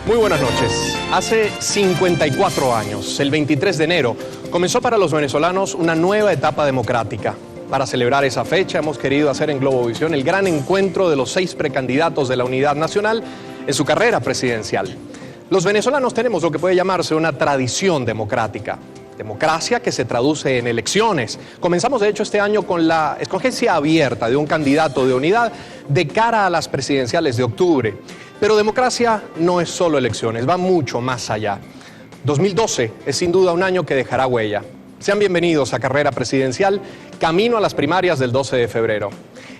Muy buenas noches. Hace 54 años, el 23 de enero, comenzó para los venezolanos una nueva etapa democrática. Para celebrar esa fecha hemos querido hacer en Globovisión el gran encuentro de los 6 precandidatos de la Unidad Nacional en su carrera presidencial. Los venezolanos tenemos lo que puede llamarse una tradición democrática. Democracia que se traduce en elecciones. Comenzamos de hecho este año con la escogencia abierta de un candidato de unidad de cara a las presidenciales de octubre. Pero democracia no es solo elecciones, va mucho más allá. 2012 es sin duda un año que dejará huella. Sean bienvenidos a Carrera Presidencial, camino a las primarias del 12 de febrero.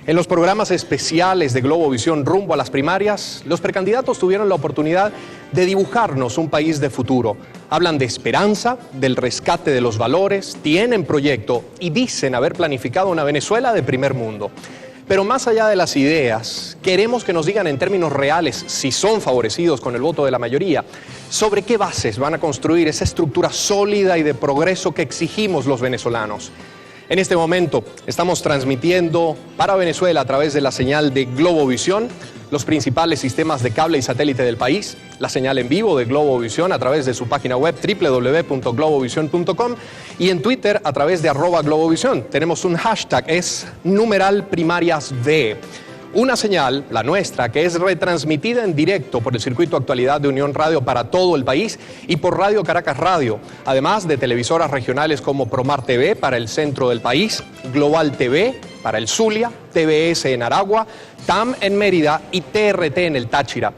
En los programas especiales de Globovisión rumbo a las primarias, los precandidatos tuvieron la oportunidad de dibujarnos un país de futuro. Hablan de esperanza, del rescate de los valores, tienen proyecto y dicen haber planificado una Venezuela de primer mundo. Pero más allá de las ideas, queremos que nos digan en términos reales, si son favorecidos con el voto de la mayoría, sobre qué bases van a construir esa estructura sólida y de progreso que exigimos los venezolanos. En este momento estamos transmitiendo para Venezuela a través de la señal de Globovisión, los principales sistemas de cable y satélite del país, la señal en vivo de Globovisión a través de su página web www.globovision.com y en Twitter a través de @Globovisión. Tenemos un hashtag, es #primariasV. Una señal, la nuestra, que es retransmitida en directo por el Circuito Actualidad de Unión Radio para todo el país y por Radio Caracas Radio, además de televisoras regionales como Promar TV para el centro del país, Global TV para el Zulia, TVS en Aragua, TAM en Mérida y TRT en el Táchira.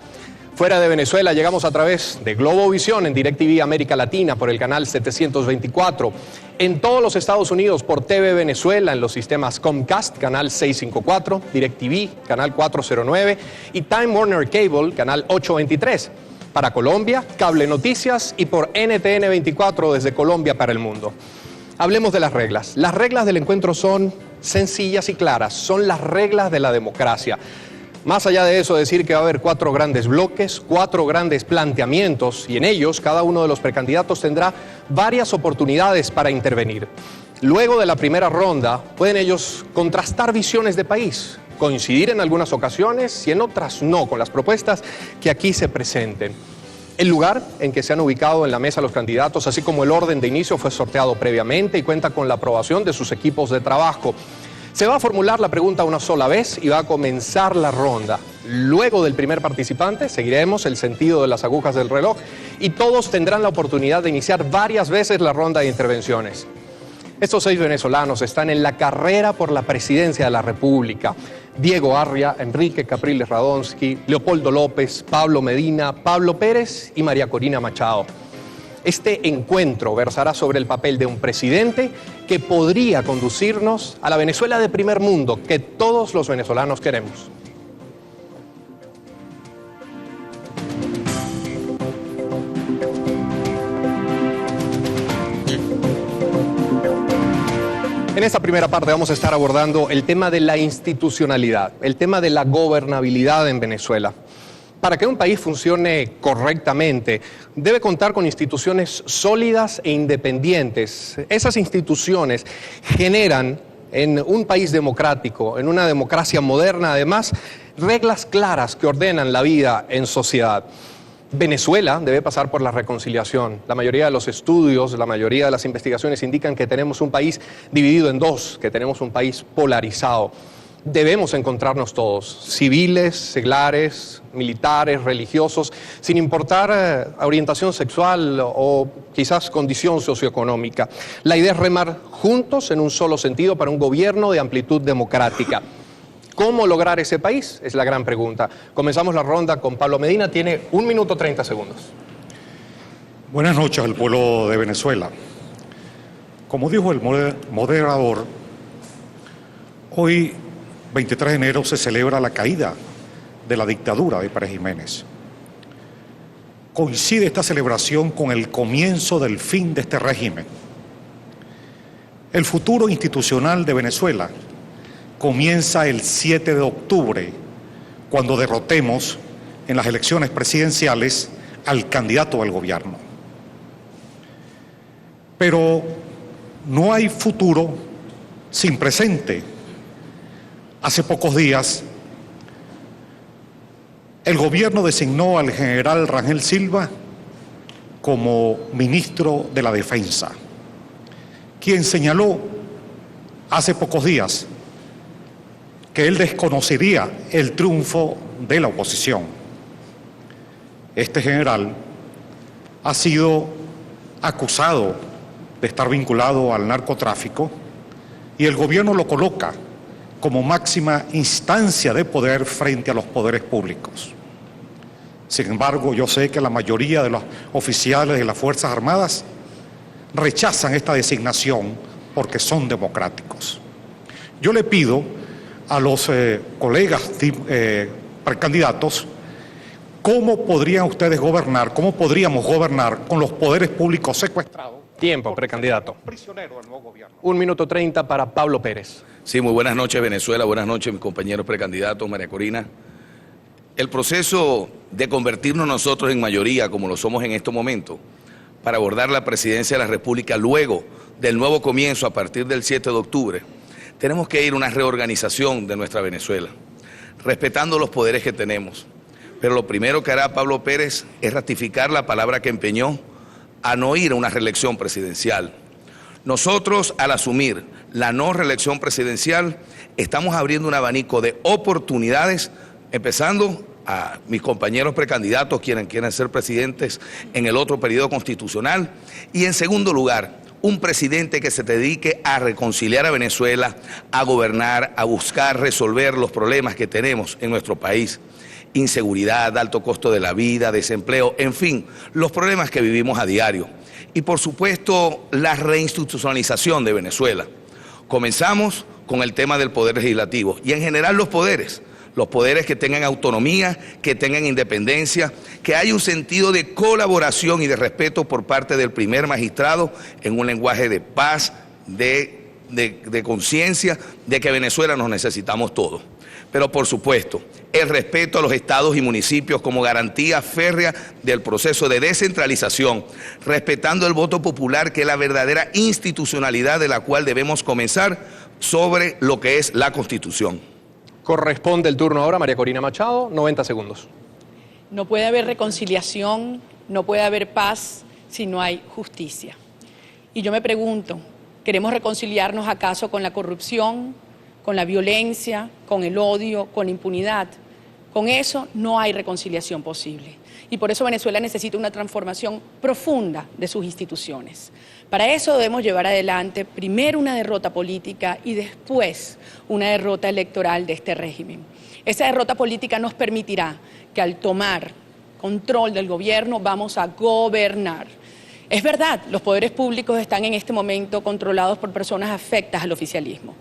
Fuera de Venezuela llegamos a través de Globovisión en DirecTV América Latina por el canal 724, en todos los Estados Unidos por TV Venezuela en los sistemas Comcast, canal 654, DirecTV, canal 409 y Time Warner Cable, canal 823. Para Colombia, Cable Noticias y por NTN 24 desde Colombia para el mundo. Hablemos de las reglas. Las reglas del encuentro son sencillas y claras, son las reglas de la democracia. Más allá de eso, decir que va a haber 4 grandes bloques, 4 grandes planteamientos y en ellos cada uno de los precandidatos tendrá varias oportunidades para intervenir. Luego de la primera ronda pueden ellos contrastar visiones de país, coincidir en algunas ocasiones y en otras no con las propuestas que aquí se presenten. El lugar en que se han ubicado en la mesa los candidatos, así como el orden de inicio, fue sorteado previamente y cuenta con la aprobación de sus equipos de trabajo. Se va a formular la pregunta una sola vez y va a comenzar la ronda. Luego del primer participante seguiremos el sentido de las agujas del reloj y todos tendrán la oportunidad de iniciar varias veces la ronda de intervenciones. Estos 6 venezolanos están en la carrera por la presidencia de la República. Diego Arria, Enrique Capriles Radonsky, Leopoldo López, Pablo Medina, Pablo Pérez y María Corina Machado. Este encuentro versará sobre el papel de un presidente que podría conducirnos a la Venezuela de primer mundo que todos los venezolanos queremos. En esta primera parte vamos a estar abordando el tema de la institucionalidad, el tema de la gobernabilidad en Venezuela. Para que un país funcione correctamente, debe contar con instituciones sólidas e independientes. Esas instituciones generan en un país democrático, en una democracia moderna, además, reglas claras que ordenan la vida en sociedad. Venezuela debe pasar por la reconciliación. La mayoría de los estudios, la mayoría de las investigaciones indican que tenemos un país dividido en 2, que tenemos un país polarizado. Debemos encontrarnos todos, civiles, seglares, militares, religiosos, sin importar orientación sexual o quizás condición socioeconómica. La idea es remar juntos en un solo sentido para un gobierno de amplitud democrática. ¿Cómo lograr ese país? Es la gran pregunta. Comenzamos la ronda con Pablo Medina, tiene 1 minuto 30 segundos. Buenas noches al pueblo de Venezuela. Como dijo el moderador, hoy 23 de enero se celebra la caída de la dictadura de Pérez Jiménez. Coincide esta celebración con el comienzo del fin de este régimen. El futuro institucional de Venezuela comienza el 7 de octubre, cuando derrotemos en las elecciones presidenciales al candidato al gobierno. Pero no hay futuro sin presente. Hace pocos días el gobierno designó al general Rangel Silva como ministro de la Defensa, quien señaló hace pocos días que él desconocería el triunfo de la oposición. Este general ha sido acusado de estar vinculado al narcotráfico y el gobierno lo coloca como máxima instancia de poder frente a los poderes públicos. Sin embargo, yo sé que la mayoría de los oficiales de las Fuerzas Armadas rechazan esta designación porque son democráticos. Yo le pido a los colegas precandidatos, ¿cómo podrían ustedes gobernar, cómo podríamos gobernar con los poderes públicos secuestrados? Tiempo, precandidato. Prisionero del nuevo gobierno. 1 minuto 30 para Pablo Pérez. Sí, muy buenas noches, Venezuela. Buenas noches, mis compañeros precandidatos, María Corina. El proceso de convertirnos nosotros en mayoría, como lo somos en estos momentos, para abordar la presidencia de la República luego del nuevo comienzo a partir del 7 de octubre, tenemos que ir a una reorganización de nuestra Venezuela, respetando los poderes que tenemos. Pero lo primero que hará Pablo Pérez es ratificar la palabra que empeñó a no ir a una reelección presidencial. Nosotros, al asumir la no reelección presidencial, estamos abriendo un abanico de oportunidades, empezando a mis compañeros precandidatos, quienes quieren ser presidentes en el otro periodo constitucional, y en segundo lugar, un presidente que se dedique a reconciliar a Venezuela, a gobernar, a buscar resolver los problemas que tenemos en nuestro país. Inseguridad, alto costo de la vida, desempleo, en fin, los problemas que vivimos a diario. Y por supuesto, la reinstitucionalización de Venezuela. Comenzamos con el tema del poder legislativo y en general los poderes que tengan autonomía, que tengan independencia, que haya un sentido de colaboración y de respeto por parte del primer magistrado en un lenguaje de paz, de conciencia, de que Venezuela nos necesitamos todos. Pero por supuesto, el respeto a los estados y municipios como garantía férrea del proceso de descentralización, respetando el voto popular, que es la verdadera institucionalidad de la cual debemos comenzar sobre lo que es la Constitución. Corresponde el turno ahora a María Corina Machado, 90 segundos. No puede haber reconciliación, no puede haber paz si no hay justicia. Y yo me pregunto, ¿queremos reconciliarnos acaso con la corrupción, con la violencia, con el odio, con la impunidad? Con eso no hay reconciliación posible. Y por eso Venezuela necesita una transformación profunda de sus instituciones. Para eso debemos llevar adelante primero una derrota política y después una derrota electoral de este régimen. Esa derrota política nos permitirá que al tomar control del gobierno vamos a gobernar. Es verdad, los poderes públicos están en este momento controlados por personas afectas al oficialismo,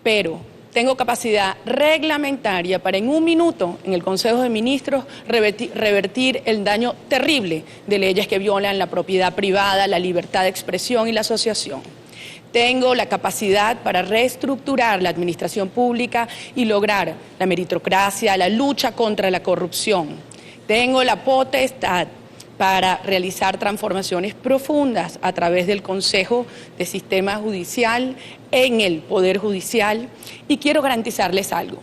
pero tengo capacidad reglamentaria para en 1 minuto en el Consejo de Ministros revertir el daño terrible de leyes que violan la propiedad privada, la libertad de expresión y la asociación. Tengo la capacidad para reestructurar la administración pública y lograr la meritocracia, la lucha contra la corrupción. Tengo la potestad para realizar transformaciones profundas a través del Consejo de Sistema Judicial, en el Poder Judicial, y quiero garantizarles algo.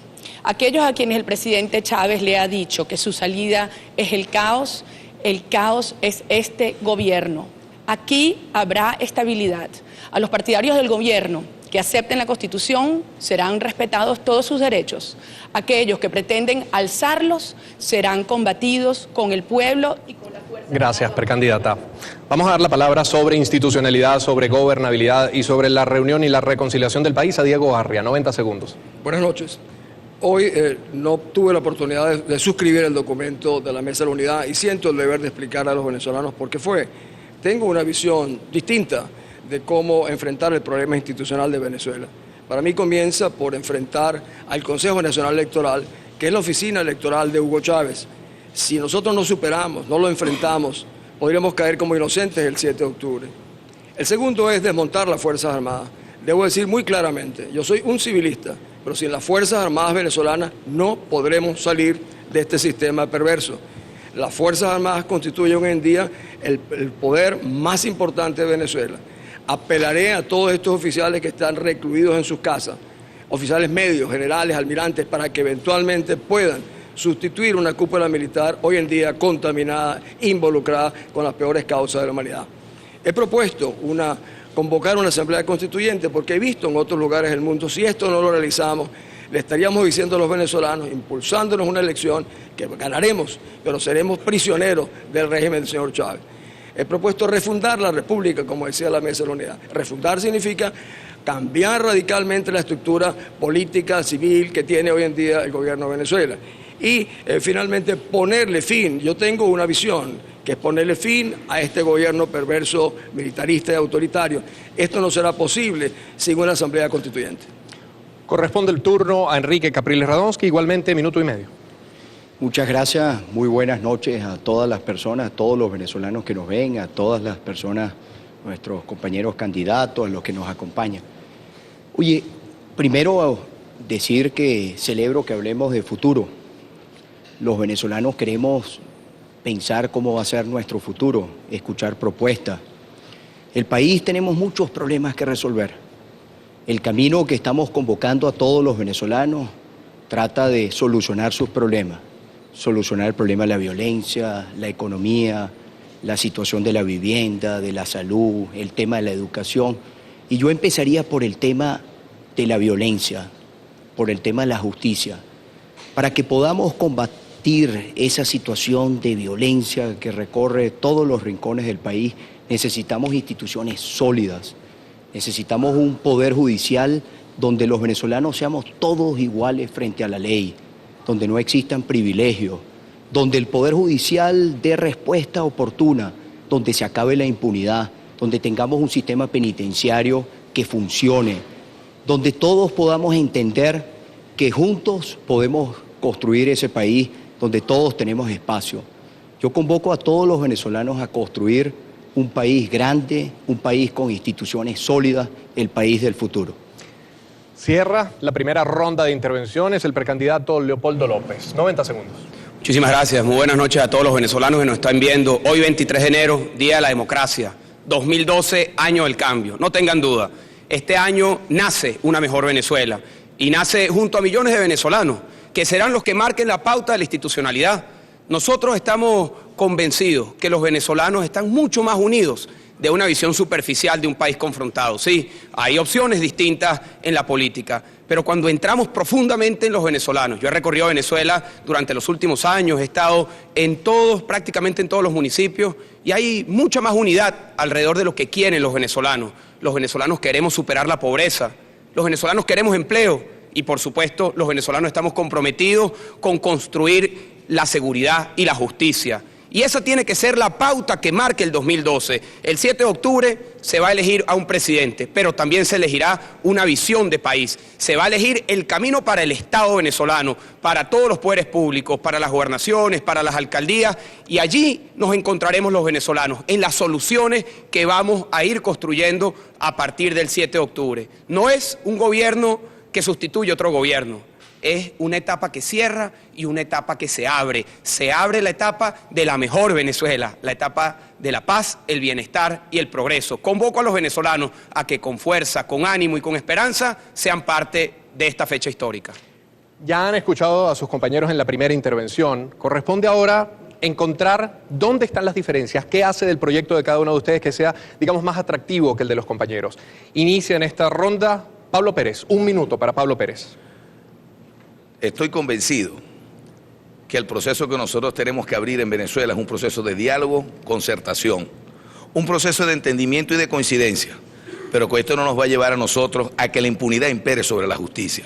Aquellos a quienes el presidente Chávez le ha dicho que su salida es el caos es este gobierno. Aquí habrá estabilidad. A los partidarios del gobierno que acepten la Constitución serán respetados todos sus derechos. Aquellos que pretenden alzarlos serán combatidos con el pueblo y con la fuerza. Gracias, precandidata. Vamos a dar la palabra sobre institucionalidad, sobre gobernabilidad y sobre la reunión y la reconciliación del país a Diego Arria. 90 segundos. Buenas noches. Hoy no tuve la oportunidad de suscribir el documento de la Mesa de la Unidad y siento el deber de explicar a los venezolanos por qué fue. Tengo una visión distinta de cómo enfrentar el problema institucional de Venezuela. Para mí comienza por enfrentar al Consejo Nacional Electoral, que es la oficina electoral de Hugo Chávez. Si nosotros no superamos, no lo enfrentamos, podríamos caer como inocentes el 7 de octubre. El segundo es desmontar las Fuerzas Armadas. Debo decir muy claramente, yo soy un civilista, pero sin las Fuerzas Armadas venezolanas no podremos salir de este sistema perverso. Las Fuerzas Armadas constituyen hoy en día el poder más importante de Venezuela. Apelaré a todos estos oficiales que están recluidos en sus casas, oficiales medios, generales, almirantes, para que eventualmente puedan sustituir una cúpula militar hoy en día contaminada, involucrada con las peores causas de la humanidad. He propuesto convocar una asamblea constituyente porque he visto en otros lugares del mundo, si esto no lo realizamos, le estaríamos diciendo a los venezolanos, impulsándonos una elección, que ganaremos, pero seremos prisioneros del régimen del señor Chávez. He propuesto refundar la República, como decía la Mesa de la Unidad. Refundar significa cambiar radicalmente la estructura política, civil que tiene hoy en día el gobierno de Venezuela. Y finalmente ponerle fin, yo tengo una visión, que es ponerle fin a este gobierno perverso, militarista y autoritario. Esto no será posible sin una asamblea constituyente. Corresponde el turno a Enrique Capriles Radonsky, igualmente minuto y medio. Muchas gracias, muy buenas noches a todas las personas, a todos los venezolanos que nos ven, a todas las personas, nuestros compañeros candidatos, a los que nos acompañan. Oye, primero decir que celebro que hablemos de futuro. Los venezolanos queremos pensar cómo va a ser nuestro futuro, escuchar propuestas. El país tenemos muchos problemas que resolver. El camino que estamos convocando a todos los venezolanos trata de solucionar sus problemas. Solucionar el problema de la violencia, la economía, la situación de la vivienda, de la salud, el tema de la educación. Y yo empezaría por el tema de la violencia, por el tema de la justicia, para que podamos combatir esa situación de violencia que recorre todos los rincones del país. Necesitamos instituciones sólidas, necesitamos un poder judicial donde los venezolanos seamos todos iguales frente a la ley, donde no existan privilegios, donde el Poder Judicial dé respuesta oportuna, donde se acabe la impunidad, donde tengamos un sistema penitenciario que funcione, donde todos podamos entender que juntos podemos construir ese país donde todos tenemos espacio. Yo convoco a todos los venezolanos a construir un país grande, un país con instituciones sólidas, el país del futuro. Cierra la primera ronda de intervenciones el precandidato Leopoldo López. 90 segundos. Muchísimas gracias. Muy buenas noches a todos los venezolanos que nos están viendo. Hoy 23 de enero, Día de la Democracia. 2012, año del cambio. No tengan duda, este año nace una mejor Venezuela y nace junto a millones de venezolanos que serán los que marquen la pauta de la institucionalidad. Nosotros estamos convencidos que los venezolanos están mucho más unidos de una visión superficial de un país confrontado. Sí, hay opciones distintas en la política, pero cuando entramos profundamente en los venezolanos, yo he recorrido Venezuela durante los últimos años, he estado prácticamente en todos los municipios, y hay mucha más unidad alrededor de lo que quieren los venezolanos. Los venezolanos queremos superar la pobreza, los venezolanos queremos empleo, y por supuesto los venezolanos estamos comprometidos con construir la seguridad y la justicia. Y esa tiene que ser la pauta que marque el 2012. El 7 de octubre se va a elegir a un presidente, pero también se elegirá una visión de país. Se va a elegir el camino para el Estado venezolano, para todos los poderes públicos, para las gobernaciones, para las alcaldías, y allí nos encontraremos los venezolanos, en las soluciones que vamos a ir construyendo a partir del 7 de octubre. No es un gobierno que sustituye otro gobierno. Es una etapa que cierra y una etapa que se abre. Se abre la etapa de la mejor Venezuela, la etapa de la paz, el bienestar y el progreso. Convoco a los venezolanos a que con fuerza, con ánimo y con esperanza sean parte de esta fecha histórica. Ya han escuchado a sus compañeros en la primera intervención. Corresponde ahora encontrar dónde están las diferencias, qué hace del proyecto de cada uno de ustedes que sea, digamos, más atractivo que el de los compañeros. Inicia en esta ronda Pablo Pérez. 1 minuto para Pablo Pérez. Estoy convencido que el proceso que nosotros tenemos que abrir en Venezuela es un proceso de diálogo, concertación, un proceso de entendimiento y de coincidencia, pero que esto no nos va a llevar a nosotros a que la impunidad impere sobre la justicia.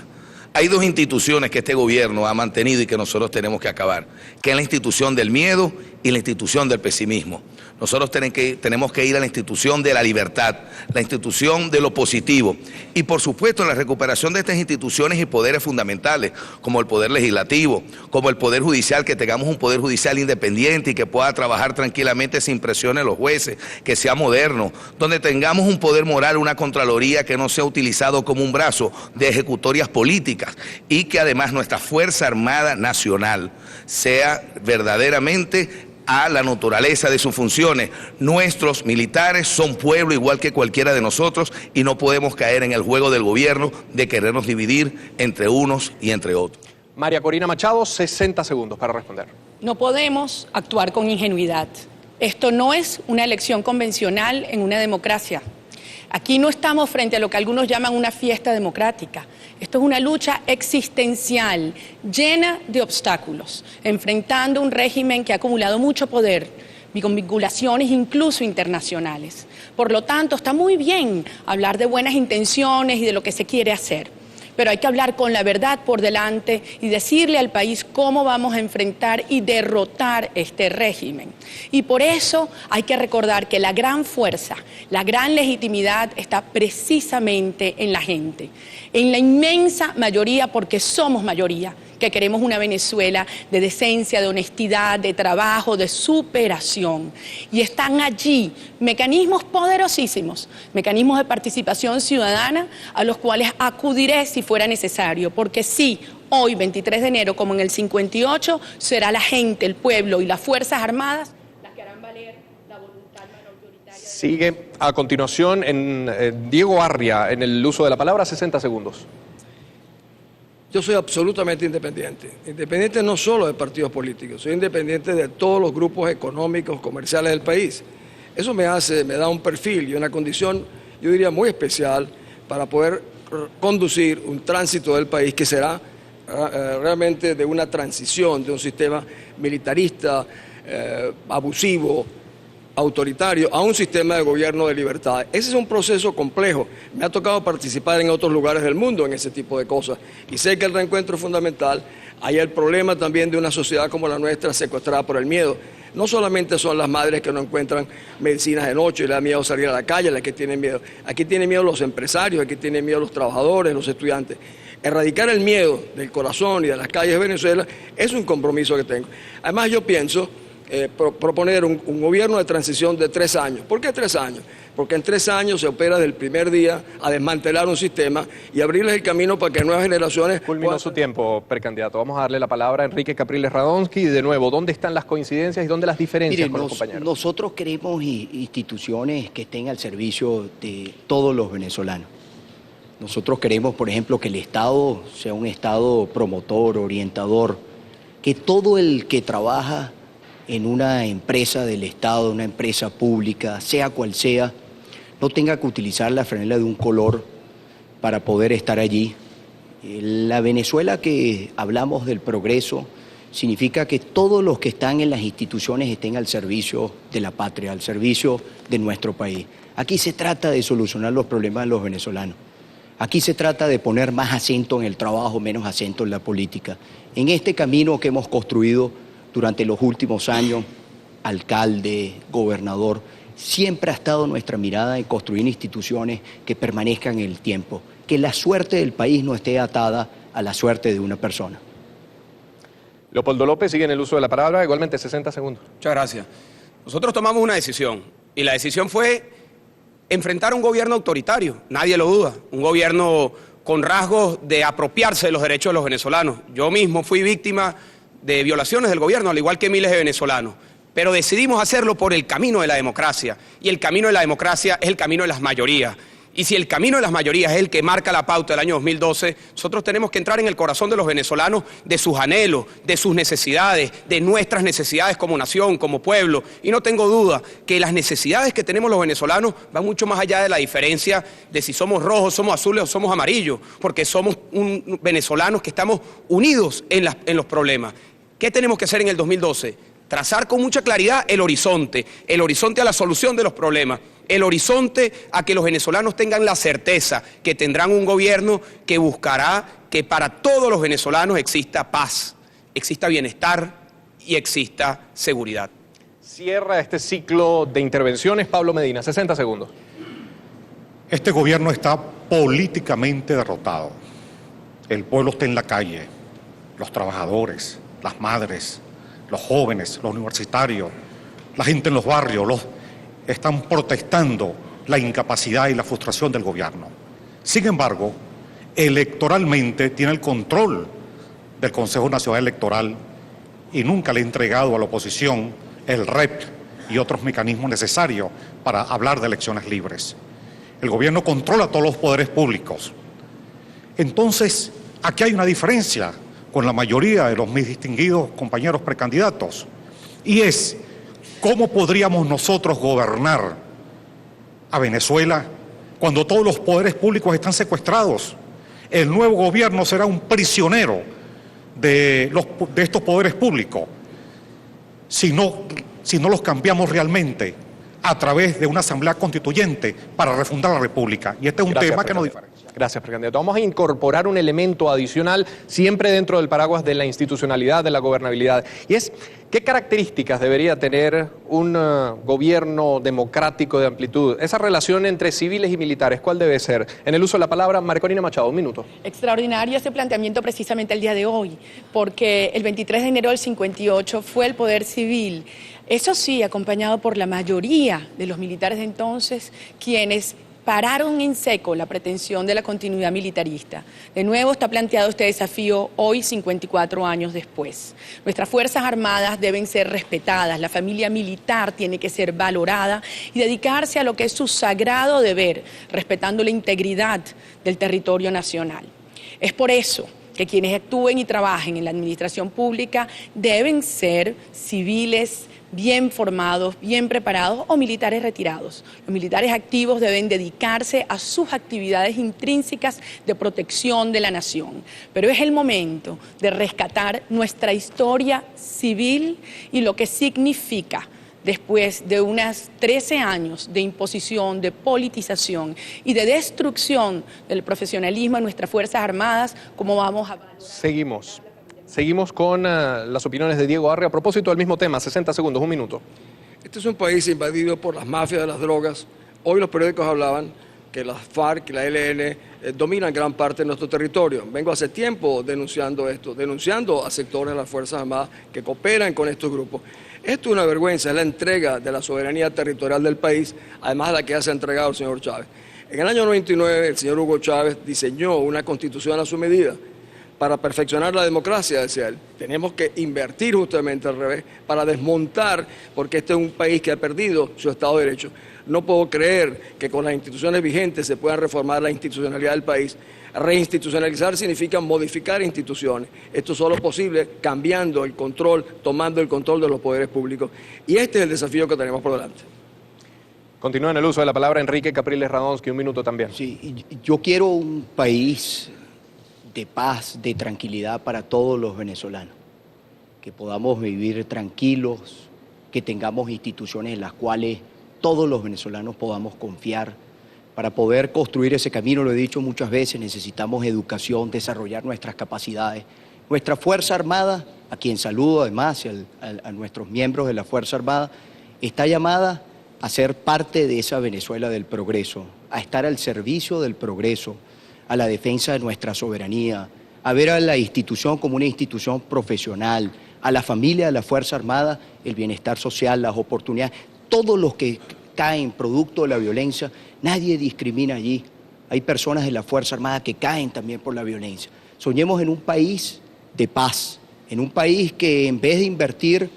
Hay 2 instituciones que este gobierno ha mantenido y que nosotros tenemos que acabar, que es la institución del miedo y la institución del pesimismo. Nosotros tenemos que ir a la institución de la libertad, la institución de lo positivo y, por supuesto, la recuperación de estas instituciones y poderes fundamentales, como el poder legislativo, como el poder judicial, que tengamos un poder judicial independiente y que pueda trabajar tranquilamente sin presión en los jueces, que sea moderno, donde tengamos un poder moral, una contraloría que no sea utilizado como un brazo de ejecutorias políticas y que además nuestra Fuerza Armada Nacional sea verdaderamente a la naturaleza de sus funciones. Nuestros militares son pueblo igual que cualquiera de nosotros y no podemos caer en el juego del gobierno de querernos dividir entre unos y entre otros. María Corina Machado, 60 segundos para responder. No podemos actuar con ingenuidad. Esto no es una elección convencional en una democracia. Aquí no estamos frente a lo que algunos llaman una fiesta democrática. Esto es una lucha existencial, llena de obstáculos, enfrentando un régimen que ha acumulado mucho poder y con vinculaciones incluso internacionales. Por lo tanto, está muy bien hablar de buenas intenciones y de lo que se quiere hacer, pero hay que hablar con la verdad por delante y decirle al país cómo vamos a enfrentar y derrotar este régimen. Y por eso hay que recordar que la gran fuerza, la gran legitimidad está precisamente en la gente, en la inmensa mayoría, porque somos mayoría, que queremos una Venezuela de decencia, de honestidad, de trabajo, de superación. Y están allí mecanismos poderosísimos, mecanismos de participación ciudadana a los cuales acudiré si fuera necesario, porque sí, hoy, 23 de enero, como en el 58, será la gente, el pueblo y las Fuerzas Armadas las que harán valer la voluntad mayoritaria. Sigue a continuación Diego Arria en el uso de la palabra, 60 segundos. Yo soy absolutamente independiente. Independiente no solo de partidos políticos, soy independiente de todos los grupos económicos, comerciales del país. Eso me da un perfil y una condición, yo diría, muy especial para poder conducir un tránsito del país que será realmente de una transición de un sistema militarista, abusivo, autoritario, a un sistema de gobierno de libertad. Ese es un proceso complejo. Me ha tocado participar en otros lugares del mundo en ese tipo de cosas y sé que el reencuentro es fundamental. Hay el problema también de una sociedad como la nuestra secuestrada por el miedo. No solamente son las madres que no encuentran medicinas de noche y le da miedo salir a la calle las que tienen miedo. Aquí tienen miedo los empresarios, aquí tienen miedo los trabajadores, los estudiantes. Erradicar el miedo del corazón y de las calles de Venezuela es un compromiso que tengo. Además, yo pienso proponer un gobierno de transición de 3 años. ¿Por qué 3 años? Porque en 3 años se opera del primer día a desmantelar un sistema y abrirles el camino para que nuevas generaciones... Culminó su tiempo, precandidato. Vamos a darle la palabra a Enrique Capriles Radonsky. Y de nuevo, ¿dónde están las coincidencias y dónde las diferencias con los compañeros? Nosotros queremos instituciones que estén al servicio de todos los venezolanos. Nosotros queremos, por ejemplo, que el Estado sea un Estado promotor, orientador, que todo el que trabaja en una empresa del Estado, una empresa pública, sea cual sea, no tenga que utilizar la franela de un color para poder estar allí. La Venezuela que hablamos del progreso significa que todos los que están en las instituciones estén al servicio de la patria, al servicio de nuestro país. Aquí se trata de solucionar los problemas de los venezolanos. Aquí se trata de poner más acento en el trabajo, menos acento en la política. En este camino que hemos construido durante los últimos años, alcalde, gobernador, siempre ha estado nuestra mirada en construir instituciones que permanezcan en el tiempo, que la suerte del país no esté atada a la suerte de una persona. Leopoldo López sigue en el uso de la palabra, igualmente 60 segundos. Muchas gracias. Nosotros tomamos una decisión y la decisión fue enfrentar un gobierno autoritario, nadie lo duda, un gobierno con rasgos de apropiarse de los derechos de los venezolanos. Yo mismo fui víctima de violaciones del gobierno, al igual que miles de venezolanos. Pero decidimos hacerlo por el camino de la democracia. Y el camino de la democracia es el camino de las mayorías. Y si el camino de las mayorías es el que marca la pauta del año 2012, nosotros tenemos que entrar en el corazón de los venezolanos, de sus anhelos, de sus necesidades, de nuestras necesidades como nación, como pueblo. Y no tengo duda que las necesidades que tenemos los venezolanos van mucho más allá de la diferencia de si somos rojos, somos azules o somos amarillos, porque somos venezolanos que estamos unidos en los problemas. ¿Qué tenemos que hacer en el 2012? Trazar con mucha claridad el horizonte a la solución de los problemas, el horizonte a que los venezolanos tengan la certeza que tendrán un gobierno que buscará que para todos los venezolanos exista paz, exista bienestar y exista seguridad. Cierra este ciclo de intervenciones Pablo Medina, 60 segundos. Este gobierno está políticamente derrotado. El pueblo está en la calle, los trabajadores, las madres, los jóvenes, los universitarios, la gente en los barrios, están protestando la incapacidad y la frustración del gobierno. Sin embargo, electoralmente tiene el control del Consejo Nacional Electoral y nunca le ha entregado a la oposición el REP y otros mecanismos necesarios para hablar de elecciones libres. El gobierno controla todos los poderes públicos. Entonces, aquí hay una diferencia con la mayoría de mis distinguidos compañeros precandidatos, y es cómo podríamos nosotros gobernar a Venezuela cuando todos los poderes públicos están secuestrados. El nuevo gobierno será un prisionero de estos poderes públicos si no los cambiamos realmente a través de una asamblea constituyente para refundar la República. Y este es un tema que nos diferencia. Gracias, precandidato. Vamos a incorporar un elemento adicional siempre dentro del paraguas de la institucionalidad, de la gobernabilidad. Y es, ¿qué características debería tener un gobierno democrático de amplitud? Esa relación entre civiles y militares, ¿cuál debe ser? En el uso de la palabra, María Corina Machado, 1 minuto. Extraordinario ese planteamiento precisamente el día de hoy, porque el 23 de enero del 58 fue el poder civil, eso sí, acompañado por la mayoría de los militares de entonces, quienes pararon en seco la pretensión de la continuidad militarista. De nuevo está planteado este desafío hoy, 54 años después. Nuestras Fuerzas Armadas deben ser respetadas, la familia militar tiene que ser valorada y dedicarse a lo que es su sagrado deber, respetando la integridad del territorio nacional. Es por eso que quienes actúen y trabajen en la administración pública deben ser civiles bien formados, bien preparados o militares retirados. Los militares activos deben dedicarse a sus actividades intrínsecas de protección de la nación. Pero es el momento de rescatar nuestra historia civil y lo que significa después de unos 13 años de imposición, de politización y de destrucción del profesionalismo en nuestras Fuerzas Armadas, cómo vamos a... Seguimos con las opiniones de Diego Arre a propósito del mismo tema. 60 segundos, 1 minuto. Este es un país invadido por las mafias de las drogas. Hoy los periódicos hablaban que las FARC y la ELN dominan gran parte de nuestro territorio. Vengo hace tiempo denunciando esto, denunciando a sectores de las Fuerzas Armadas que cooperan con estos grupos. Esto es una vergüenza, es la entrega de la soberanía territorial del país, además de la que ya se ha entregado el señor Chávez. En el año 99, el señor Hugo Chávez diseñó una constitución a su medida para perfeccionar la democracia, decía él. Tenemos que invertir justamente al revés para desmontar, porque este es un país que ha perdido su Estado de Derecho. No puedo creer que con las instituciones vigentes se pueda reformar la institucionalidad del país. Reinstitucionalizar significa modificar instituciones. Esto solo es posible cambiando el control, tomando el control de los poderes públicos. Y este es el desafío que tenemos por delante. Continúa en el uso de la palabra Enrique Capriles Radonsky, 1 minuto también. Sí, yo quiero un país de paz, de tranquilidad para todos los venezolanos, que podamos vivir tranquilos, que tengamos instituciones en las cuales todos los venezolanos podamos confiar. Para poder construir ese camino, lo he dicho muchas veces, necesitamos educación, desarrollar nuestras capacidades. Nuestra Fuerza Armada, a quien saludo además, a nuestros miembros de la Fuerza Armada, está llamada a ser parte de esa Venezuela del progreso, a estar al servicio del progreso, a la defensa de nuestra soberanía, a ver a la institución como una institución profesional, a la familia de la Fuerza Armada, el bienestar social, las oportunidades, todos los que caen producto de la violencia, nadie discrimina allí. Hay personas de la Fuerza Armada que caen también por la violencia. Soñemos en un país de paz, en un país que en vez de invertir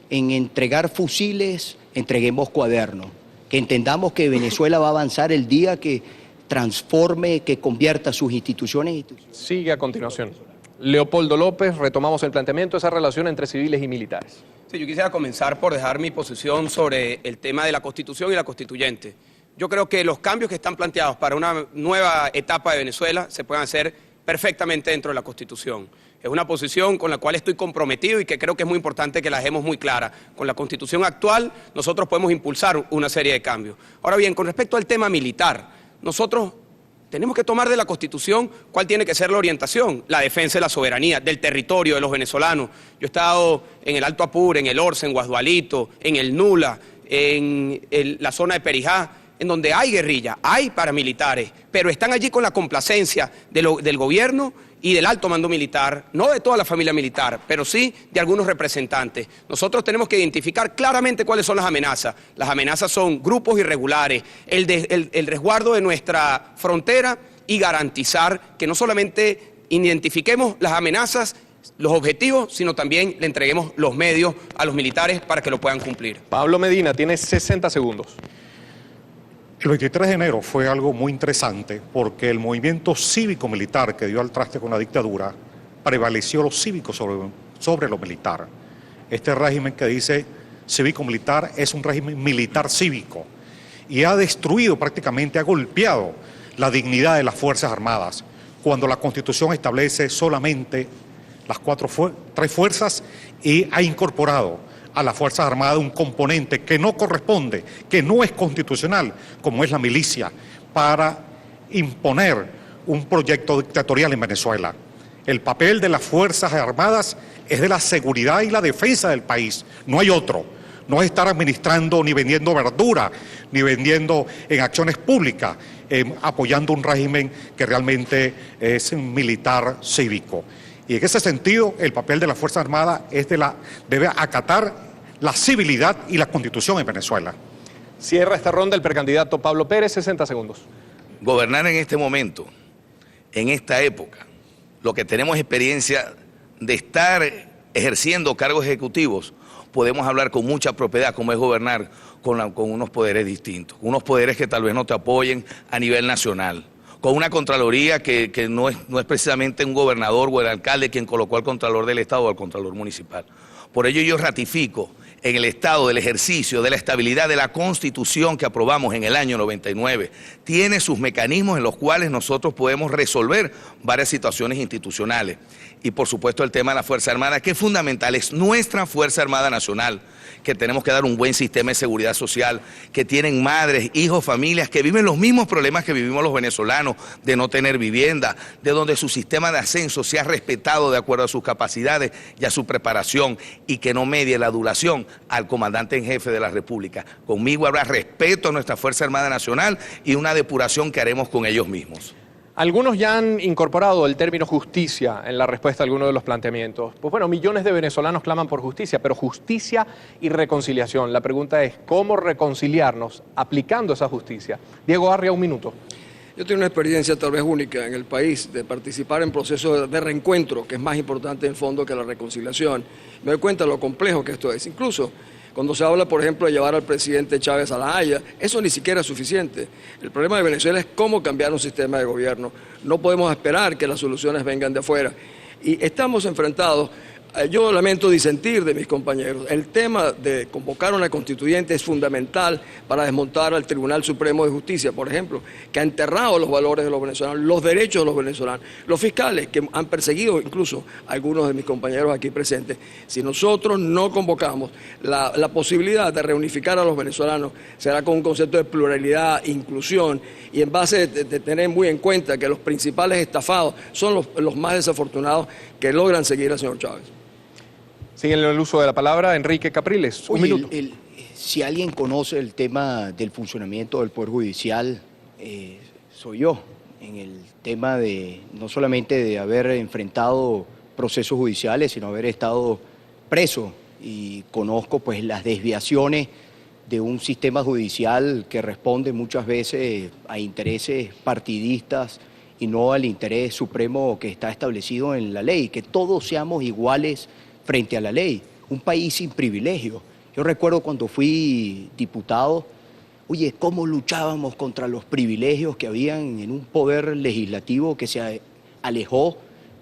en entregar fusiles, entreguemos cuadernos, que entendamos que Venezuela va a avanzar el día que transforme, que convierta sus instituciones. Sigue a continuación. Leopoldo López, retomamos el planteamiento de esa relación entre civiles y militares. Sí, yo quisiera comenzar por dejar mi posición sobre el tema de la Constitución y la Constituyente. Yo creo que los cambios que están planteados para una nueva etapa de Venezuela se pueden hacer perfectamente dentro de la Constitución. Es una posición con la cual estoy comprometido y que creo que es muy importante que la dejemos muy clara. Con la Constitución actual nosotros podemos impulsar una serie de cambios. Ahora bien, con respecto al tema militar, nosotros tenemos que tomar de la Constitución cuál tiene que ser la orientación, la defensa de la soberanía, del territorio de los venezolanos. Yo he estado en el Alto Apure, en el Orce, en Guasdualito, en el Nula, en la zona de Perijá, en donde hay guerrilla, hay paramilitares, pero están allí con la complacencia del gobierno y del alto mando militar, no de toda la familia militar, pero sí de algunos representantes. Nosotros tenemos que identificar claramente cuáles son las amenazas. Las amenazas son grupos irregulares, el resguardo de nuestra frontera y garantizar que no solamente identifiquemos las amenazas, los objetivos, sino también le entreguemos los medios a los militares para que lo puedan cumplir. Pablo Medina, tiene 60 segundos. El 23 de enero fue algo muy interesante porque el movimiento cívico-militar que dio al traste con la dictadura prevaleció lo cívico sobre lo militar. Este régimen que dice cívico-militar es un régimen militar-cívico y ha destruido prácticamente, ha golpeado la dignidad de las Fuerzas Armadas, cuando la Constitución establece solamente las tres fuerzas y ha incorporado a las Fuerzas Armadas un componente que no corresponde, que no es constitucional, como es la milicia, para imponer un proyecto dictatorial en Venezuela. El papel de las Fuerzas Armadas es de la seguridad y la defensa del país, no hay otro. No es estar administrando ni vendiendo verdura, ni vendiendo en acciones públicas, apoyando un régimen que realmente es un militar cívico. Y en ese sentido, el papel de la Fuerza Armada debe acatar la civilidad y la Constitución en Venezuela. Cierra esta ronda el precandidato Pablo Pérez, 60 segundos. Gobernar en este momento, en esta época, lo que tenemos experiencia de estar ejerciendo cargos ejecutivos, podemos hablar con mucha propiedad cómo es gobernar con unos poderes distintos, unos poderes que tal vez no te apoyen a nivel nacional, con una Contraloría que no es precisamente un gobernador o el alcalde quien colocó al Contralor del Estado o al Contralor Municipal. Por ello yo ratifico en el estado del ejercicio de la estabilidad de la Constitución que aprobamos en el año 99. Tiene sus mecanismos en los cuales nosotros podemos resolver varias situaciones institucionales. Y por supuesto el tema de la Fuerza Armada, que es fundamental, es nuestra Fuerza Armada Nacional, que tenemos que dar un buen sistema de seguridad social, que tienen madres, hijos, familias, que viven los mismos problemas que vivimos los venezolanos, de no tener vivienda, de donde su sistema de ascenso sea respetado de acuerdo a sus capacidades y a su preparación, y que no medie la adulación al comandante en jefe de la República. Conmigo habrá respeto a nuestra Fuerza Armada Nacional y una depuración que haremos con ellos mismos. Algunos ya han incorporado el término justicia en la respuesta a algunos de los planteamientos. Pues bueno, millones de venezolanos claman por justicia, pero justicia y reconciliación. La pregunta es, ¿cómo reconciliarnos aplicando esa justicia? Diego Arria, un minuto. Yo tengo una experiencia tal vez única en el país de participar en procesos de reencuentro, que es más importante en el fondo que la reconciliación. Me doy cuenta de lo complejo que esto es. Incluso cuando se habla, por ejemplo, de llevar al presidente Chávez a La Haya, eso ni siquiera es suficiente. El problema de Venezuela es cómo cambiar un sistema de gobierno. No podemos esperar que las soluciones vengan de afuera. Y estamos enfrentados. Yo lamento disentir de mis compañeros. El tema de convocar una constituyente es fundamental para desmontar al Tribunal Supremo de Justicia, por ejemplo, que ha enterrado los valores de los venezolanos, los derechos de los venezolanos, los fiscales que han perseguido incluso a algunos de mis compañeros aquí presentes. Si nosotros no convocamos, la posibilidad de reunificar a los venezolanos será con un concepto de pluralidad, inclusión, y en base de tener muy en cuenta que los principales estafados son los más desafortunados que logran seguir al señor Chávez. Sigue el uso de la palabra Enrique Capriles. Un minuto. Si alguien conoce el tema del funcionamiento del Poder Judicial, soy yo. En el tema de no solamente de haber enfrentado procesos judiciales, sino haber estado preso. Y conozco pues las desviaciones de un sistema judicial que responde muchas veces a intereses partidistas y no al interés supremo que está establecido en la ley, que todos seamos iguales frente a la ley, un país sin privilegios. Yo recuerdo cuando fui diputado, oye, cómo luchábamos contra los privilegios que habían en un poder legislativo que se alejó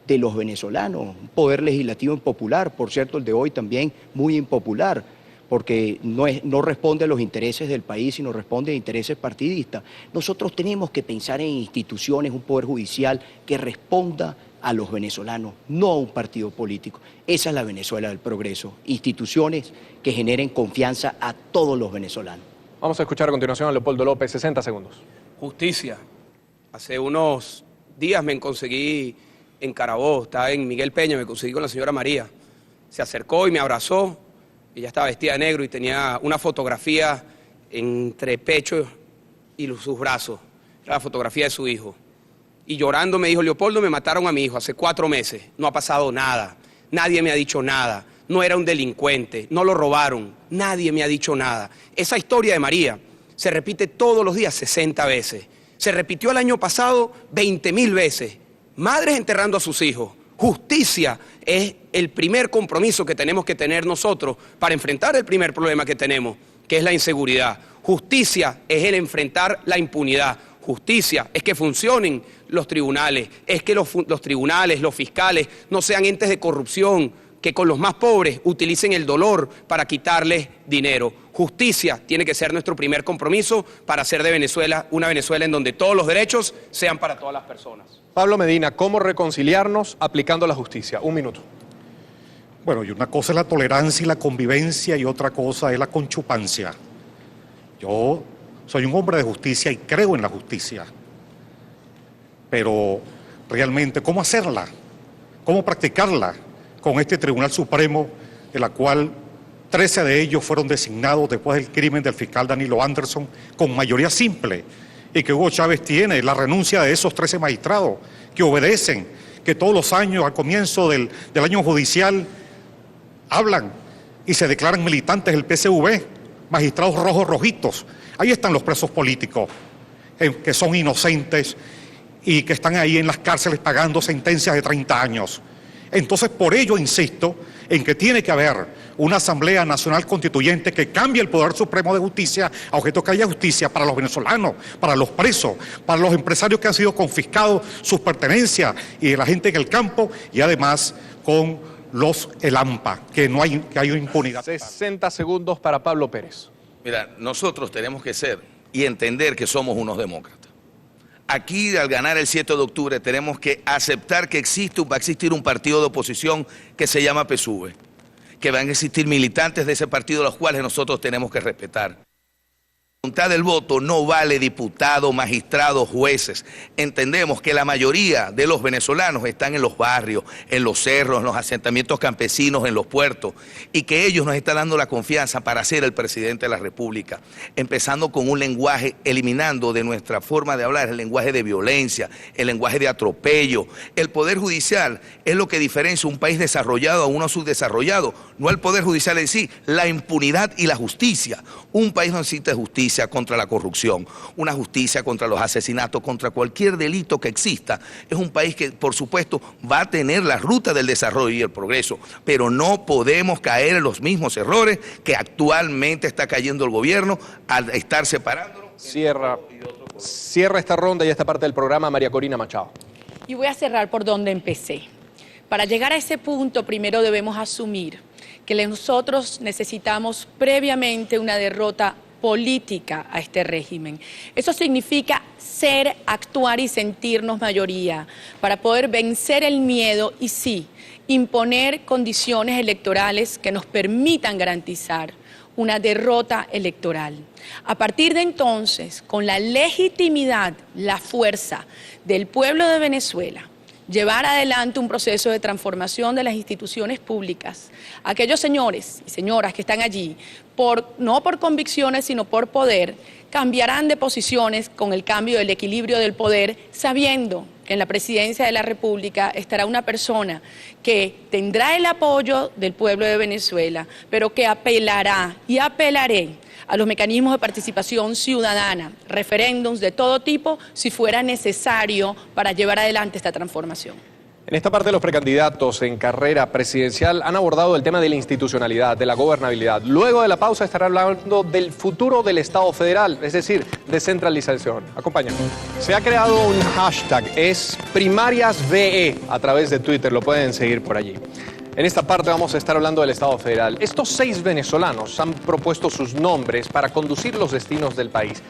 de los venezolanos, un poder legislativo impopular, por cierto, el de hoy también muy impopular, porque no responde a los intereses del país, sino responde a intereses partidistas. Nosotros tenemos que pensar en instituciones, un poder judicial que responda a los venezolanos, no a un partido político. Esa es la Venezuela del progreso. Instituciones que generen confianza a todos los venezolanos. Vamos a escuchar a continuación a Leopoldo López, 60 segundos. Justicia. Hace unos días me conseguí en Carabobo, estaba en Miguel Peña, me conseguí con la señora María. Se acercó y me abrazó. Ella estaba vestida de negro y tenía una fotografía entre pecho y sus brazos. Era la fotografía de su hijo. Y llorando me dijo, Leopoldo, me mataron a mi hijo hace 4 meses, no ha pasado nada, nadie me ha dicho nada, no era un delincuente, no lo robaron, nadie me ha dicho nada. Esa historia de María se repite todos los días 60 veces, se repitió el año pasado 20.000 veces, madres enterrando a sus hijos. Justicia es el primer compromiso que tenemos que tener nosotros para enfrentar el primer problema que tenemos, que es la inseguridad. Justicia es el enfrentar la impunidad. Justicia es que funcionen los tribunales, es que los tribunales, los fiscales no sean entes de corrupción, que con los más pobres utilicen el dolor para quitarles dinero. Justicia tiene que ser nuestro primer compromiso para hacer de Venezuela una Venezuela en donde todos los derechos sean para todas las personas. Pablo Medina, ¿cómo reconciliarnos aplicando la justicia? Un minuto. Bueno, y una cosa es la tolerancia y la convivencia y otra cosa es la conchupancia. Yo soy un hombre de justicia y creo en la justicia. Pero realmente, ¿cómo hacerla? ¿Cómo practicarla con este Tribunal Supremo, de la cual 13 de ellos fueron designados después del crimen del fiscal Danilo Anderson con mayoría simple, y que Hugo Chávez tiene la renuncia de esos 13 magistrados que obedecen, que todos los años, al comienzo del año judicial, hablan y se declaran militantes del PSV, magistrados rojos rojitos? Ahí están los presos políticos, que son inocentes y que están ahí en las cárceles pagando sentencias de 30 años. Entonces, por ello insisto en que tiene que haber una Asamblea Nacional Constituyente que cambie el Poder Supremo de Justicia a objeto que haya justicia para los venezolanos, para los presos, para los empresarios que han sido confiscados sus pertenencias y la gente en el campo, y además con el AMPA, que haya impunidad. 60 segundos para Pablo Pérez. Mira, nosotros tenemos que ser y entender que somos unos demócratas. Aquí, al ganar el 7 de octubre, tenemos que aceptar que va a existir un partido de oposición que se llama PSUV, que van a existir militantes de ese partido, los cuales nosotros tenemos que respetar. La voluntad del voto no vale diputados, magistrados, jueces. Entendemos que la mayoría de los venezolanos están en los barrios, en los cerros, en los asentamientos campesinos, en los puertos, y que ellos nos están dando la confianza para ser el presidente de la República, empezando con un lenguaje, eliminando de nuestra forma de hablar el lenguaje de violencia, el lenguaje de atropello. El Poder Judicial es lo que diferencia un país desarrollado a uno subdesarrollado, no el Poder Judicial en sí, la impunidad y la justicia. Un país no necesita justicia contra la corrupción, una justicia contra los asesinatos, contra cualquier delito que exista. Es un país que, por supuesto, va a tener la ruta del desarrollo y el progreso, pero no podemos caer en los mismos errores que actualmente está cayendo el gobierno al estar separándolo. Cierra esta ronda y esta parte del programa María Corina Machado. Y voy a cerrar por donde empecé. Para llegar a ese punto, primero debemos asumir que nosotros necesitamos previamente una derrota política a este régimen. Eso significa ser, actuar y sentirnos mayoría para poder vencer el miedo y sí, imponer condiciones electorales que nos permitan garantizar una derrota electoral. A partir de entonces, con la legitimidad, la fuerza del pueblo de Venezuela, llevar adelante un proceso de transformación de las instituciones públicas. Aquellos señores y señoras que están allí, no por convicciones, sino por poder, cambiarán de posiciones con el cambio del equilibrio del poder, sabiendo que en la presidencia de la República estará una persona que tendrá el apoyo del pueblo de Venezuela, pero que apelará y apelaré a los mecanismos de participación ciudadana, referéndums de todo tipo, si fuera necesario para llevar adelante esta transformación. En esta parte, los precandidatos en carrera presidencial han abordado el tema de la institucionalidad, de la gobernabilidad. Luego de la pausa estará hablando del futuro del Estado federal, es decir, descentralización. Acompáñanos. Se ha creado un hashtag, es PrimariasVE, a través de Twitter, lo pueden seguir por allí. En esta parte vamos a estar hablando del Estado federal. Estos 6 venezolanos han propuesto sus nombres para conducir los destinos del país.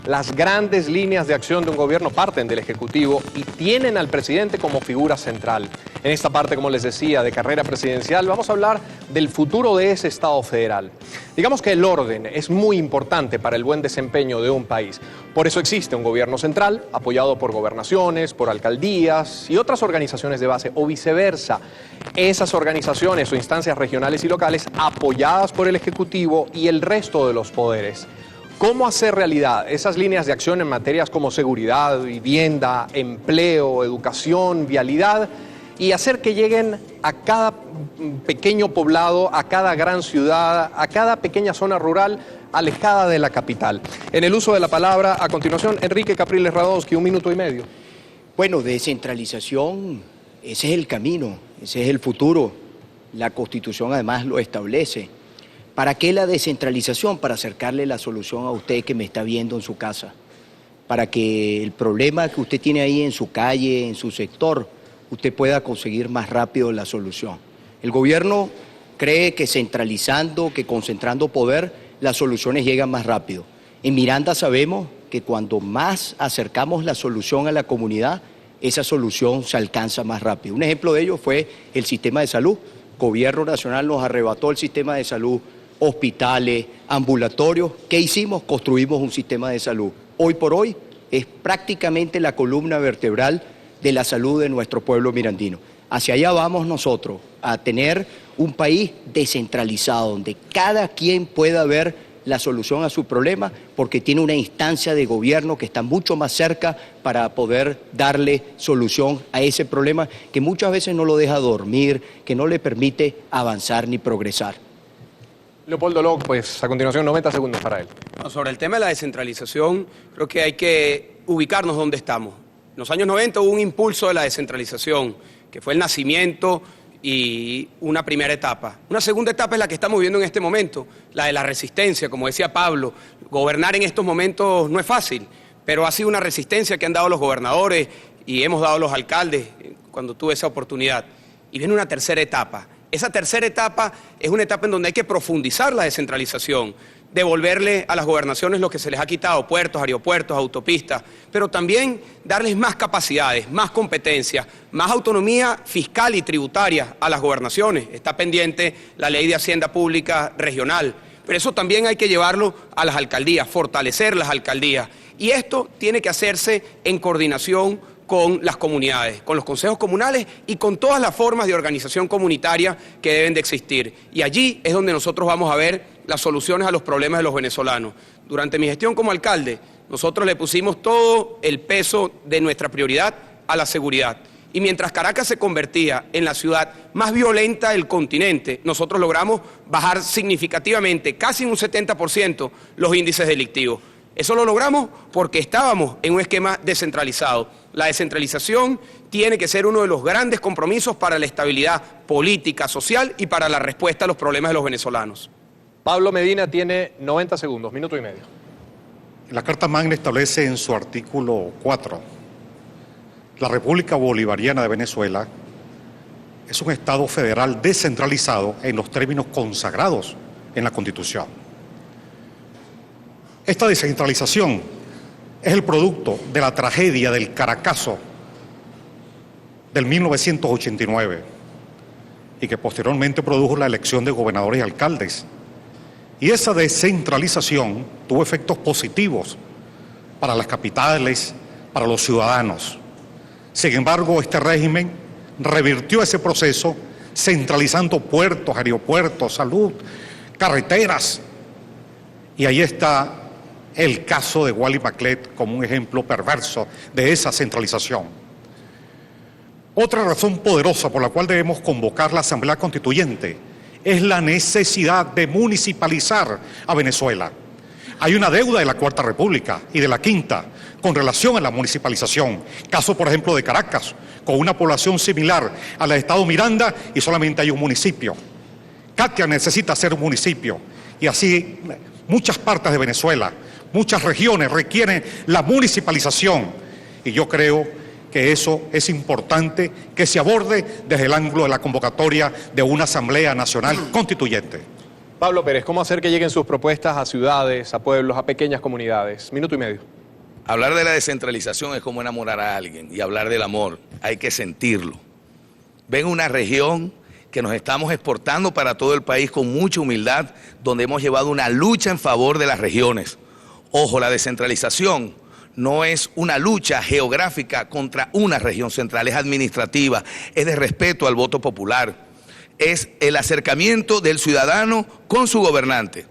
Las grandes líneas de acción de un gobierno parten del Ejecutivo y tienen al presidente como figura central. En esta parte, como les decía, de carrera presidencial, vamos a hablar del futuro de ese Estado federal. Digamos que el orden es muy importante para el buen desempeño de un país. Por eso existe un gobierno central, apoyado por gobernaciones, por alcaldías y otras organizaciones de base, o viceversa. Esas organizaciones o instancias regionales y locales apoyadas por el Ejecutivo y el resto de los poderes. ¿Cómo hacer realidad esas líneas de acción en materias como seguridad, vivienda, empleo, educación, vialidad, y hacer que lleguen a cada pequeño poblado, a cada gran ciudad, a cada pequeña zona rural alejada de la capital? En el uso de la palabra, a continuación, Enrique Capriles Radonsky, 1 minuto y medio. Bueno, descentralización, ese es el camino, ese es el futuro. La Constitución además lo establece. ¿Para qué la descentralización? Para acercarle la solución a usted que me está viendo en su casa. para que el problema que usted tiene ahí en su calle, en su sector, usted pueda conseguir más rápido la solución. El gobierno cree que centralizando, que concentrando poder, las soluciones llegan más rápido. En Miranda sabemos que cuando más acercamos la solución a la comunidad, esa solución se alcanza más rápido. Un ejemplo de ello fue el sistema de salud. El gobierno nacional nos arrebató el sistema de salud, hospitales, ambulatorios. ¿Qué hicimos? Construimos un sistema de salud. Hoy por hoy es prácticamente la columna vertebral de la salud de nuestro pueblo mirandino. Hacia allá vamos nosotros, a tener un país descentralizado, donde cada quien pueda ver la solución a su problema, porque tiene una instancia de gobierno que está mucho más cerca para poder darle solución a ese problema que muchas veces no lo deja dormir, que no le permite avanzar ni progresar. Leopoldo López, a continuación 90 segundos para él. No, sobre el tema de la descentralización, creo que hay que ubicarnos donde estamos. En los años 90 hubo un impulso de la descentralización, que fue el nacimiento y una primera etapa. Una segunda etapa es la que estamos viviendo en este momento, la de la resistencia. Como decía Pablo, gobernar en estos momentos no es fácil, pero ha sido una resistencia que han dado los gobernadores y hemos dado los alcaldes cuando tuve esa oportunidad. Y viene una tercera etapa. Esa tercera etapa es una etapa en donde hay que profundizar la descentralización, devolverle a las gobernaciones lo que se les ha quitado, puertos, aeropuertos, autopistas, pero también darles más capacidades, más competencias, más autonomía fiscal y tributaria a las gobernaciones. Está pendiente la ley de Hacienda Pública Regional, pero eso también hay que llevarlo a las alcaldías, fortalecer las alcaldías. Y esto tiene que hacerse en coordinación con las comunidades, con los consejos comunales y con todas las formas de organización comunitaria que deben de existir. Y allí es donde nosotros vamos a ver las soluciones a los problemas de los venezolanos. Durante mi gestión como alcalde, nosotros le pusimos todo el peso de nuestra prioridad a la seguridad. Y mientras Caracas se convertía en la ciudad más violenta del continente, nosotros logramos bajar significativamente, casi un 70%, los índices delictivos. Eso lo logramos porque estábamos en un esquema descentralizado. La descentralización tiene que ser uno de los grandes compromisos para la estabilidad política, social y para la respuesta a los problemas de los venezolanos. Pablo Medina tiene 90 segundos, minuto y medio. La Carta Magna establece en su artículo 4, la República Bolivariana de Venezuela es un Estado federal descentralizado en los términos consagrados en la Constitución. Esta descentralización es el producto de la tragedia del Caracazo del 1989 y que posteriormente produjo la elección de gobernadores y alcaldes. Y esa descentralización tuvo efectos positivos para las capitales, para los ciudadanos. Sin embargo, este régimen revirtió ese proceso centralizando puertos, aeropuertos, salud, carreteras. Y ahí está el caso de Wally Maclet como un ejemplo perverso de esa centralización. Otra razón poderosa por la cual debemos convocar la Asamblea Constituyente es la necesidad de municipalizar a Venezuela. Hay una deuda de la Cuarta República y de la Quinta con relación a la municipalización. Caso, por ejemplo, de Caracas, con una población similar a la de Estado Miranda y solamente hay un municipio. Catia necesita ser un municipio y así muchas partes de Venezuela, muchas regiones requieren la municipalización y yo creo que eso es importante que se aborde desde el ángulo de la convocatoria de una Asamblea Nacional Constituyente. Pablo Pérez, ¿cómo hacer que lleguen sus propuestas a ciudades, a pueblos, a pequeñas comunidades? Minuto y medio. Hablar de la descentralización es como enamorar a alguien y hablar del amor, hay que sentirlo. Ven una región que nos estamos exportando para todo el país con mucha humildad, donde hemos llevado una lucha en favor de las regiones. Ojo, la descentralización no es una lucha geográfica contra una región central, es administrativa, es de respeto al voto popular, es el acercamiento del ciudadano con su gobernante.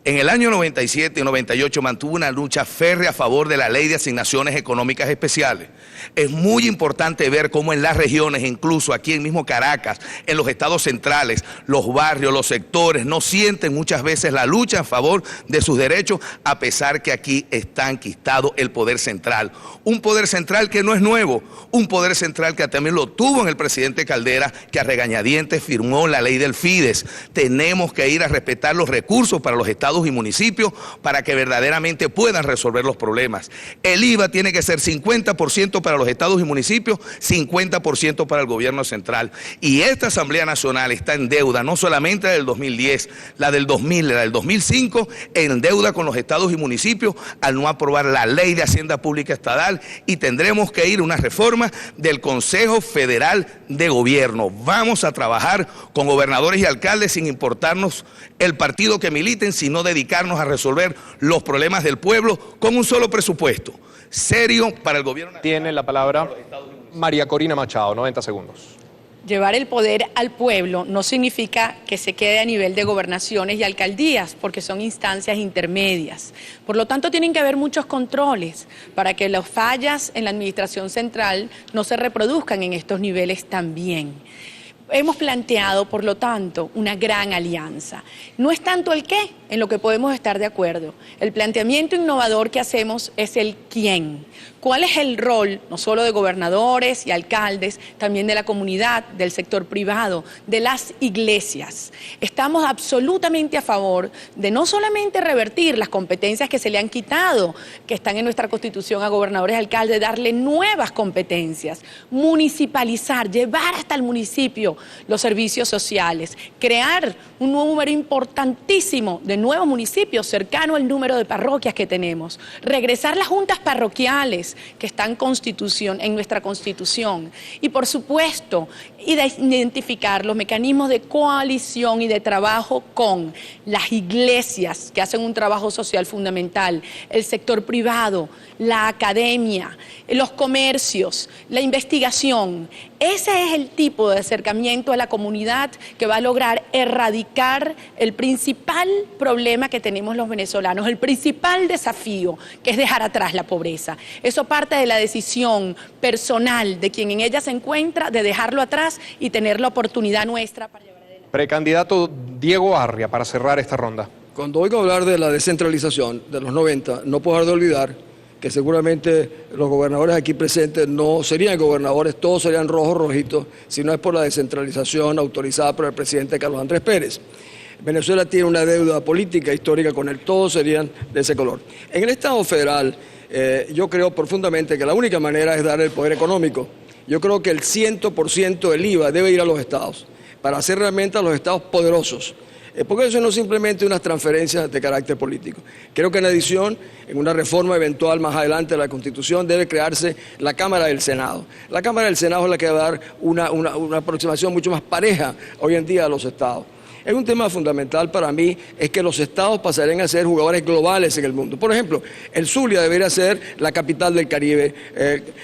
En el año 97 y 98 mantuvo una lucha férrea a favor de la Ley de Asignaciones Económicas Especiales. Es muy importante ver cómo en las regiones, incluso aquí en mismo Caracas, en los estados centrales, los barrios, los sectores, no sienten muchas veces la lucha a favor de sus derechos, a pesar que aquí está enquistado el poder central. Un poder central que no es nuevo, un poder central que también lo tuvo en el presidente Caldera, que a regañadientes firmó la ley del Fides. Tenemos que ir a respetar los recursos para los estados estados y municipios para que verdaderamente puedan resolver los problemas. El IVA tiene que ser 50% para los estados y municipios, 50% para el gobierno central. Y esta Asamblea Nacional está en deuda, no solamente la del 2010, la del 2000, la del 2005, en deuda con los estados y municipios al no aprobar la Ley de Hacienda Pública Estatal, y tendremos que ir a una reforma del Consejo Federal de Gobierno. Vamos a trabajar con gobernadores y alcaldes sin importarnos el partido que militen, sino dedicarnos a resolver los problemas del pueblo con un solo presupuesto serio para el gobierno. Tiene la palabra María Corina Machado, 90 segundos. Llevar el poder al pueblo no significa que se quede a nivel de gobernaciones y alcaldías, porque son instancias intermedias. Por lo tanto, tienen que haber muchos controles para que las fallas en la administración central no se reproduzcan en estos niveles también. Hemos planteado, por lo tanto, una gran alianza. No es tanto el qué, en lo que podemos estar de acuerdo. El planteamiento innovador que hacemos es el quién. ¿Cuál es el rol, no solo de gobernadores y alcaldes, también de la comunidad, del sector privado, de las iglesias? Estamos absolutamente a favor de no solamente revertir las competencias que se le han quitado, que están en nuestra Constitución a gobernadores y alcaldes, darle nuevas competencias, municipalizar, llevar hasta el municipio los servicios sociales, crear un número importantísimo de nuevos municipios cercano al número de parroquias que tenemos, regresar las juntas parroquiales que están en nuestra Constitución y, por supuesto, identificar los mecanismos de coalición y de trabajo con las iglesias que hacen un trabajo social fundamental, el sector privado, la academia, los comercios, la investigación. Ese es el tipo de acercamiento a la comunidad que va a lograr erradicar el principal problema que tenemos los venezolanos, el principal desafío, que es dejar atrás la pobreza. Eso parte de la decisión personal de quien en ella se encuentra, de dejarlo atrás y tener la oportunidad nuestra para llevar adelante. Precandidato Diego Arria, para cerrar esta ronda. Cuando oigo hablar de la descentralización de los 90, no puedo dejar de olvidar que seguramente los gobernadores aquí presentes no serían gobernadores, todos serían rojos, rojitos, si no es por la descentralización autorizada por el presidente Carlos Andrés Pérez. Venezuela tiene una deuda política histórica con él, todos serían de ese color. En el Estado federal, yo creo profundamente que la única manera es dar el poder económico. Yo creo que el 100% del IVA debe ir a los estados, para hacer realmente a los estados poderosos. Porque eso no es simplemente unas transferencias de carácter político. Creo que en adición, en una reforma eventual más adelante de la Constitución, debe crearse la Cámara del Senado. La Cámara del Senado es la que va a dar una aproximación mucho más pareja hoy en día a los estados. Es un tema fundamental para mí, es que los estados pasarían a ser jugadores globales en el mundo. Por ejemplo, el Zulia debería ser la capital del Caribe,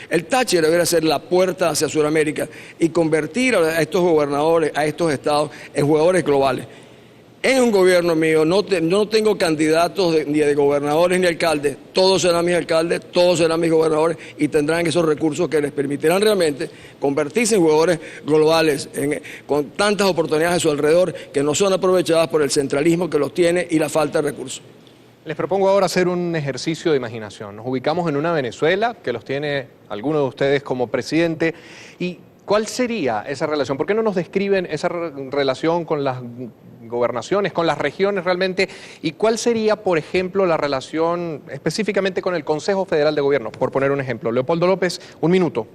el Táchira debería ser la puerta hacia Sudamérica y convertir a estos gobernadores, a estos estados, en jugadores globales. En un gobierno mío no tengo candidatos ni de gobernadores ni alcaldes, todos serán mis alcaldes, todos serán mis gobernadores y tendrán esos recursos que les permitirán realmente convertirse en jugadores globales con tantas oportunidades a su alrededor que no son aprovechadas por el centralismo que los tiene y la falta de recursos. Les propongo ahora hacer un ejercicio de imaginación. Nos ubicamos en una Venezuela que los tiene alguno de ustedes como presidente y ¿cuál sería esa relación? ¿Por qué no nos describen esa relación con las gobernaciones, con las regiones realmente? ¿Y cuál sería, por ejemplo, la relación específicamente con el Consejo Federal de Gobierno? Por poner un ejemplo. Leopoldo López, un minuto.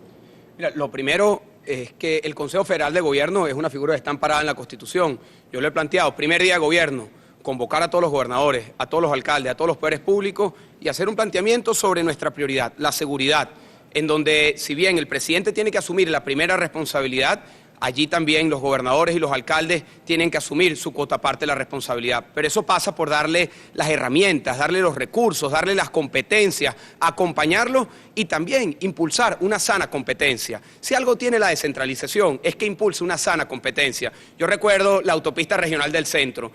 Mira, lo primero es que el Consejo Federal de Gobierno es una figura que está amparada en la Constitución. Yo lo he planteado, primer día de gobierno, convocar a todos los gobernadores, a todos los alcaldes, a todos los poderes públicos y hacer un planteamiento sobre nuestra prioridad, la seguridad, en donde si bien el presidente tiene que asumir la primera responsabilidad, allí también los gobernadores y los alcaldes tienen que asumir su cuota parte de la responsabilidad. Pero eso pasa por darle las herramientas, darle los recursos, darle las competencias, acompañarlos y también impulsar una sana competencia. Si algo tiene la descentralización es que impulsa una sana competencia. Yo recuerdo la autopista regional del centro,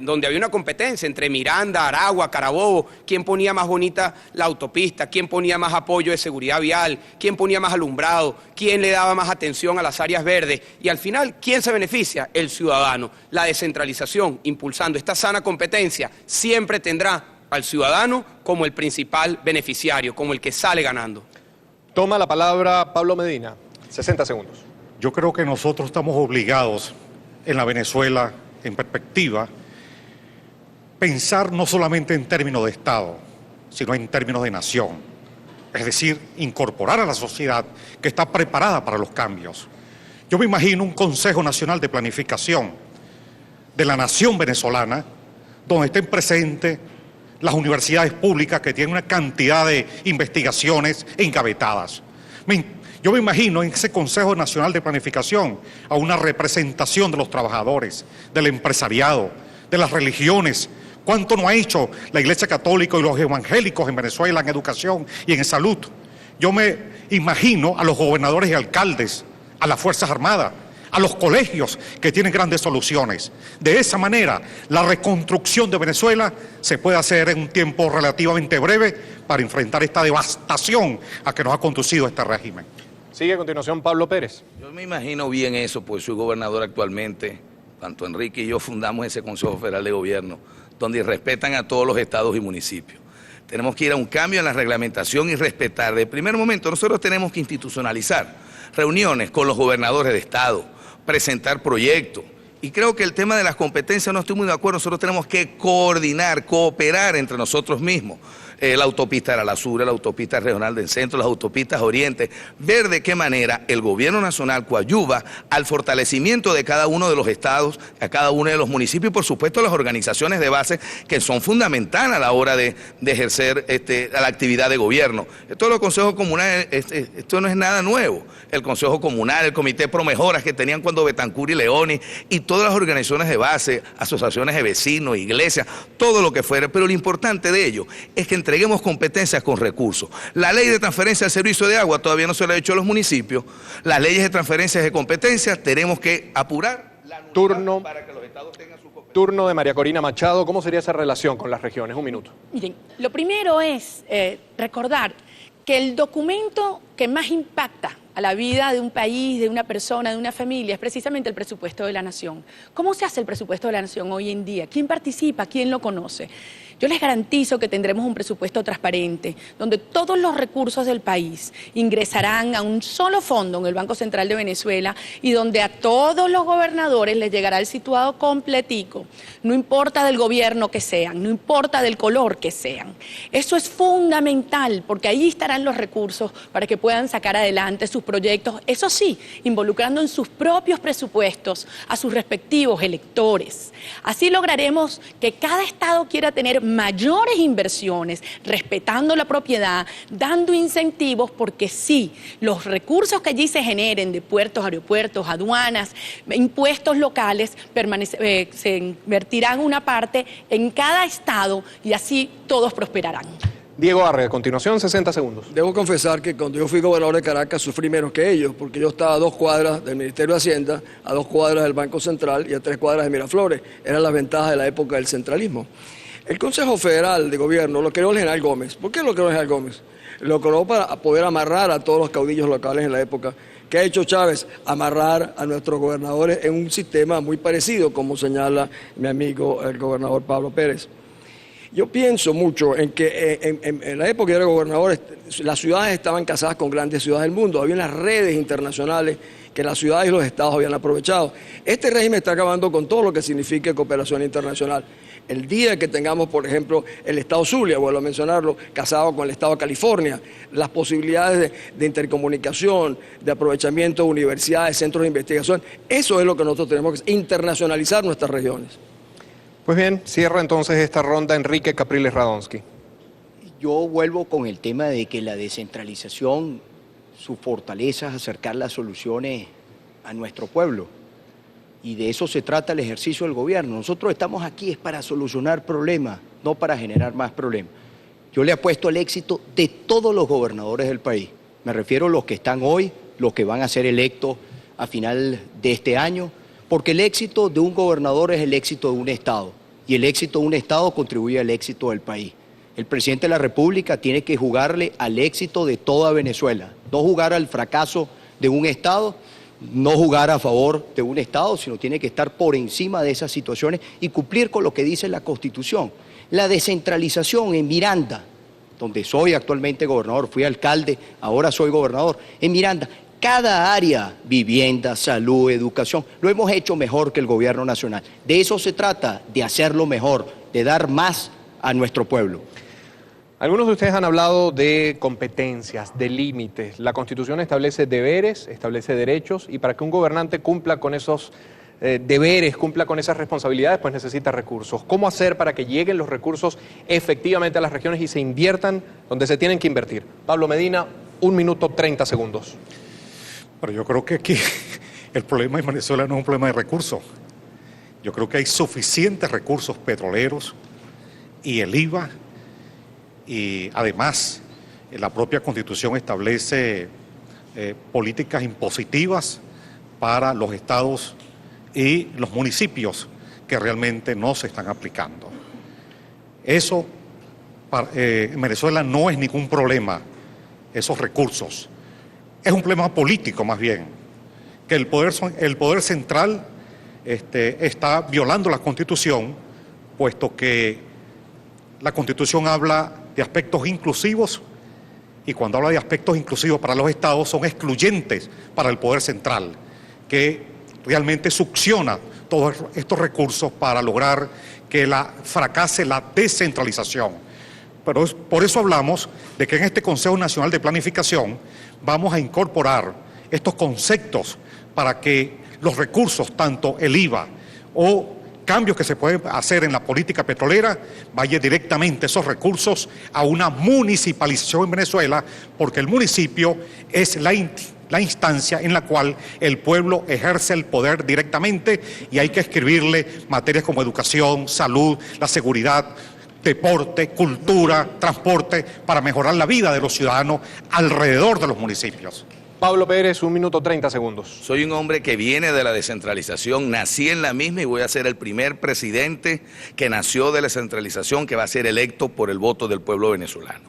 donde había una competencia entre Miranda, Aragua, Carabobo, quién ponía más bonita la autopista, quién ponía más apoyo de seguridad vial, quién ponía más alumbrado, quién le daba más atención a las áreas verdes y al final, ¿quién se beneficia? El ciudadano. La descentralización, impulsando esta sana competencia, siempre tendrá al ciudadano como el principal beneficiario, como el que sale ganando. Toma la palabra Pablo Medina, 60 segundos. Yo creo que nosotros estamos obligados en la Venezuela, en perspectiva, pensar no solamente en términos de Estado, sino en términos de nación. Es decir, incorporar a la sociedad que está preparada para los cambios. Yo me imagino un Consejo Nacional de Planificación de la nación venezolana, donde estén presentes las universidades públicas que tienen una cantidad de investigaciones encabetadas. Yo me imagino en ese Consejo Nacional de Planificación a una representación de los trabajadores, del empresariado, de las religiones. ¿Cuánto no ha hecho la Iglesia Católica y los evangélicos en Venezuela en educación y en salud? Yo me imagino a los gobernadores y alcaldes, a las Fuerzas Armadas, a los colegios que tienen grandes soluciones. De esa manera, la reconstrucción de Venezuela se puede hacer en un tiempo relativamente breve para enfrentar esta devastación a que nos ha conducido este régimen. Sigue a continuación Pablo Pérez. Yo me imagino bien eso, pues soy gobernador actualmente. Tanto Enrique y yo fundamos ese Consejo Federal de Gobierno, donde respetan a todos los estados y municipios. Tenemos que ir a un cambio en la reglamentación y respetar. De primer momento, nosotros tenemos que institucionalizar reuniones con los gobernadores de estado, presentar proyectos. Y creo que el tema de las competencias no estoy muy de acuerdo. Nosotros tenemos que coordinar, cooperar entre nosotros mismos. La autopista de la Sur, la autopista regional del centro, las autopistas oriente, ver de qué manera el gobierno nacional coadyuva al fortalecimiento de cada uno de los estados, a cada uno de los municipios y por supuesto las organizaciones de base que son fundamentales a la hora de ejercer la actividad de gobierno. Esto de los consejos comunales, esto no es nada nuevo. El Consejo Comunal, el Comité Pro Mejoras que tenían cuando Betancur y Leoni y todas las organizaciones de base, asociaciones de vecinos, iglesias, todo lo que fuera, pero lo importante de ello es que entreguemos competencias con recursos. La ley de transferencia del servicio de agua todavía no se la ha hecho a los municipios. Las leyes de transferencias de competencias tenemos que apurar la Turno para que los estados tengan su competencia. Turno de María Corina Machado. ¿Cómo sería esa relación con las regiones? Un minuto. Miren, lo primero es recordar que el documento que más impacta a la vida de un país, de una persona, de una familia, es precisamente el presupuesto de la nación. ¿Cómo se hace el presupuesto de la nación hoy en día? ¿Quién participa? ¿Quién lo conoce? Yo les garantizo que tendremos un presupuesto transparente, donde todos los recursos del país ingresarán a un solo fondo en el Banco Central de Venezuela y donde a todos los gobernadores les llegará el situado completico. No importa del gobierno que sean, no importa del color que sean. Eso es fundamental, porque ahí estarán los recursos para que puedan sacar adelante sus proyectos, eso sí, involucrando en sus propios presupuestos a sus respectivos electores. Así lograremos que cada estado quiera tener mayores inversiones, respetando la propiedad, dando incentivos, porque sí, los recursos que allí se generen de puertos, aeropuertos, aduanas, impuestos locales, se invertirán una parte en cada estado y así todos prosperarán. Diego Arre, a continuación, 60 segundos. Debo confesar que cuando yo fui gobernador de Caracas sufrí menos que ellos, porque yo estaba a 2 cuadras del Ministerio de Hacienda, a 2 cuadras del Banco Central y a 3 cuadras de Miraflores. Eran las ventajas de la época del centralismo. El Consejo Federal de Gobierno lo creó el general Gómez. ¿Por qué lo creó el general Gómez? Lo creó para poder amarrar a todos los caudillos locales en la época. ¿Qué ha hecho Chávez? Amarrar a nuestros gobernadores en un sistema muy parecido, como señala mi amigo el gobernador Pablo Pérez. Yo pienso mucho en que en la época que yo era gobernador, las ciudades estaban casadas con grandes ciudades del mundo. Había unas redes internacionales que las ciudades y los estados habían aprovechado. Este régimen está acabando con todo lo que significa cooperación internacional. El día que tengamos, por ejemplo, el estado Zulia, vuelvo a mencionarlo, casado con el estado de California, las posibilidades de intercomunicación, de aprovechamiento de universidades, centros de investigación, eso es lo que nosotros tenemos que hacer, internacionalizar nuestras regiones. Pues bien, cierra entonces esta ronda Enrique Capriles Radonsky. Yo vuelvo con el tema de que la descentralización, su fortaleza es acercar las soluciones a nuestro pueblo. Y de eso se trata el ejercicio del gobierno. Nosotros estamos aquí es para solucionar problemas, no para generar más problemas. Yo le apuesto al éxito de todos los gobernadores del país. Me refiero a los que están hoy, los que van a ser electos a final de este año, porque el éxito de un gobernador es el éxito de un Estado, y el éxito de un Estado contribuye al éxito del país. El presidente de la República tiene que jugarle al éxito de toda Venezuela, no jugar al fracaso de un Estado, no jugar a favor de un Estado, sino tiene que estar por encima de esas situaciones y cumplir con lo que dice la Constitución. La descentralización en Miranda, donde soy actualmente gobernador, fui alcalde, ahora soy gobernador, en Miranda, cada área, vivienda, salud, educación, lo hemos hecho mejor que el gobierno nacional. De eso se trata, de hacerlo mejor, de dar más a nuestro pueblo. Algunos de ustedes han hablado de competencias, de límites. La Constitución establece deberes, establece derechos, y para que un gobernante cumpla con esos deberes, cumpla con esas responsabilidades, pues necesita recursos. ¿Cómo hacer para que lleguen los recursos efectivamente a las regiones y se inviertan donde se tienen que invertir? Pablo Medina, 1 minuto 30 segundos. Pero yo creo que aquí el problema en Venezuela no es un problema de recursos. Yo creo que hay suficientes recursos petroleros y el IVA, y además la propia Constitución establece políticas impositivas para los estados y los municipios que realmente no se están aplicando. Eso en Venezuela no es ningún problema, esos recursos. Es un problema político más bien, que el poder central está violando la Constitución, puesto que la Constitución habla de aspectos inclusivos, y cuando habla de aspectos inclusivos para los estados son excluyentes para el poder central, que realmente succiona todos estos recursos para lograr que fracase la descentralización. Pero por eso hablamos de que en este Consejo Nacional de Planificación vamos a incorporar estos conceptos para que los recursos, tanto el IVA o cambios que se pueden hacer en la política petrolera, vaya directamente esos recursos a una municipalización en Venezuela, porque el municipio es la instancia en la cual el pueblo ejerce el poder directamente, y hay que escribirle materias como educación, salud, la seguridad, deporte, cultura, transporte, para mejorar la vida de los ciudadanos alrededor de los municipios. Pablo Pérez, 1 minuto 30 segundos. Soy un hombre que viene de la descentralización, nací en la misma y voy a ser el primer presidente que nació de la descentralización, que va a ser electo por el voto del pueblo venezolano.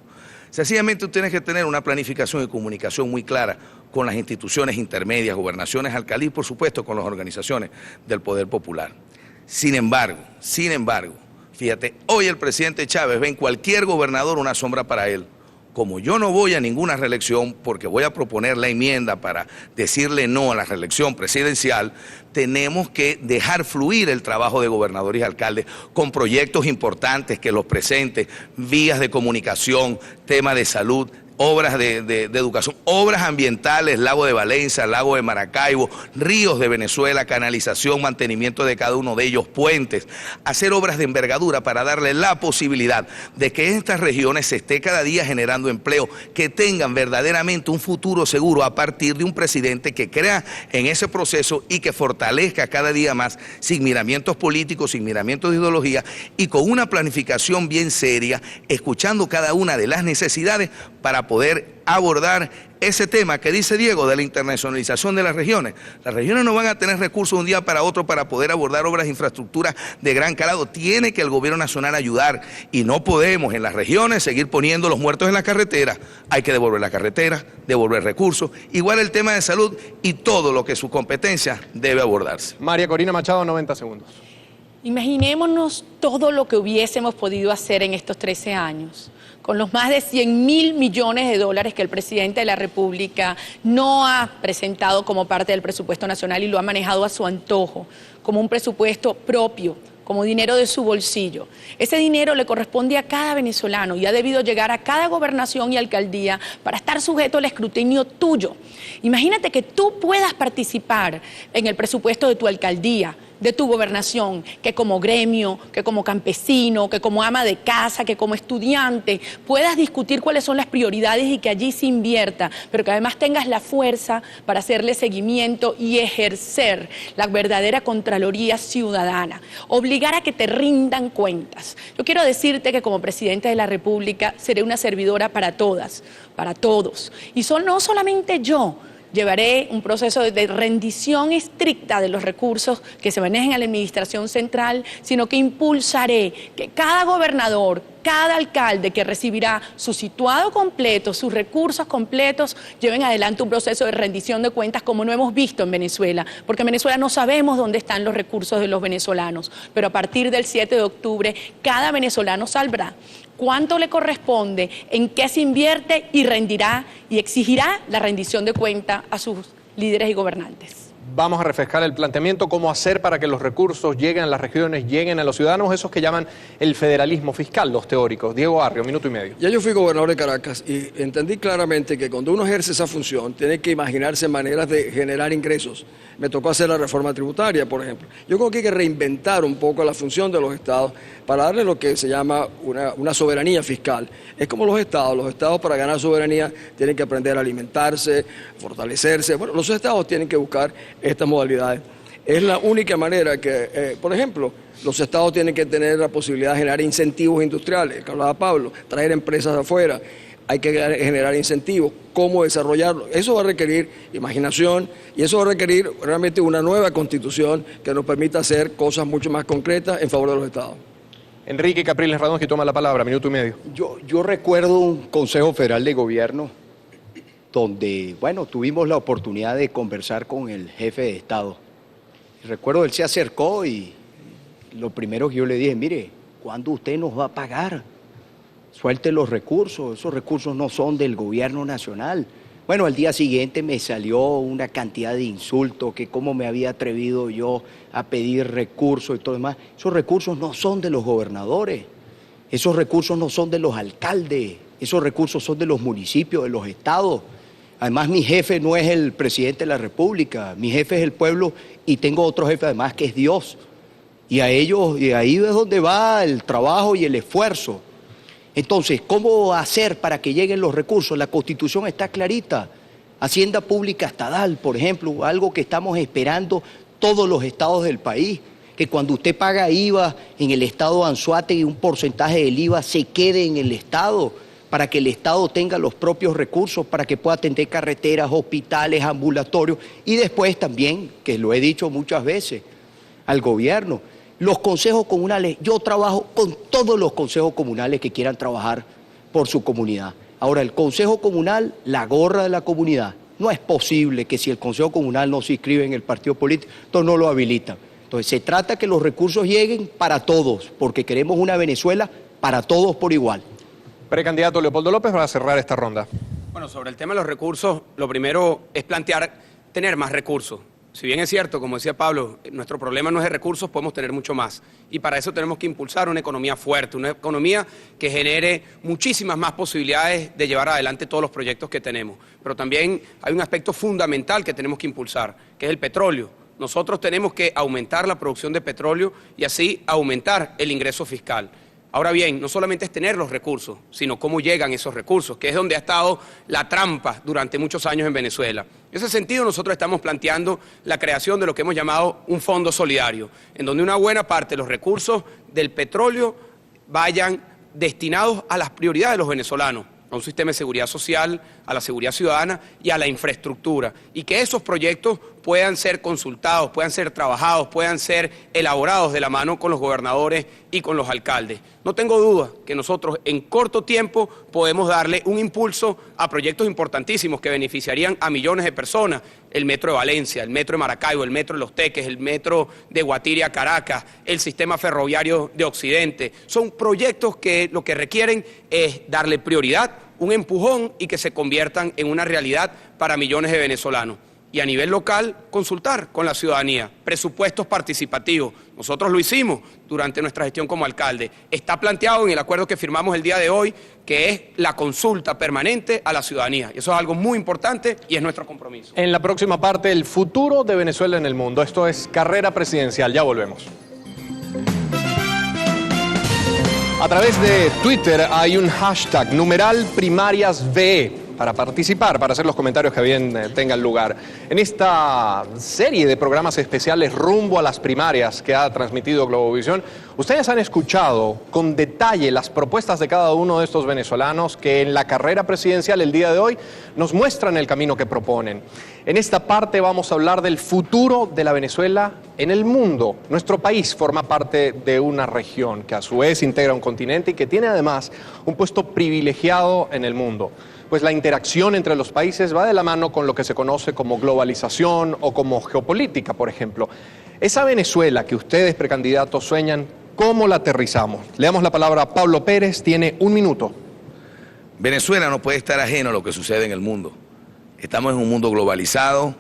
Sencillamente tú tienes que tener una planificación y comunicación muy clara con las instituciones intermedias, gobernaciones, alcaldías y por supuesto con las organizaciones del poder popular. Sin embargo, fíjate, hoy el presidente Chávez ve en cualquier gobernador una sombra para él. Como yo no voy a ninguna reelección, porque voy a proponer la enmienda para decirle no a la reelección presidencial, tenemos que dejar fluir el trabajo de gobernadores y alcaldes con proyectos importantes que los presenten, vías de comunicación, tema de salud, obras de educación, obras ambientales, Lago de Valencia, Lago de Maracaibo, ríos de Venezuela, canalización, mantenimiento de cada uno de ellos, puentes, hacer obras de envergadura para darle la posibilidad de que en estas regiones se esté cada día generando empleo, que tengan verdaderamente un futuro seguro a partir de un presidente que crea en ese proceso y que fortalezca cada día más, sin miramientos políticos, sin miramientos de ideología, y con una planificación bien seria, escuchando cada una de las necesidades para poder abordar ese tema que dice Diego de la internacionalización de las regiones. Las regiones no van a tener recursos de un día para otro para poder abordar obras de infraestructura de gran calado. Tiene que el gobierno nacional ayudar, y no podemos en las regiones seguir poniendo los muertos en la carretera. Hay que devolver la carretera, devolver recursos, igual el tema de salud y todo lo que su competencia debe abordarse. María Corina Machado, 90 segundos. Imaginémonos todo lo que hubiésemos podido hacer en estos 13 años. Con los más de 100.000 millones de dólares que el presidente de la República no ha presentado como parte del presupuesto nacional y lo ha manejado a su antojo, como un presupuesto propio, como dinero de su bolsillo. Ese dinero le corresponde a cada venezolano y ha debido llegar a cada gobernación y alcaldía para estar sujeto al escrutinio tuyo. Imagínate que tú puedas participar en el presupuesto de tu alcaldía, de tu gobernación, que como gremio, que como campesino, que como ama de casa, que como estudiante, puedas discutir cuáles son las prioridades y que allí se invierta, pero que además tengas la fuerza para hacerle seguimiento y ejercer la verdadera Contraloría ciudadana, obligar a que te rindan cuentas. Yo quiero decirte que como presidente de la República seré una servidora para todas, para todos, y no solamente yo. Llevaré un proceso de rendición estricta de los recursos que se manejen a la administración central, sino que impulsaré que cada gobernador, cada alcalde que recibirá su situado completo, sus recursos completos, lleven adelante un proceso de rendición de cuentas como no hemos visto en Venezuela, porque en Venezuela no sabemos dónde están los recursos de los venezolanos, pero a partir del 7 de octubre cada venezolano sabrá cuánto le corresponde, en qué se invierte y rendirá y exigirá la rendición de cuentas a sus líderes y gobernantes. Vamos a refrescar el planteamiento, cómo hacer para que los recursos lleguen a las regiones, lleguen a los ciudadanos, esos que llaman el federalismo fiscal, los teóricos. Diego Arrio, minuto y medio. Ya yo fui gobernador de Caracas y entendí claramente que cuando uno ejerce esa función, tiene que imaginarse maneras de generar ingresos. Me tocó hacer la reforma tributaria, por ejemplo. Yo creo que hay que reinventar un poco la función de los estados para darle lo que se llama una soberanía fiscal. Es como los estados para ganar soberanía tienen que aprender a alimentarse, fortalecerse. Bueno, los estados tienen que buscar estas modalidades. Es la única manera que, por ejemplo, los estados tienen que tener la posibilidad de generar incentivos industriales, que hablaba Pablo, traer empresas de afuera. Hay que generar incentivos, cómo desarrollarlo. Eso va a requerir imaginación y eso va a requerir realmente una nueva constitución que nos permita hacer cosas mucho más concretas en favor de los estados. Enrique Capriles Radonsky toma la palabra, minuto y medio. Yo recuerdo un Consejo Federal de Gobierno donde, bueno, tuvimos la oportunidad de conversar con el jefe de Estado. Y recuerdo, él se acercó y lo primero que yo le dije, mire, ¿cuándo usted nos va a pagar? Suelte los recursos, esos recursos no son del gobierno nacional. Bueno, al día siguiente me salió una cantidad de insultos, que cómo me había atrevido yo a pedir recursos y todo demás. Esos recursos no son de los gobernadores, esos recursos no son de los alcaldes, esos recursos son de los municipios, de los estados. Además, mi jefe no es el presidente de la República, mi jefe es el pueblo y tengo otro jefe además que es Dios. Y a ellos, y ahí es donde va el trabajo y el esfuerzo. Entonces, ¿cómo hacer para que lleguen los recursos? La Constitución está clarita. Hacienda Pública Estadal, por ejemplo, algo que estamos esperando todos los estados del país, que cuando usted paga IVA en el estado Anzoátegui, un porcentaje del IVA se quede en el estado, para que el estado tenga los propios recursos, para que pueda atender carreteras, hospitales, ambulatorios, y después también, que lo he dicho muchas veces, al gobierno. Los consejos comunales, yo trabajo con todos los consejos comunales que quieran trabajar por su comunidad. Ahora, el consejo comunal, la gorra de la comunidad. No es posible que si el consejo comunal no se inscribe en el partido político, entonces no lo habilitan. Entonces, se trata que los recursos lleguen para todos, porque queremos una Venezuela para todos por igual. Precandidato Leopoldo López para cerrar esta ronda. Bueno, sobre el tema de los recursos, lo primero es plantear tener más recursos. Si bien es cierto, como decía Pablo, nuestro problema no es de recursos, podemos tener mucho más. Y para eso tenemos que impulsar una economía fuerte, una economía que genere muchísimas más posibilidades de llevar adelante todos los proyectos que tenemos. Pero también hay un aspecto fundamental que tenemos que impulsar, que es el petróleo. Nosotros tenemos que aumentar la producción de petróleo y así aumentar el ingreso fiscal. Ahora bien, no solamente es tener los recursos, sino cómo llegan esos recursos, que es donde ha estado la trampa durante muchos años en Venezuela. En ese sentido, nosotros estamos planteando la creación de lo que hemos llamado un fondo solidario, en donde una buena parte de los recursos del petróleo vayan destinados a las prioridades de los venezolanos, a un sistema de seguridad social, a la seguridad ciudadana y a la infraestructura, y que esos proyectos puedan ser consultados, puedan ser trabajados, puedan ser elaborados de la mano con los gobernadores y con los alcaldes. No tengo duda que nosotros en corto tiempo podemos darle un impulso a proyectos importantísimos que beneficiarían a millones de personas. El metro de Valencia, el metro de Maracaibo, el metro de Los Teques, el metro de Guatire a Caracas, el sistema ferroviario de Occidente. Son proyectos que lo que requieren es darle prioridad, un empujón y que se conviertan en una realidad para millones de venezolanos. Y a nivel local, consultar con la ciudadanía, presupuestos participativos. Nosotros lo hicimos durante nuestra gestión como alcalde. Está planteado en el acuerdo que firmamos el día de hoy, que es la consulta permanente a la ciudadanía. Y eso es algo muy importante y es nuestro compromiso. En la próxima parte, el futuro de Venezuela en el mundo. Esto es Carrera Presidencial. Ya volvemos. A través de Twitter hay un hashtag, numeral primariasVE, para participar, para hacer los comentarios que bien tengan lugar. En esta serie de programas especiales rumbo a las primarias que ha transmitido Globovisión, ustedes han escuchado con detalle las propuestas de cada uno de estos venezolanos que en la carrera presidencial el día de hoy nos muestran el camino que proponen. En esta parte vamos a hablar del futuro de la Venezuela en el mundo. Nuestro país forma parte de una región que a su vez integra un continente y que tiene además un puesto privilegiado en el mundo. Pues la interacción entre los países va de la mano con lo que se conoce como globalización o como geopolítica, por ejemplo. Esa Venezuela que ustedes, precandidatos, sueñan, ¿cómo la aterrizamos? Le damos la palabra a Pablo Pérez, tiene un minuto. Venezuela no puede estar ajeno a lo que sucede en el mundo. Estamos en un mundo globalizado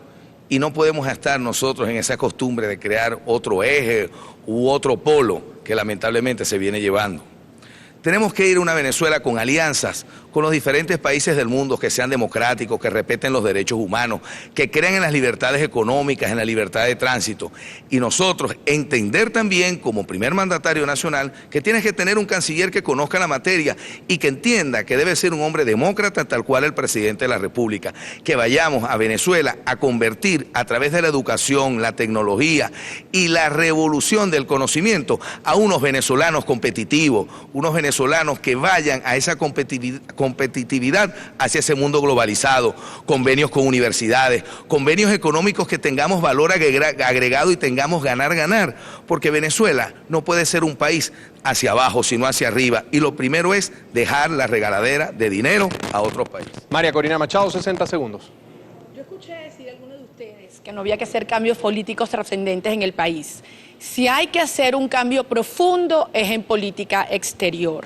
y no podemos estar nosotros en esa costumbre de crear otro eje u otro polo que lamentablemente se viene llevando. Tenemos que ir a una Venezuela con alianzas con los diferentes países del mundo que sean democráticos, que respeten los derechos humanos, que crean en las libertades económicas, en la libertad de tránsito. Y nosotros entender también, como primer mandatario nacional, que tienes que tener un canciller que conozca la materia y que entienda que debe ser un hombre demócrata tal cual el presidente de la República. Que vayamos a Venezuela a convertir a través de la educación, la tecnología y la revolución del conocimiento a unos venezolanos competitivos, unos venezolanos que vayan a esa competitividad hacia ese mundo globalizado, convenios con universidades, convenios económicos que tengamos valor agregado y tengamos ganar, porque Venezuela no puede ser un país hacia abajo, sino hacia arriba, y lo primero es dejar la regaladera de dinero a otros países. María Corina Machado, 60 segundos. Yo escuché decir a algunos de ustedes que no había que hacer cambios políticos trascendentes en el país. Si hay que hacer un cambio profundo es en política exterior.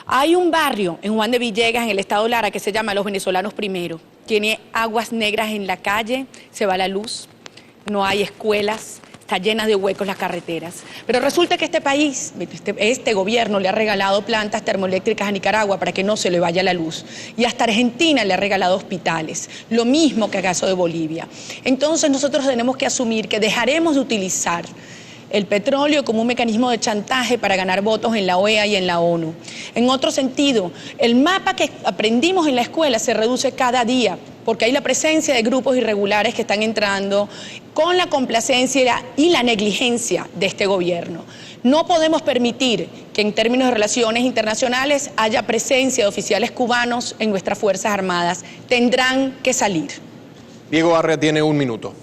Hay un barrio en Juan de Villegas, en el estado Lara, que se llama Los Venezolanos Primero. Tiene aguas negras en la calle, se va la luz, no hay escuelas, está llena de huecos las carreteras. Pero resulta que este país, este gobierno le ha regalado plantas termoeléctricas a Nicaragua para que no se le vaya la luz. Y hasta Argentina le ha regalado hospitales, lo mismo que el caso de Bolivia. Entonces nosotros tenemos que asumir que dejaremos de utilizar el petróleo como un mecanismo de chantaje para ganar votos en la OEA y en la ONU. En otro sentido, el mapa que aprendimos en la escuela se reduce cada día, porque hay la presencia de grupos irregulares que están entrando con la complacencia y la negligencia de este gobierno. No podemos permitir que en términos de relaciones internacionales haya presencia de oficiales cubanos en nuestras Fuerzas Armadas. Tendrán que salir. Diego Arria tiene 1 minuto.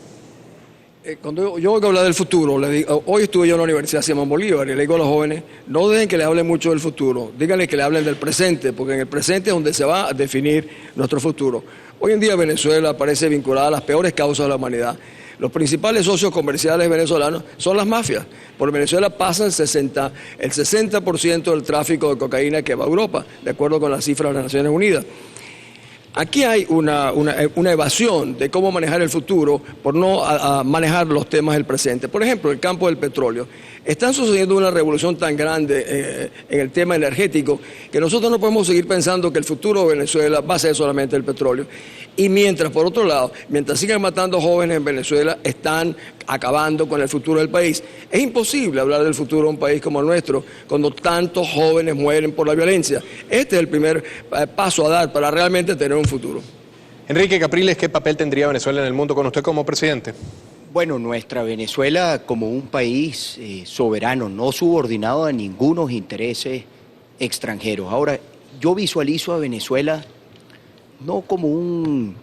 Cuando yo oigo hablar del futuro, hoy estuve yo en la Universidad Simón Bolívar y le digo a los jóvenes, no dejen que les hablen mucho del futuro, díganle que le hablen del presente, porque en el presente es donde se va a definir nuestro futuro. Hoy en día Venezuela parece vinculada a las peores causas de la humanidad. Los principales socios comerciales venezolanos son las mafias. Por Venezuela pasa el 60% del tráfico de cocaína que va a Europa, de acuerdo con las cifras de las Naciones Unidas. Aquí hay una evasión de cómo manejar el futuro por no manejar los temas del presente. Por ejemplo, el campo del petróleo. Está sucediendo una revolución tan grande en el tema energético que nosotros no podemos seguir pensando que el futuro de Venezuela va a ser solamente el petróleo. Y mientras, por otro lado, mientras sigan matando jóvenes en Venezuela, están acabando con el futuro del país. Es imposible hablar del futuro de un país como el nuestro cuando tantos jóvenes mueren por la violencia. Este es el primer paso a dar para realmente tener un futuro. Enrique Capriles, ¿qué papel tendría Venezuela en el mundo con usted como presidente? Bueno, nuestra Venezuela como un país soberano, no subordinado a ningunos intereses extranjeros. Ahora, yo visualizo a Venezuela no como un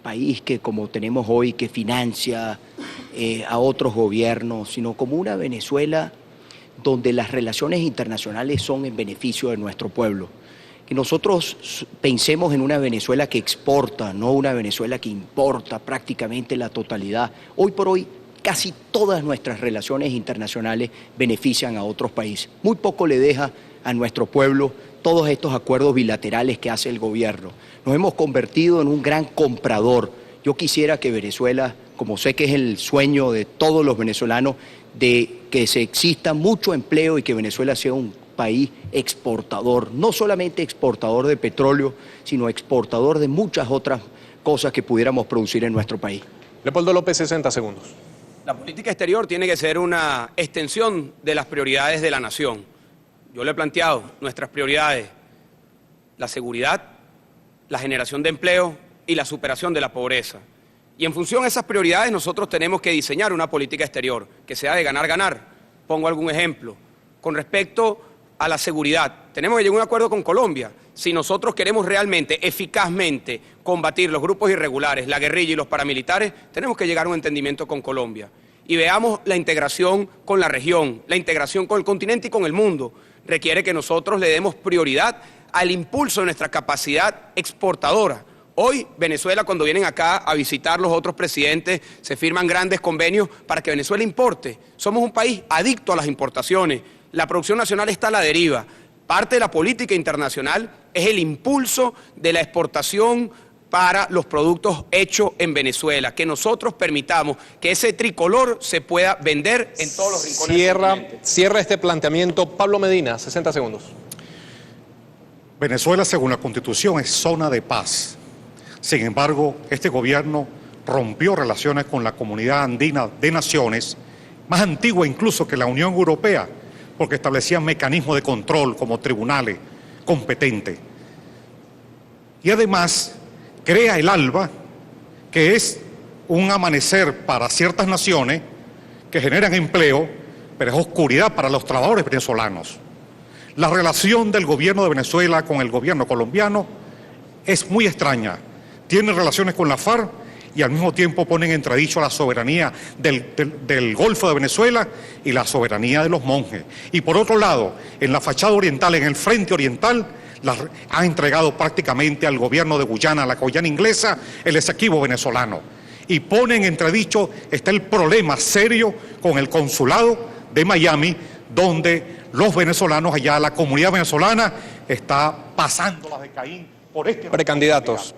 país que como tenemos hoy, que financia a otros gobiernos, sino como una Venezuela donde las relaciones internacionales son en beneficio de nuestro pueblo. Que nosotros pensemos en una Venezuela que exporta, no una Venezuela que importa prácticamente la totalidad. Hoy por hoy, casi todas nuestras relaciones internacionales benefician a otros países. Muy poco le deja a nuestro pueblo todos estos acuerdos bilaterales que hace el gobierno. Nos hemos convertido en un gran comprador. Yo quisiera que Venezuela, como sé que es el sueño de todos los venezolanos, de que se exista mucho empleo y que Venezuela sea un país exportador, no solamente exportador de petróleo, sino exportador de muchas otras cosas que pudiéramos producir en nuestro país. Leopoldo López, 60 segundos. La política exterior tiene que ser una extensión de las prioridades de la nación. Yo le he planteado nuestras prioridades: la seguridad, la generación de empleo y la superación de la pobreza. Y en función de esas prioridades nosotros tenemos que diseñar una política exterior que sea de ganar-ganar. Pongo algún ejemplo. Con respecto a la seguridad, tenemos que llegar a un acuerdo con Colombia. Si nosotros queremos realmente, eficazmente combatir los grupos irregulares, la guerrilla y los paramilitares, tenemos que llegar a un entendimiento con Colombia. Y veamos la integración con la región, la integración con el continente y con el mundo. Requiere que nosotros le demos prioridad al impulso de nuestra capacidad exportadora. Hoy, Venezuela, cuando vienen acá a visitar los otros presidentes, se firman grandes convenios para que Venezuela importe. Somos un país adicto a las importaciones. La producción nacional está a la deriva. Parte de la política internacional es el impulso de la exportación para los productos hechos en Venezuela, que nosotros permitamos que ese tricolor se pueda vender en todos los rincones del continente. Cierra este planteamiento Pablo Medina, 60 segundos. Venezuela, según la Constitución, es zona de paz. Sin embargo, este gobierno rompió relaciones con la Comunidad Andina de Naciones, más antigua incluso que la Unión Europea, porque establecían mecanismos de control como tribunales competentes. Y además crea el ALBA, que es un amanecer para ciertas naciones que generan empleo, pero es oscuridad para los trabajadores venezolanos. La relación del gobierno de Venezuela con el gobierno colombiano es muy extraña. Tienen relaciones con la FARC y al mismo tiempo ponen en entredicho la soberanía del Golfo de Venezuela y la soberanía de los monjes. Y por otro lado, en la fachada oriental, en el frente oriental, ha entregado prácticamente al gobierno de Guyana, la Guyana inglesa, el Esequibo venezolano. Y ponen en entredicho, está el problema serio con el consulado de Miami, donde los venezolanos allá, la comunidad venezolana, está pasando la de Caín por este... Precandidatos,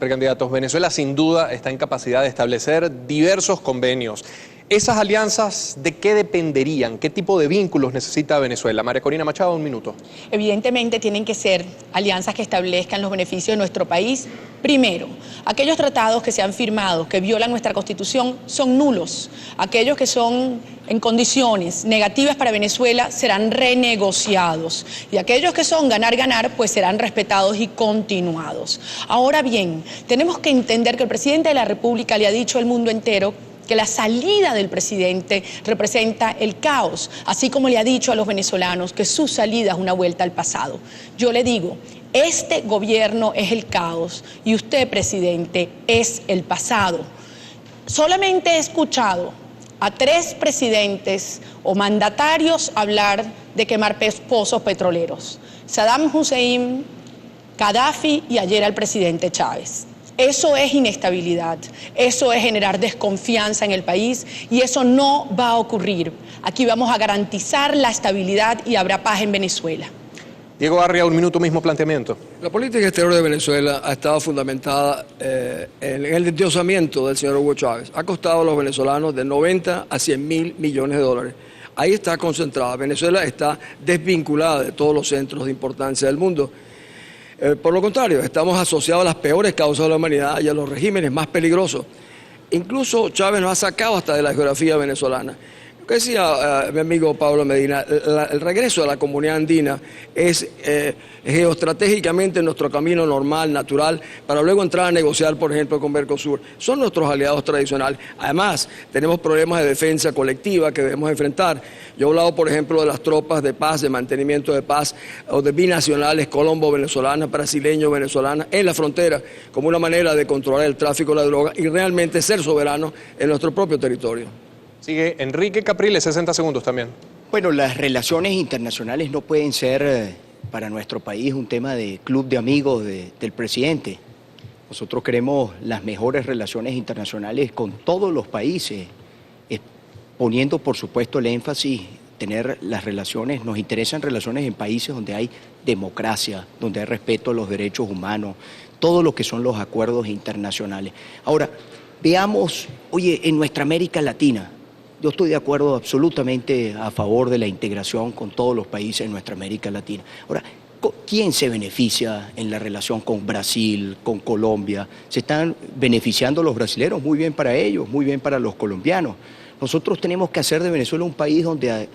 Venezuela sin duda está en capacidad de establecer diversos convenios. ¿Esas alianzas de qué dependerían? ¿Qué tipo de vínculos necesita Venezuela? María Corina Machado, un minuto. Evidentemente tienen que ser alianzas que establezcan los beneficios de nuestro país. Primero, aquellos tratados que se han firmado, que violan nuestra Constitución, son nulos. Aquellos que son en condiciones negativas para Venezuela serán renegociados. Y aquellos que son ganar-ganar, pues serán respetados y continuados. Ahora bien, tenemos que entender que el presidente de la República le ha dicho al mundo entero que la salida del presidente representa el caos, así como le ha dicho a los venezolanos que su salida es una vuelta al pasado. Yo le digo, este gobierno es el caos y usted, presidente, es el pasado. Solamente he escuchado a 3 presidentes o mandatarios hablar de quemar pozos petroleros: Saddam Hussein, Gaddafi y ayer al presidente Chávez. Eso es inestabilidad, eso es generar desconfianza en el país y eso no va a ocurrir. Aquí vamos a garantizar la estabilidad y habrá paz en Venezuela. Diego Arria, un minuto, mismo planteamiento. La política exterior de Venezuela ha estado fundamentada en el endiosamiento del señor Hugo Chávez. Ha costado a los venezolanos de 90 a 100 mil millones de dólares. Ahí está concentrada. Venezuela está desvinculada de todos los centros de importancia del mundo. Por lo contrario, estamos asociados a las peores causas de la humanidad y a los regímenes más peligrosos. Incluso Chávez nos ha sacado hasta de la geografía venezolana. Lo que decía mi amigo Pablo Medina, el regreso a la comunidad andina es geoestratégicamente nuestro camino normal, natural, para luego entrar a negociar, por ejemplo, con Mercosur. Son nuestros aliados tradicionales. Además, tenemos problemas de defensa colectiva que debemos enfrentar. Yo he hablado, por ejemplo, de las tropas de paz, de mantenimiento de paz, o de binacionales colombo-venezolanas, brasileño-venezolanas, en la frontera, como una manera de controlar el tráfico de la droga y realmente ser soberanos en nuestro propio territorio. Sigue Enrique Capriles, 60 segundos también. Bueno, las relaciones internacionales no pueden ser para nuestro país un tema de club de amigos del presidente. Nosotros queremos las mejores relaciones internacionales con todos los países, poniendo por supuesto el énfasis, tener las relaciones, nos interesan relaciones en países donde hay democracia, donde hay respeto a los derechos humanos, todo lo que son los acuerdos internacionales. Ahora, veamos, oye, en nuestra América Latina, yo estoy de acuerdo absolutamente a favor de la integración con todos los países de nuestra América Latina. Ahora, ¿quién se beneficia en la relación con Brasil, con Colombia? Se están beneficiando los brasileños, muy bien para ellos, muy bien para los colombianos. Nosotros tenemos que hacer de Venezuela un país donde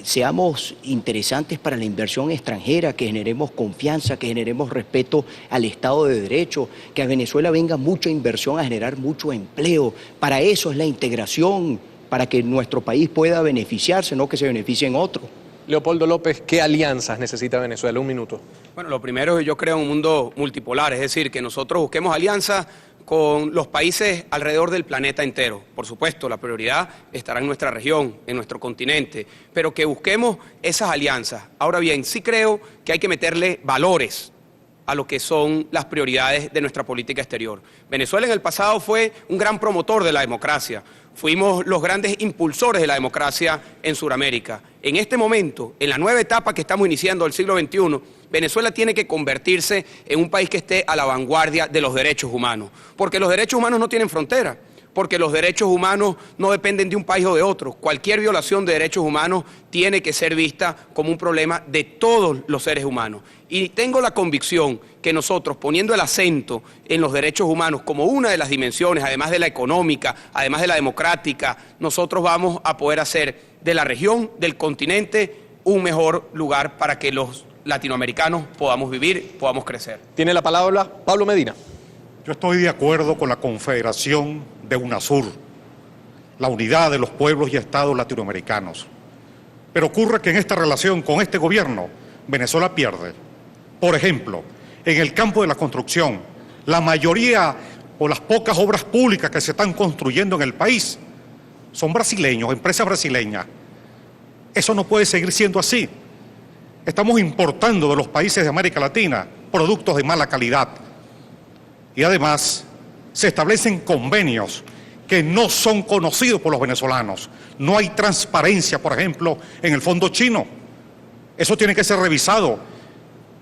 seamos interesantes para la inversión extranjera, que generemos confianza, que generemos respeto al Estado de Derecho, que a Venezuela venga mucha inversión a generar mucho empleo. Para eso es la integración, para que nuestro país pueda beneficiarse, no que se beneficien otros. Leopoldo López, ¿qué alianzas necesita Venezuela? Un minuto. Bueno, lo primero es yo creo un mundo multipolar, es decir, que nosotros busquemos alianzas con los países alrededor del planeta entero. Por supuesto, la prioridad estará en nuestra región, en nuestro continente, pero que busquemos esas alianzas. Ahora bien, sí creo que hay que meterle valores a lo que son las prioridades de nuestra política exterior. Venezuela en el pasado fue un gran promotor de la democracia. Fuimos los grandes impulsores de la democracia en Sudamérica. En este momento, en la nueva etapa que estamos iniciando del siglo XXI, Venezuela tiene que convertirse en un país que esté a la vanguardia de los derechos humanos, porque los derechos humanos no tienen frontera, porque los derechos humanos no dependen de un país o de otro. Cualquier violación de derechos humanos tiene que ser vista como un problema de todos los seres humanos. Y tengo la convicción que nosotros, poniendo el acento en los derechos humanos como una de las dimensiones, además de la económica, además de la democrática, nosotros vamos a poder hacer de la región, del continente, un mejor lugar para que los latinoamericanos podamos vivir, podamos crecer. Tiene la palabra Pablo Medina. Yo estoy de acuerdo con la Confederación de UNASUR, la unidad de los pueblos y estados latinoamericanos. Pero ocurre que en esta relación con este gobierno, Venezuela pierde. Por ejemplo, en el campo de la construcción, la mayoría o las pocas obras públicas que se están construyendo en el país son brasileños, empresas brasileñas. Eso no puede seguir siendo así. Estamos importando de los países de América Latina productos de mala calidad. Y además se establecen convenios que no son conocidos por los venezolanos. No hay transparencia, por ejemplo, en el fondo chino. Eso tiene que ser revisado.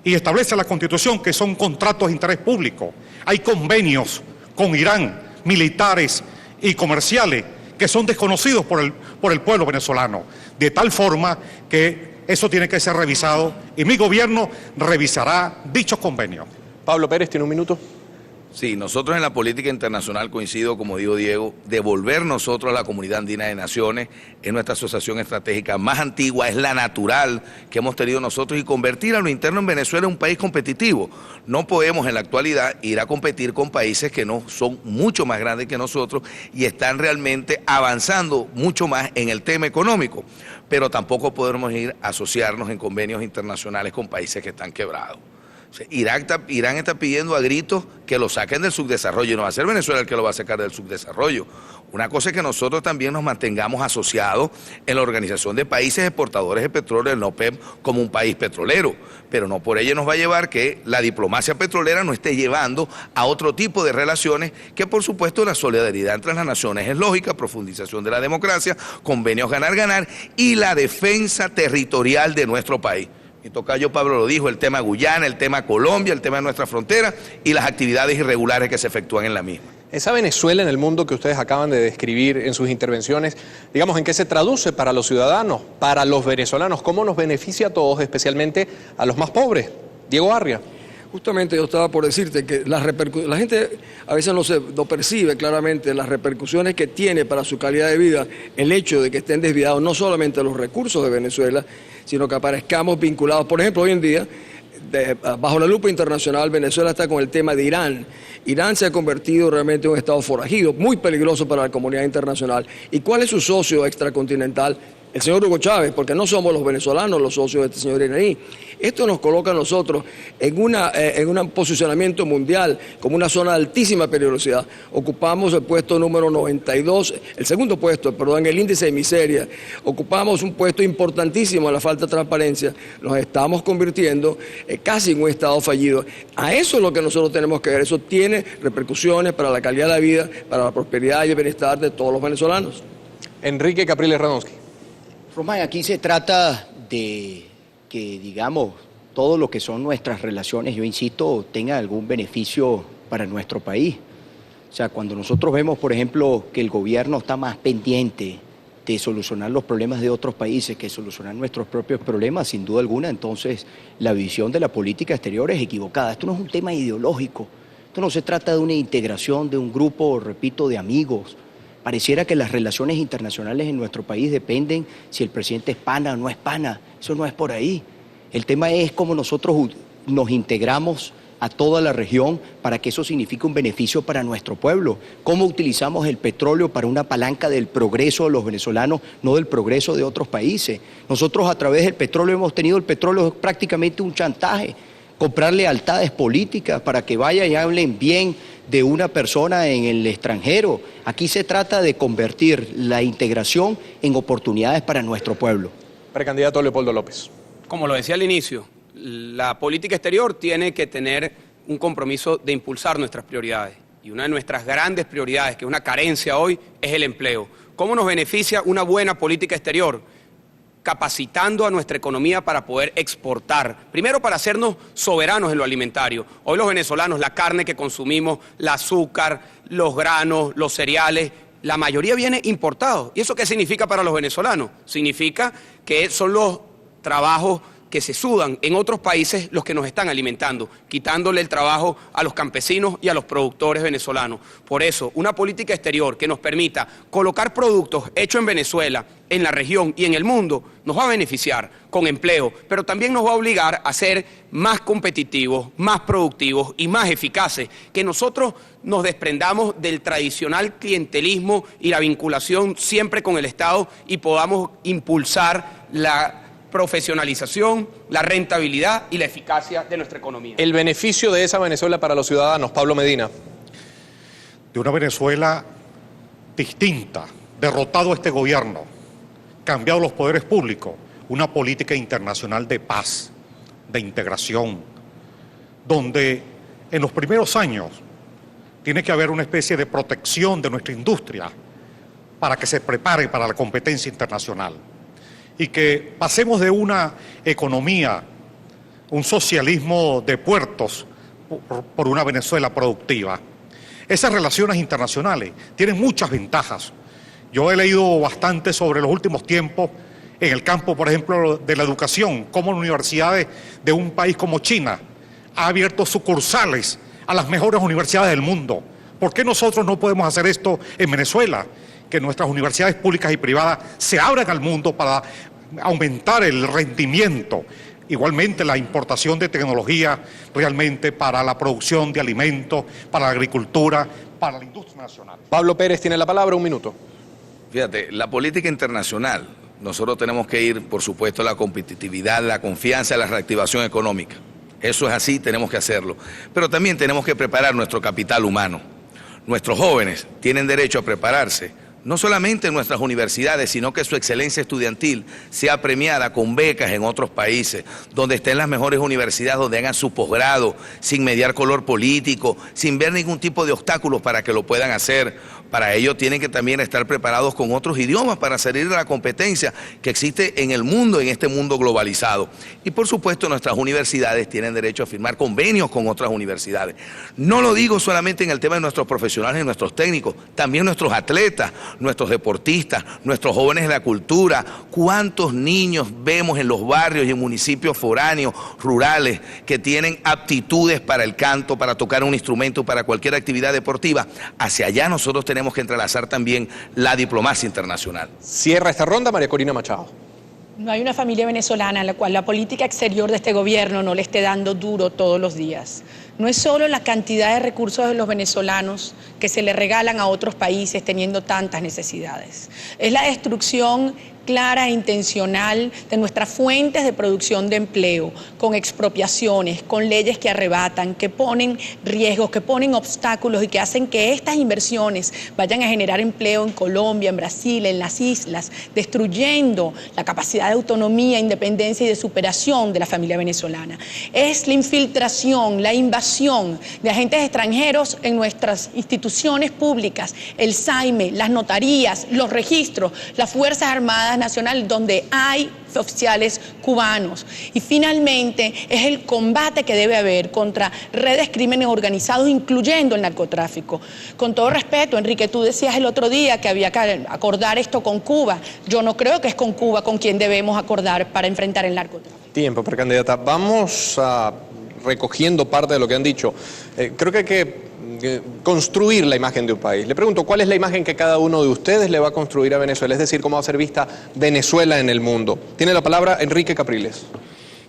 Y establece la Constitución que son contratos de interés público. Hay convenios con Irán, militares y comerciales, que son desconocidos por el pueblo venezolano. De tal forma que eso tiene que ser revisado y mi gobierno revisará dichos convenios. Pablo Pérez, tiene un minuto. Sí, nosotros en la política internacional, coincido, como dijo Diego, devolver nosotros a la Comunidad Andina de Naciones es nuestra asociación estratégica más antigua, es la natural que hemos tenido nosotros, y convertir a lo interno en Venezuela en un país competitivo. No podemos en la actualidad ir a competir con países que no son mucho más grandes que nosotros y están realmente avanzando mucho más en el tema económico, pero tampoco podemos ir a asociarnos en convenios internacionales con países que están quebrados. Irán está pidiendo a gritos que lo saquen del subdesarrollo, y no va a ser Venezuela el que lo va a sacar del subdesarrollo. Una cosa es que nosotros también nos mantengamos asociados en la Organización de Países Exportadores de Petróleo, el OPEP, como un país petrolero, pero no por ello nos va a llevar que la diplomacia petrolera nos esté llevando a otro tipo de relaciones que, por supuesto, la solidaridad entre las naciones es lógica, profundización de la democracia, convenios ganar-ganar y la defensa territorial de nuestro país. Mi tocayo Pablo lo dijo, el tema Guyana, el tema Colombia, el tema de nuestra frontera y las actividades irregulares que se efectúan en la misma. Esa Venezuela en el mundo que ustedes acaban de describir en sus intervenciones, digamos, ¿en qué se traduce para los ciudadanos, para los venezolanos? ¿Cómo nos beneficia a todos, especialmente a los más pobres? Diego Arria. Justamente yo estaba por decirte que la gente a veces no percibe claramente las repercusiones que tiene para su calidad de vida el hecho de que estén desviados no solamente los recursos de Venezuela, sino que aparezcamos vinculados. Por ejemplo, hoy en día, bajo la lupa internacional, Venezuela está con el tema de Irán. Irán se ha convertido realmente en un estado forajido, muy peligroso para la comunidad internacional. ¿Y cuál es su socio extracontinental? El señor Hugo Chávez, porque no somos los venezolanos los socios de este señor iraní. Esto nos coloca a nosotros en un posicionamiento mundial, como una zona de altísima peligrosidad. Ocupamos el puesto número 92, el segundo puesto, perdón, en el índice de miseria. Ocupamos un puesto importantísimo en la falta de transparencia. Nos estamos convirtiendo casi en un estado fallido. A eso es lo que nosotros tenemos que ver. Eso tiene repercusiones para la calidad de la vida, para la prosperidad y el bienestar de todos los venezolanos. Enrique Capriles Radonsky. Román, aquí se trata de que, digamos, todo lo que son nuestras relaciones, yo insisto, tenga algún beneficio para nuestro país. O sea, cuando nosotros vemos, por ejemplo, que el gobierno está más pendiente de solucionar los problemas de otros países que solucionar nuestros propios problemas, sin duda alguna, entonces la visión de la política exterior es equivocada. Esto no es un tema ideológico, esto no se trata de una integración de un grupo, repito, de amigos. Pareciera que las relaciones internacionales en nuestro país dependen si el presidente es pana o no es pana. Eso no es por ahí. El tema es cómo nosotros nos integramos a toda la región para que eso signifique un beneficio para nuestro pueblo. Cómo utilizamos el petróleo para una palanca del progreso de los venezolanos, no del progreso de otros países. Nosotros a través del petróleo hemos tenido el petróleo prácticamente un chantaje. Comprar lealtades políticas para que vayan y hablen bien de una persona en el extranjero. Aquí se trata de convertir la integración en oportunidades para nuestro pueblo. Precandidato Leopoldo López. Como lo decía al inicio, La política exterior tiene que tener un compromiso de impulsar nuestras prioridades. Y una de nuestras grandes prioridades, que es una carencia hoy, es el empleo. ¿Cómo nos beneficia una buena política exterior? Capacitando a nuestra economía para poder exportar. Primero, para hacernos soberanos en lo alimentario. Hoy los venezolanos, la carne que consumimos, el azúcar, los granos, los cereales, la mayoría viene importado. ¿Y eso qué significa para los venezolanos? Significa que son los trabajos que se sudan en otros países los que nos están alimentando, quitándole el trabajo a los campesinos y a los productores venezolanos. Por eso, una política exterior que nos permita colocar productos hechos en Venezuela, en la región y en el mundo, nos va a beneficiar con empleo, pero también nos va a obligar a ser más competitivos, más productivos y más eficaces, que nosotros nos desprendamos del tradicional clientelismo y la vinculación siempre con el Estado y podamos impulsar la profesionalización, la rentabilidad y la eficacia de nuestra economía. El beneficio de esa Venezuela para los ciudadanos, Pablo Medina. De una Venezuela distinta, derrotado este gobierno, cambiado los poderes públicos, una política internacional de paz, de integración, donde en los primeros años tiene que haber una especie de protección de nuestra industria para que se prepare para la competencia internacional. Y que pasemos de una economía, un socialismo de puertos, por una Venezuela productiva. Esas relaciones internacionales tienen muchas ventajas. Yo he leído bastante sobre los últimos tiempos en el campo, por ejemplo, de la educación, cómo universidades de un país como China ha abierto sucursales a las mejores universidades del mundo. ¿Por qué nosotros no podemos hacer esto en Venezuela? Que nuestras universidades públicas y privadas se abran al mundo para aumentar el rendimiento. Igualmente la importación de tecnología realmente para la producción de alimentos, para la agricultura, para la industria nacional. Pablo Pérez tiene la palabra, 1 minuto. Fíjate, la política internacional, nosotros tenemos que ir, por supuesto, a la competitividad, la confianza, la reactivación económica. Eso es así, tenemos que hacerlo. Pero también tenemos que preparar nuestro capital humano. Nuestros jóvenes tienen derecho a prepararse, no solamente en nuestras universidades, sino que su excelencia estudiantil sea premiada con becas en otros países, donde estén las mejores universidades, donde hagan su posgrado, sin mediar color político, sin ver ningún tipo de obstáculos para que lo puedan hacer. Para ello tienen que también estar preparados con otros idiomas para salir de la competencia que existe en el mundo, en este mundo globalizado. Y por supuesto nuestras universidades tienen derecho a firmar convenios con otras universidades. No lo digo solamente en el tema de nuestros profesionales y nuestros técnicos, también nuestros atletas, nuestros deportistas, nuestros jóvenes de la cultura. ¿Cuántos niños vemos en los barrios y en municipios foráneos, rurales, que tienen aptitudes para el canto, para tocar un instrumento, para cualquier actividad deportiva? Hacia allá nosotros tenemos que entrelazar también la diplomacia internacional. Cierra esta ronda María Corina Machado. No hay una familia venezolana en la cual la política exterior de este gobierno no le esté dando duro todos los días. No es solo la cantidad de recursos de los venezolanos que se le regalan a otros países teniendo tantas necesidades. Es la destrucción clara e intencional de nuestras fuentes de producción de empleo, con expropiaciones, con leyes que arrebatan, que ponen riesgos, que ponen obstáculos y que hacen que estas inversiones vayan a generar empleo en Colombia, en Brasil, en las islas, destruyendo la capacidad de autonomía, independencia y de superación de la familia venezolana. Es la infiltración, la invasión de agentes extranjeros en nuestras instituciones públicas, el SAIME, las notarías, los registros, las Fuerzas Armadas Nacional, donde hay oficiales cubanos. Y finalmente es el combate que debe haber contra redes, crímenes organizados, incluyendo el narcotráfico. Con todo respeto, Enrique, tú decías el otro día que había que acordar esto con Cuba. Yo no creo que es con Cuba con quien debemos acordar para enfrentar el narcotráfico. Tiempo, precandidata. Vamos a recogiendo parte de lo que han dicho. Creo que hay que construir la imagen de un país. Le pregunto, ¿cuál es la imagen que cada uno de ustedes le va a construir a Venezuela? Es decir, ¿cómo va a ser vista Venezuela en el mundo? Tiene la palabra Enrique Capriles.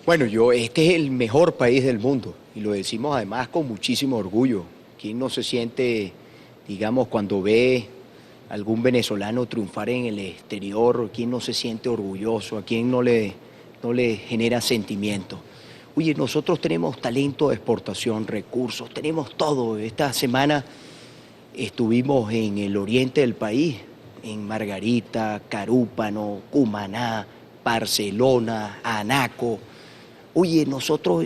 Bueno, este es el mejor país del mundo y lo decimos además con muchísimo orgullo. ¿Quién no se siente, digamos, cuando ve a algún venezolano triunfar en el exterior? ¿Quién no se siente orgulloso? ¿A quién no le genera sentimiento? Oye, nosotros tenemos talento de exportación, recursos, tenemos todo. Esta semana estuvimos en el oriente del país, en Margarita, Carúpano, Cumaná, Barcelona, Anaco. Oye, nosotros,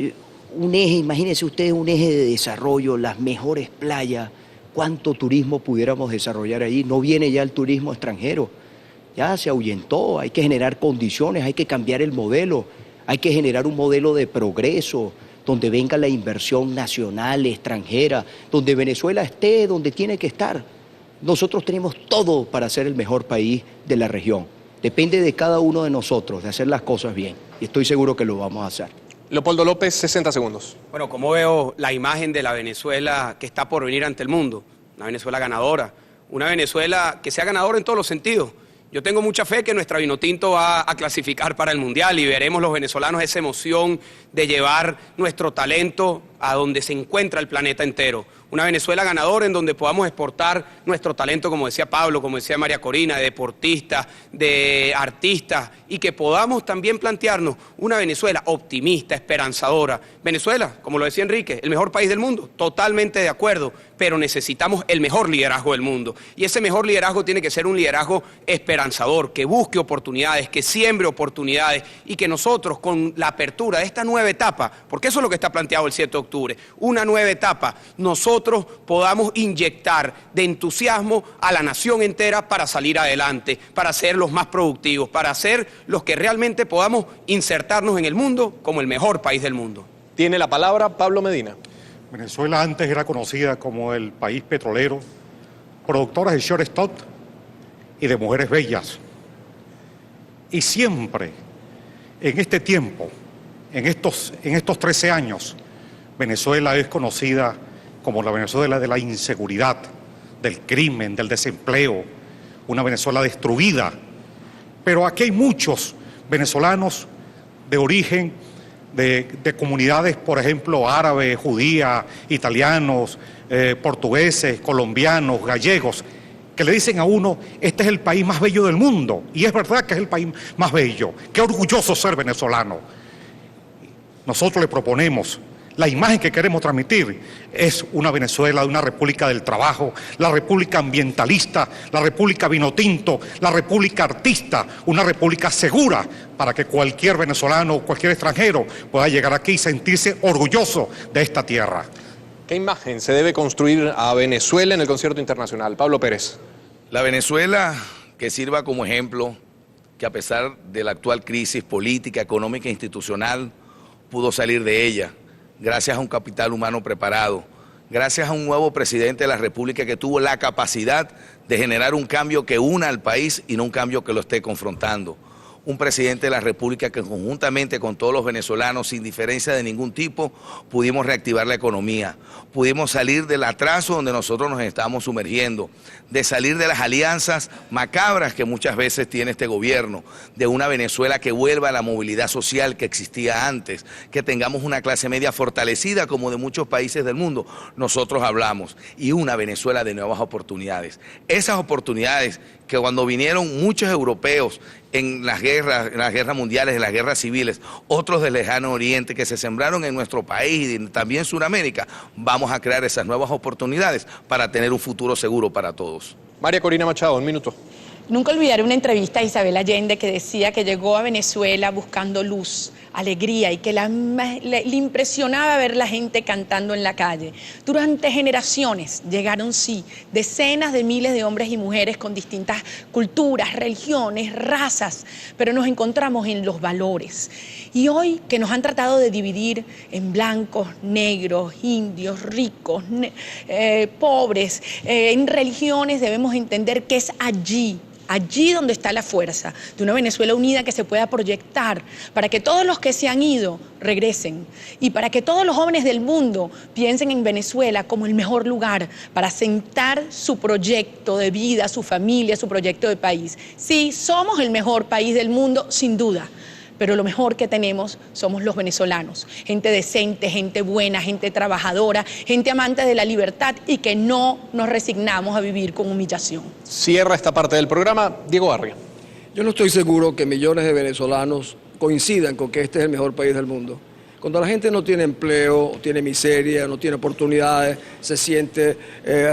un eje, imagínense ustedes un eje de desarrollo, las mejores playas, cuánto turismo pudiéramos desarrollar ahí. No viene ya el turismo extranjero, ya se ahuyentó, hay que generar condiciones, hay que cambiar el modelo, hay que generar un modelo de progreso, donde venga la inversión nacional, extranjera, donde Venezuela esté donde tiene que estar. Nosotros tenemos todo para ser el mejor país de la región. Depende de cada uno de nosotros, de hacer las cosas bien. Y estoy seguro que lo vamos a hacer. Leopoldo López, 60 segundos. Bueno, ¿cómo veo la imagen de la Venezuela que está por venir ante el mundo? Una Venezuela ganadora, una Venezuela que sea ganadora en todos los sentidos. Yo tengo mucha fe que nuestra Vinotinto va a clasificar para el Mundial y veremos los venezolanos esa emoción de llevar nuestro talento a donde se encuentra el planeta entero. Una Venezuela ganadora en donde podamos exportar nuestro talento, como decía Pablo, como decía María Corina, de deportistas, de artistas, y que podamos también plantearnos una Venezuela optimista, esperanzadora. Venezuela, como lo decía Enrique, el mejor país del mundo, totalmente de acuerdo, pero necesitamos el mejor liderazgo del mundo. Y ese mejor liderazgo tiene que ser un liderazgo esperanzador, que busque oportunidades, que siembre oportunidades, y que nosotros, con la apertura de esta nueva etapa, porque eso es lo que está planteado el 7 de octubre, una nueva etapa, nosotros podamos inyectar de entusiasmo a la nación entera para salir adelante, para ser los más productivos, para ser los que realmente podamos insertarnos en el mundo como el mejor país del mundo. Tiene la palabra Pablo Medina. Venezuela antes era conocida como el país petrolero, productora de shortstop y de mujeres bellas. Y siempre, en este tiempo, en estos 13 años, Venezuela es conocida como la Venezuela de la inseguridad, del crimen, del desempleo, una Venezuela destruida. Pero aquí hay muchos venezolanos de origen de comunidades, por ejemplo, árabes, judías, italianos, portugueses, colombianos, gallegos, que le dicen a uno, este es el país más bello del mundo. Y es verdad que es el país más bello. Qué orgulloso ser venezolano. Nosotros le proponemos, la imagen que queremos transmitir es una Venezuela de una república del trabajo, la república ambientalista, la república vinotinto, la república artista, una república segura para que cualquier venezolano o cualquier extranjero pueda llegar aquí y sentirse orgulloso de esta tierra. ¿Qué imagen se debe construir a Venezuela en el concierto internacional? Pablo Pérez. La Venezuela que sirva como ejemplo, que a pesar de la actual crisis política, económica e institucional, pudo salir de ella, gracias a un capital humano preparado, gracias a un nuevo presidente de la República que tuvo la capacidad de generar un cambio que una al país y no un cambio que lo esté confrontando. Un presidente de la República que conjuntamente con todos los venezolanos, sin diferencia de ningún tipo, pudimos reactivar la economía, pudimos salir del atraso donde nosotros nos estábamos sumergiendo, de salir de las alianzas macabras que muchas veces tiene este gobierno, de una Venezuela que vuelva a la movilidad social que existía antes, que tengamos una clase media fortalecida como de muchos países del mundo. Nosotros hablamos, y una Venezuela de nuevas oportunidades. Esas oportunidades que cuando vinieron muchos europeos en las guerras mundiales, en las guerras civiles, otros del lejano oriente que se sembraron en nuestro país y también Sudamérica, vamos a crear esas nuevas oportunidades para tener un futuro seguro para todos. María Corina Machado, un minuto. Nunca olvidaré una entrevista a Isabel Allende que decía que llegó a Venezuela buscando luz, alegría y que le impresionaba ver la gente cantando en la calle. Durante generaciones llegaron, sí, decenas de miles de hombres y mujeres con distintas culturas, religiones, razas, pero nos encontramos en los valores. Y hoy que nos han tratado de dividir en blancos, negros, indios, ricos, pobres, en religiones, debemos entender que es allí donde está la fuerza de una Venezuela unida que se pueda proyectar para que todos los que se han ido regresen y para que todos los jóvenes del mundo piensen en Venezuela como el mejor lugar para sentar su proyecto de vida, su familia, su proyecto de país. Sí, somos el mejor país del mundo, sin duda, pero lo mejor que tenemos somos los venezolanos, gente decente, gente buena, gente trabajadora, gente amante de la libertad y que no nos resignamos a vivir con humillación. Cierra esta parte del programa Diego Arria. Yo no estoy seguro que millones de venezolanos coincidan con que este es el mejor país del mundo. Cuando la gente no tiene empleo, tiene miseria, no tiene oportunidades, se siente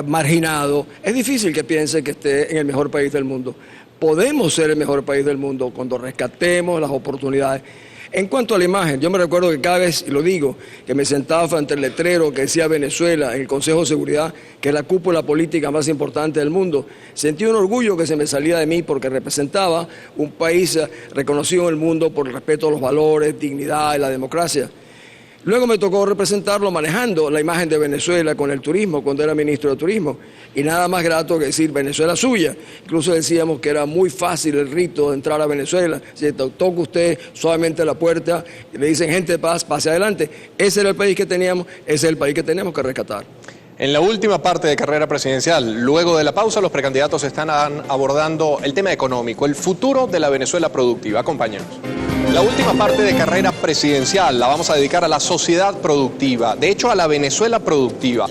marginado, es difícil que piense que esté en el mejor país del mundo. Podemos ser el mejor país del mundo cuando rescatemos las oportunidades. En cuanto a la imagen, yo me recuerdo que cada vez, y lo digo, que me sentaba frente al letrero que decía Venezuela en el Consejo de Seguridad, que es la cúpula política más importante del mundo, sentí un orgullo que se me salía de mí porque representaba un país reconocido en el mundo por el respeto a los valores, dignidad y la democracia. Luego me tocó representarlo manejando la imagen de Venezuela con el turismo, cuando era ministro de Turismo. Y nada más grato que decir Venezuela suya. Incluso decíamos que era muy fácil el rito de entrar a Venezuela. Si toca usted suavemente la puerta, y le dicen gente de paz, pase adelante. Ese era el país que teníamos, ese es el país que tenemos que rescatar. En la última parte de carrera presidencial, luego de la pausa, los precandidatos están abordando el tema económico, el futuro de la Venezuela productiva. Acompáñenos. La última parte de carrera presidencial la vamos a dedicar a la sociedad productiva, de hecho a la Venezuela productiva.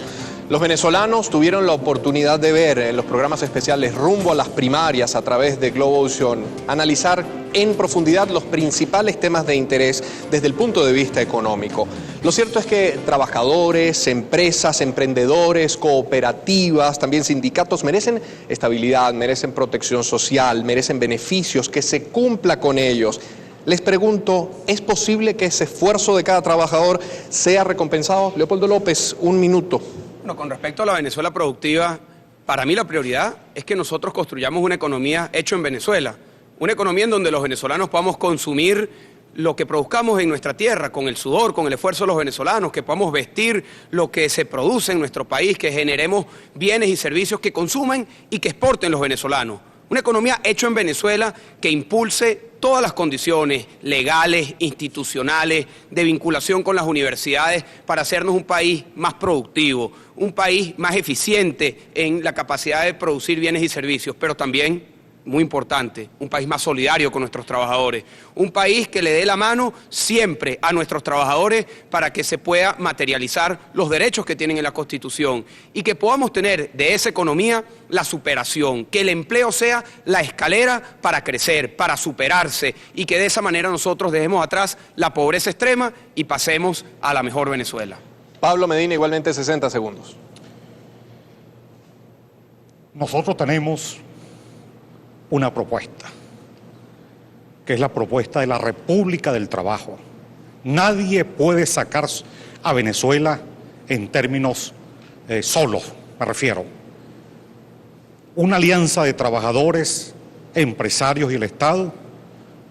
Los venezolanos tuvieron la oportunidad de ver en los programas especiales rumbo a las primarias a través de Globovisión, analizar en profundidad los principales temas de interés desde el punto de vista económico. Lo cierto es que trabajadores, empresas, emprendedores, cooperativas, también sindicatos merecen estabilidad, merecen protección social, merecen beneficios, que se cumpla con ellos. Les pregunto, ¿es posible que ese esfuerzo de cada trabajador sea recompensado? Leopoldo López, un minuto. Bueno, con respecto a la Venezuela productiva, para mí la prioridad es que nosotros construyamos una economía hecha en Venezuela. Una economía en donde los venezolanos podamos consumir lo que produzcamos en nuestra tierra, con el sudor, con el esfuerzo de los venezolanos, que podamos vestir lo que se produce en nuestro país, que generemos bienes y servicios que consumen y que exporten los venezolanos. Una economía hecha en Venezuela que impulse todas las condiciones legales, institucionales, de vinculación con las universidades para hacernos un país más productivo, un país más eficiente en la capacidad de producir bienes y servicios, pero también, muy importante, un país más solidario con nuestros trabajadores, un país que le dé la mano siempre a nuestros trabajadores para que se pueda materializar los derechos que tienen en la Constitución y que podamos tener de esa economía la superación, que el empleo sea la escalera para crecer, para superarse y que de esa manera nosotros dejemos atrás la pobreza extrema y pasemos a la mejor Venezuela. Pablo Medina, igualmente 60 segundos. Nosotros tenemos una propuesta, que es la propuesta de la República del Trabajo. Nadie puede sacar a Venezuela en términos solos, me refiero. Una alianza de trabajadores, empresarios y el Estado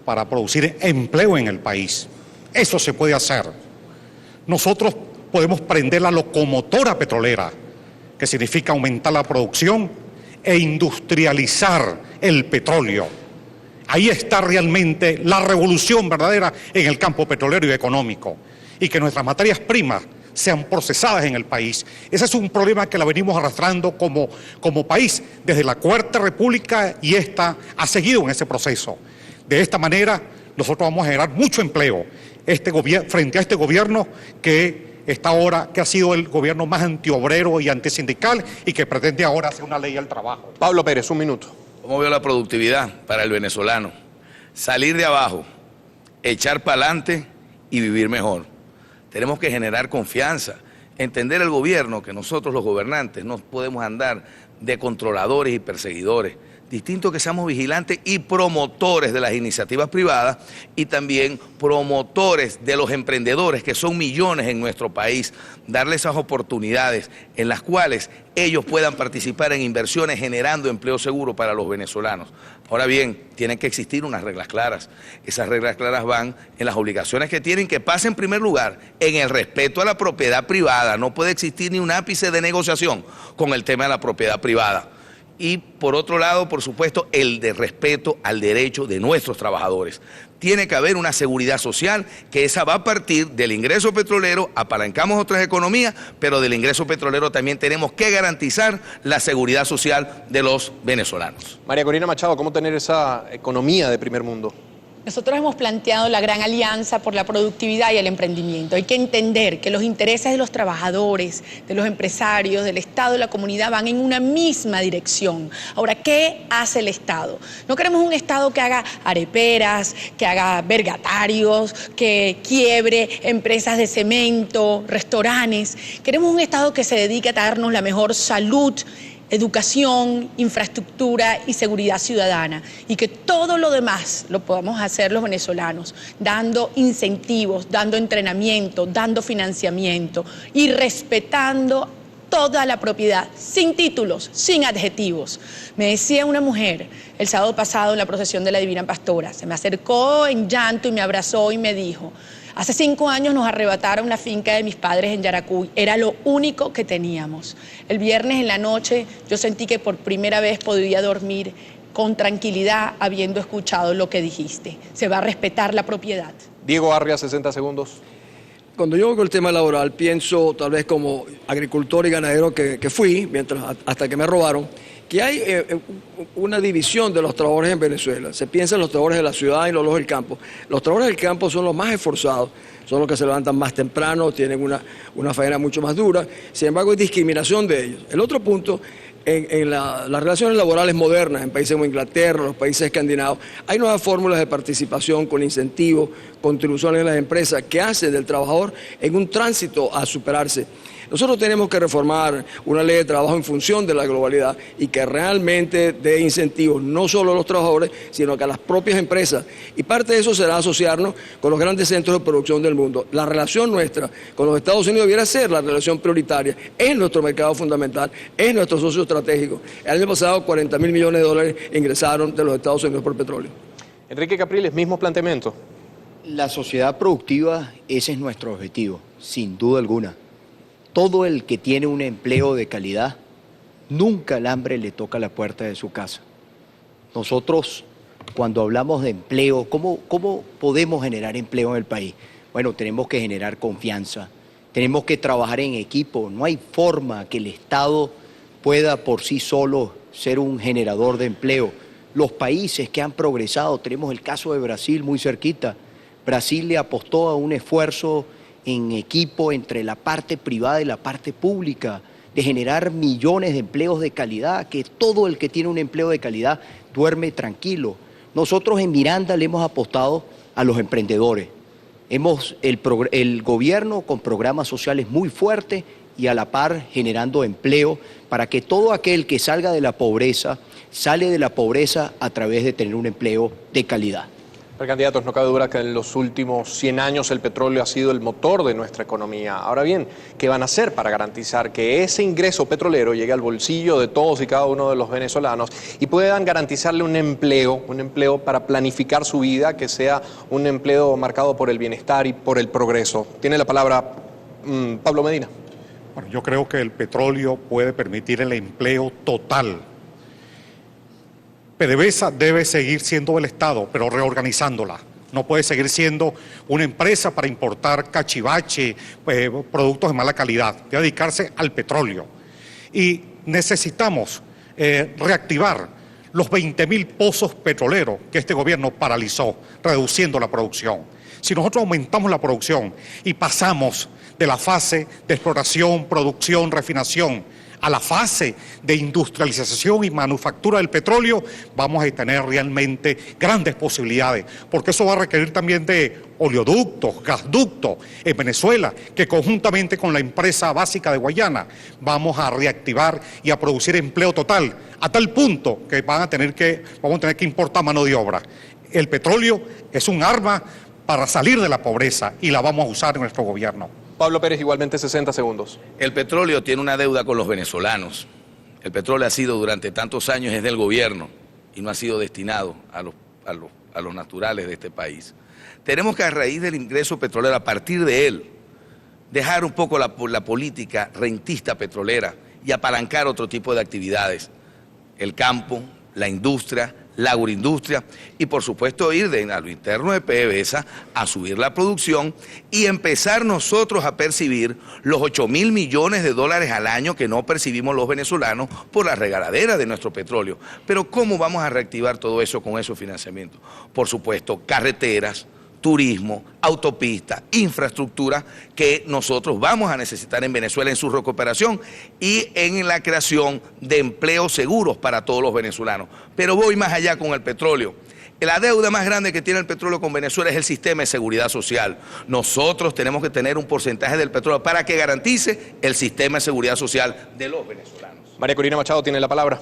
para producir empleo en el país. Eso se puede hacer. Nosotros podemos prender la locomotora petrolera, que significa aumentar la producción e industrializar el petróleo. Ahí está realmente la revolución verdadera en el campo petrolero y económico. Y que nuestras materias primas sean procesadas en el país. Ese es un problema que la venimos arrastrando como país desde la Cuarta República y esta ha seguido en ese proceso. De esta manera nosotros vamos a generar mucho empleo frente a este gobierno que está ahora, que ha sido el gobierno más antiobrero y antisindical y que pretende ahora hacer una ley al trabajo. Pablo Pérez, un minuto. ¿Cómo veo la productividad para el venezolano? Salir de abajo, echar para adelante y vivir mejor. Tenemos que generar confianza, entender el gobierno que nosotros los gobernantes no podemos andar de controladores y perseguidores. Distinto que seamos vigilantes y promotores de las iniciativas privadas y también promotores de los emprendedores, que son millones en nuestro país, darles esas oportunidades en las cuales ellos puedan participar en inversiones generando empleo seguro para los venezolanos. Ahora bien, tienen que existir unas reglas claras. Esas reglas claras van en las obligaciones que tienen, que pasa en primer lugar en el respeto a la propiedad privada. No puede existir ni un ápice de negociación con el tema de la propiedad privada. Y por otro lado, por supuesto, el de respeto al derecho de nuestros trabajadores. Tiene que haber una seguridad social, que esa va a partir del ingreso petrolero, apalancamos otras economías, pero del ingreso petrolero también tenemos que garantizar la seguridad social de los venezolanos. María Corina Machado, ¿cómo tener esa economía de primer mundo? Nosotros hemos planteado la gran alianza por la productividad y el emprendimiento. Hay que entender que los intereses de los trabajadores, de los empresarios, del Estado y la comunidad van en una misma dirección. Ahora, ¿qué hace el Estado? No queremos un Estado que haga areperas, que haga vergatarios, que quiebre empresas de cemento, restaurantes. Queremos un Estado que se dedique a darnos la mejor salud educación, infraestructura y seguridad ciudadana, y que todo lo demás lo podamos hacer los venezolanos, dando incentivos, dando entrenamiento, dando financiamiento y respetando toda la propiedad, sin títulos, sin adjetivos. Me decía una mujer el sábado pasado en la procesión de la Divina Pastora, se me acercó en llanto y me abrazó y me dijo: hace 5 años nos arrebataron la finca de mis padres en Yaracuy, era lo único que teníamos. El viernes en la noche yo sentí que por primera vez podía dormir con tranquilidad habiendo escuchado lo que dijiste. Se va a respetar la propiedad. Diego Arria, 60 segundos. Cuando yo oigo el tema laboral, pienso, tal vez como agricultor y ganadero que fui, hasta que me robaron, que hay una división de los trabajadores en Venezuela. Se piensa en los trabajadores de la ciudad y los del campo. Los trabajadores del campo son los más esforzados, son los que se levantan más temprano, tienen una faena mucho más dura. Sin embargo, hay discriminación de ellos. El otro punto, en las relaciones laborales modernas, en países como Inglaterra, los países escandinavos, hay nuevas fórmulas de participación con incentivos, contribuciones de las empresas que hacen del trabajador en un tránsito a superarse. Nosotros tenemos que reformar una ley de trabajo en función de la globalidad y que realmente dé incentivos no solo a los trabajadores, sino que a las propias empresas. Y parte de eso será asociarnos con los grandes centros de producción del mundo. La relación nuestra con los Estados Unidos debiera ser la relación prioritaria. Es nuestro mercado fundamental, es nuestro socio estratégico. El año pasado 40.000 millones de dólares ingresaron de los Estados Unidos por petróleo. Enrique Capriles, mismo planteamiento. La sociedad productiva, ese es nuestro objetivo, sin duda alguna. Todo el que tiene un empleo de calidad, nunca el hambre le toca la puerta de su casa. Nosotros, cuando hablamos de empleo, ¿cómo podemos generar empleo en el país? Bueno, tenemos que generar confianza, tenemos que trabajar en equipo. No hay forma que el Estado pueda por sí solo ser un generador de empleo. Los países que han progresado, tenemos el caso de Brasil muy cerquita. Brasil le apostó a un esfuerzo en equipo entre la parte privada y la parte pública, de generar millones de empleos de calidad, que todo el que tiene un empleo de calidad duerme tranquilo. Nosotros en Miranda le hemos apostado a los emprendedores. El gobierno con programas sociales muy fuertes y a la par generando empleo para que todo aquel que salga de la pobreza, sale de la pobreza a través de tener un empleo de calidad. Precandidatos, no cabe duda que en los últimos 100 años el petróleo ha sido el motor de nuestra economía. Ahora bien, ¿qué van a hacer para garantizar que ese ingreso petrolero llegue al bolsillo de todos y cada uno de los venezolanos y puedan garantizarle un empleo para planificar su vida, que sea un empleo marcado por el bienestar y por el progreso? Tiene la palabra Pablo Medina. Bueno, yo creo que el petróleo puede permitir el empleo total. PDVSA debe seguir siendo del Estado, pero reorganizándola. No puede seguir siendo una empresa para importar cachivache, productos de mala calidad. Debe dedicarse al petróleo. Y necesitamos reactivar los 20.000 pozos petroleros que este gobierno paralizó, reduciendo la producción. Si nosotros aumentamos la producción y pasamos de la fase de exploración, producción, refinación, a la fase de industrialización y manufactura del petróleo, vamos a tener realmente grandes posibilidades, porque eso va a requerir también de oleoductos, gasductos en Venezuela, que conjuntamente con la empresa básica de Guayana vamos a reactivar y a producir empleo total, a tal punto que vamos a tener que importar mano de obra. El petróleo es un arma para salir de la pobreza y la vamos a usar en nuestro gobierno. Pablo Pérez, igualmente 60 segundos. El petróleo tiene una deuda con los venezolanos. El petróleo ha sido durante tantos años es del gobierno y no ha sido destinado a los naturales de este país. Tenemos que, a raíz del ingreso petrolero, a partir de él, dejar un poco la política rentista petrolera y apalancar otro tipo de actividades. El campo, la industria, la agroindustria y por supuesto ir a lo interno de PDVSA a subir la producción y empezar nosotros a percibir los 8.000 millones de dólares al año que no percibimos los venezolanos por la regaladera de nuestro petróleo. Pero ¿cómo vamos a reactivar todo eso con esos financiamientos? Por supuesto, carreteras, turismo, autopistas, infraestructura que nosotros vamos a necesitar en Venezuela en su recuperación y en la creación de empleos seguros para todos los venezolanos. Pero voy más allá con el petróleo. La deuda más grande que tiene el petróleo con Venezuela es el sistema de seguridad social. Nosotros tenemos que tener un porcentaje del petróleo para que garantice el sistema de seguridad social de los venezolanos. María Corina Machado tiene la palabra.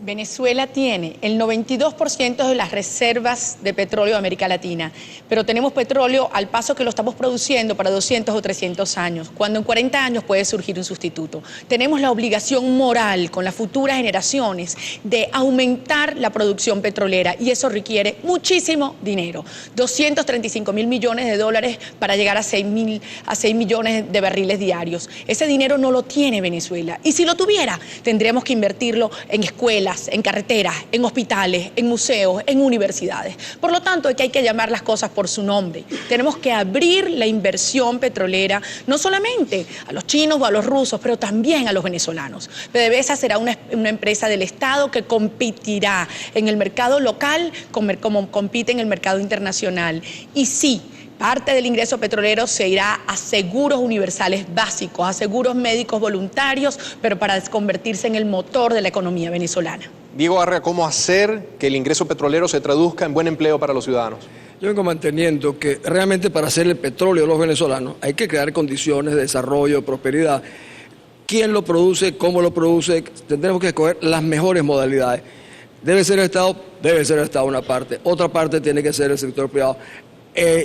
Venezuela tiene el 92% de las reservas de petróleo de América Latina, pero tenemos petróleo al paso que lo estamos produciendo para 200 o 300 años, cuando en 40 años puede surgir un sustituto. Tenemos la obligación moral con las futuras generaciones de aumentar la producción petrolera y eso requiere muchísimo dinero, 235.000 millones de dólares para llegar a 6 millones de barriles diarios. Ese dinero no lo tiene Venezuela y si lo tuviera tendríamos que invertirlo en escuelas, en carreteras, en hospitales, en museos, en universidades. Por lo tanto, hay que llamar las cosas por su nombre. Tenemos que abrir la inversión petrolera, no solamente a los chinos o a los rusos, pero también a los venezolanos. PDVSA será una empresa del Estado que competirá en el mercado local como compite en el mercado internacional. Y sí, parte del ingreso petrolero se irá a seguros universales básicos, a seguros médicos voluntarios, pero para convertirse en el motor de la economía venezolana. Diego Arria, ¿cómo hacer que el ingreso petrolero se traduzca en buen empleo para los ciudadanos? Yo vengo manteniendo que realmente para hacer el petróleo de los venezolanos hay que crear condiciones de desarrollo, de prosperidad. ¿Quién lo produce? ¿Cómo lo produce? Tendremos que escoger las mejores modalidades. Debe ser el Estado una parte, otra parte tiene que ser el sector privado.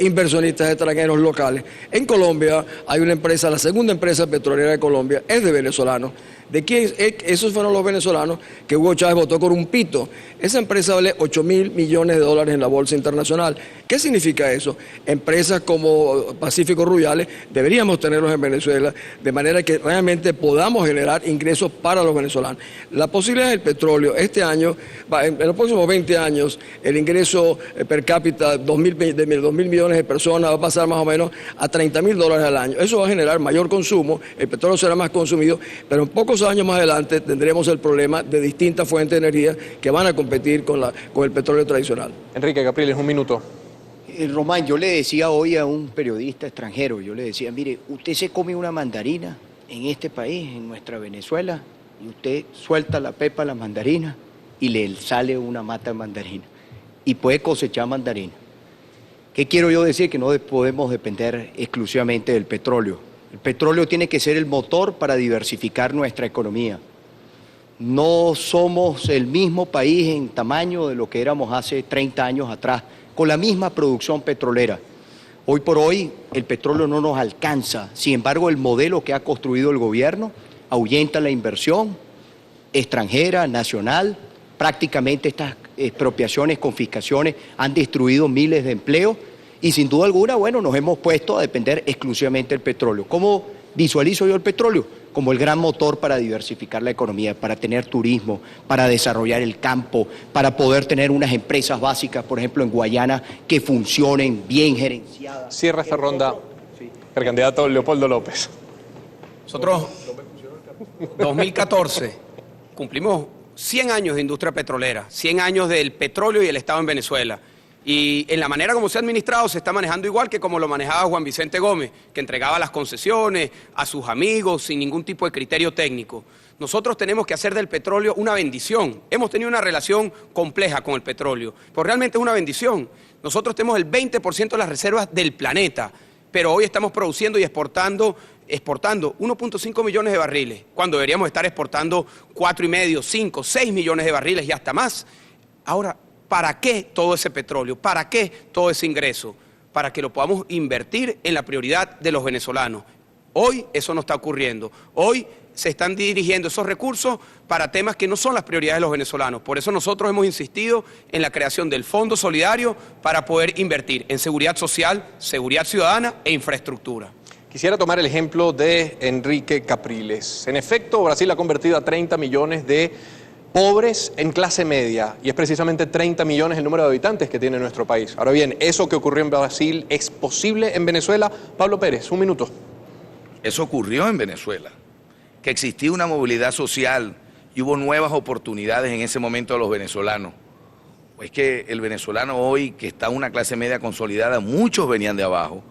Inversionistas extranjeros locales. En Colombia hay una empresa, la segunda empresa petrolera de Colombia es de venezolanos. ¿De quién? Esos fueron los venezolanos que Hugo Chávez votó con un pito. Esa empresa vale 8.000 millones de dólares en la bolsa internacional. ¿Qué significa eso? Empresas como Pacífico Rubiales deberíamos tenerlos en Venezuela de manera que realmente podamos generar ingresos para los venezolanos. La posibilidad del petróleo, este año, en los próximos 20 años, el ingreso per cápita de 2.000 millones de personas va a pasar más o menos a $30.000 al año. Eso va a generar mayor consumo, el petróleo será más consumido, pero en pocos años más adelante tendremos el problema de distintas fuentes de energía que van a competir con el petróleo tradicional. Enrique Capriles, un minuto. Román, yo le decía hoy a un periodista extranjero, yo le decía, mire, usted se come una mandarina en este país, en nuestra Venezuela, y usted suelta la pepa a la mandarina y le sale una mata de mandarina y puede cosechar mandarina. ¿Qué quiero yo decir? Que no podemos depender exclusivamente del petróleo. El petróleo tiene que ser el motor para diversificar nuestra economía. No somos el mismo país en tamaño de lo que éramos hace 30 años atrás, con la misma producción petrolera. Hoy por hoy el petróleo no nos alcanza, sin embargo el modelo que ha construido el gobierno ahuyenta la inversión extranjera, nacional, prácticamente estas expropiaciones, confiscaciones han destruido miles de empleos y sin duda alguna, bueno, nos hemos puesto a depender exclusivamente del petróleo. ¿Cómo visualizo yo el petróleo? Como el gran motor para diversificar la economía, para tener turismo, para desarrollar el campo, para poder tener unas empresas básicas, por ejemplo en Guayana, que funcionen bien gerenciadas. Cierra esta ronda el candidato Leopoldo López. Nosotros, 2014, cumplimos 100 años de industria petrolera, 100 años del petróleo y el Estado en Venezuela. Y en la manera como se ha administrado se está manejando igual que como lo manejaba Juan Vicente Gómez, que entregaba las concesiones a sus amigos sin ningún tipo de criterio técnico. Nosotros tenemos que hacer del petróleo una bendición. Hemos tenido una relación compleja con el petróleo, pero realmente es una bendición. Nosotros tenemos el 20% de las reservas del planeta, pero hoy estamos produciendo y exportando 1.5 millones de barriles, cuando deberíamos estar exportando 4,5, 5, 6 millones de barriles y hasta más. Ahora, ¿para qué todo ese petróleo? ¿Para qué todo ese ingreso? Para que lo podamos invertir en la prioridad de los venezolanos. Hoy eso no está ocurriendo. Hoy se están dirigiendo esos recursos para temas que no son las prioridades de los venezolanos. Por eso nosotros hemos insistido en la creación del Fondo Solidario para poder invertir en seguridad social, seguridad ciudadana e infraestructura. Quisiera tomar el ejemplo de Enrique Capriles. En efecto, Brasil ha convertido a 30 millones de pobres en clase media, y es precisamente 30 millones el número de habitantes que tiene nuestro país. Ahora bien, ¿eso que ocurrió en Brasil es posible en Venezuela? Pablo Pérez, un minuto. Eso ocurrió en Venezuela, que existía una movilidad social y hubo nuevas oportunidades en ese momento de los venezolanos. Es que el venezolano hoy, que está en una clase media consolidada, muchos venían de abajo.